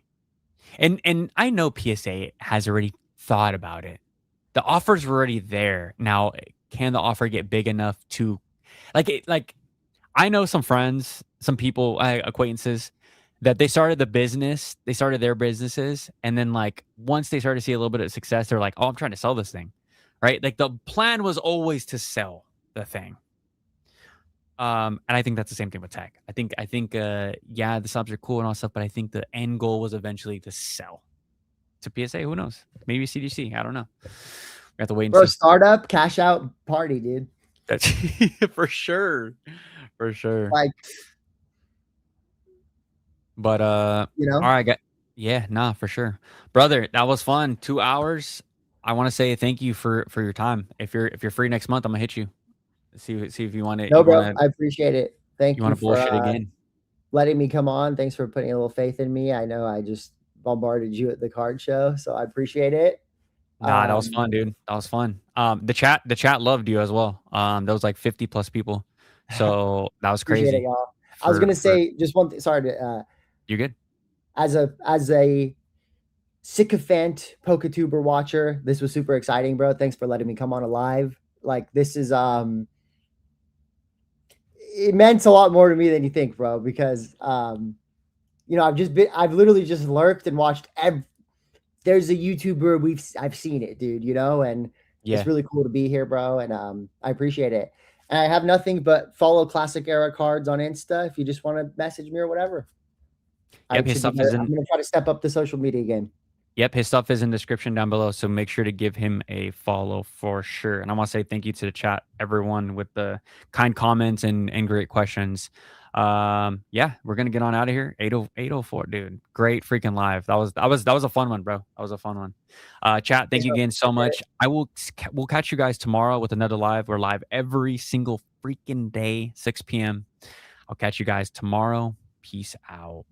And I know PSA has already thought about it. The offers were already there. Now, can the offer get big enough to like I know some friends, some people, acquaintances that they started their businesses, and then like once they started to see a little bit of success, they're like, "Oh, I'm trying to sell this thing." Right? Like the plan was always to sell the thing. And I think that's the same thing with tech. I think yeah, the subs are cool and all stuff, but I think the end goal was eventually to sell to PSA. Who knows? Maybe CDC. I don't know. We have to wait and
Bro,
see.
startup cash out party, dude.
That's for sure. For sure.
Like,
But
you know,
all right, yeah, nah, for sure. Brother, that was fun. 2 hours. I want to say thank you for your time. If you're free next month, I'm gonna hit you. See if you want to
no, bro, I appreciate it. Thank you for
bullshit again.
letting me come on. Thanks for putting a little faith in me. I know I just bombarded you at the card show, so I appreciate it.
Nah, that was fun, dude. That was fun. The chat loved you as well. There was like 50 plus people. So that was
Appreciate it,
crazy.
y'all. I was gonna say just one thing. Sorry to
You're good.
as a sycophant PokeTuber watcher, this was super exciting, bro. Thanks for letting me come on live. Like this is it meant a lot more to me than you think, bro, because you know, I've literally just lurked and watched there's a YouTuber I've seen it, dude, you know, and
Yeah.
it's really cool to be here, bro, and I appreciate it. And I have nothing but follow Classic Era Cards on Insta if you just want to message me or whatever.
Yep, his stuff is
I'm
in.
going to try to step up the social media game.
Yep, his stuff is in the description down below, so make sure to give him a follow for sure. And I want to say thank you to the chat, everyone, with the kind comments and great questions. Yeah, we're gonna get on out of here. 804, dude. Great freaking live. That was a fun one, bro. That was a fun one. Chat, thank you again so much. We'll catch you guys tomorrow with another live. We're live every single freaking day, 6 p.m. I'll catch you guys tomorrow. Peace out.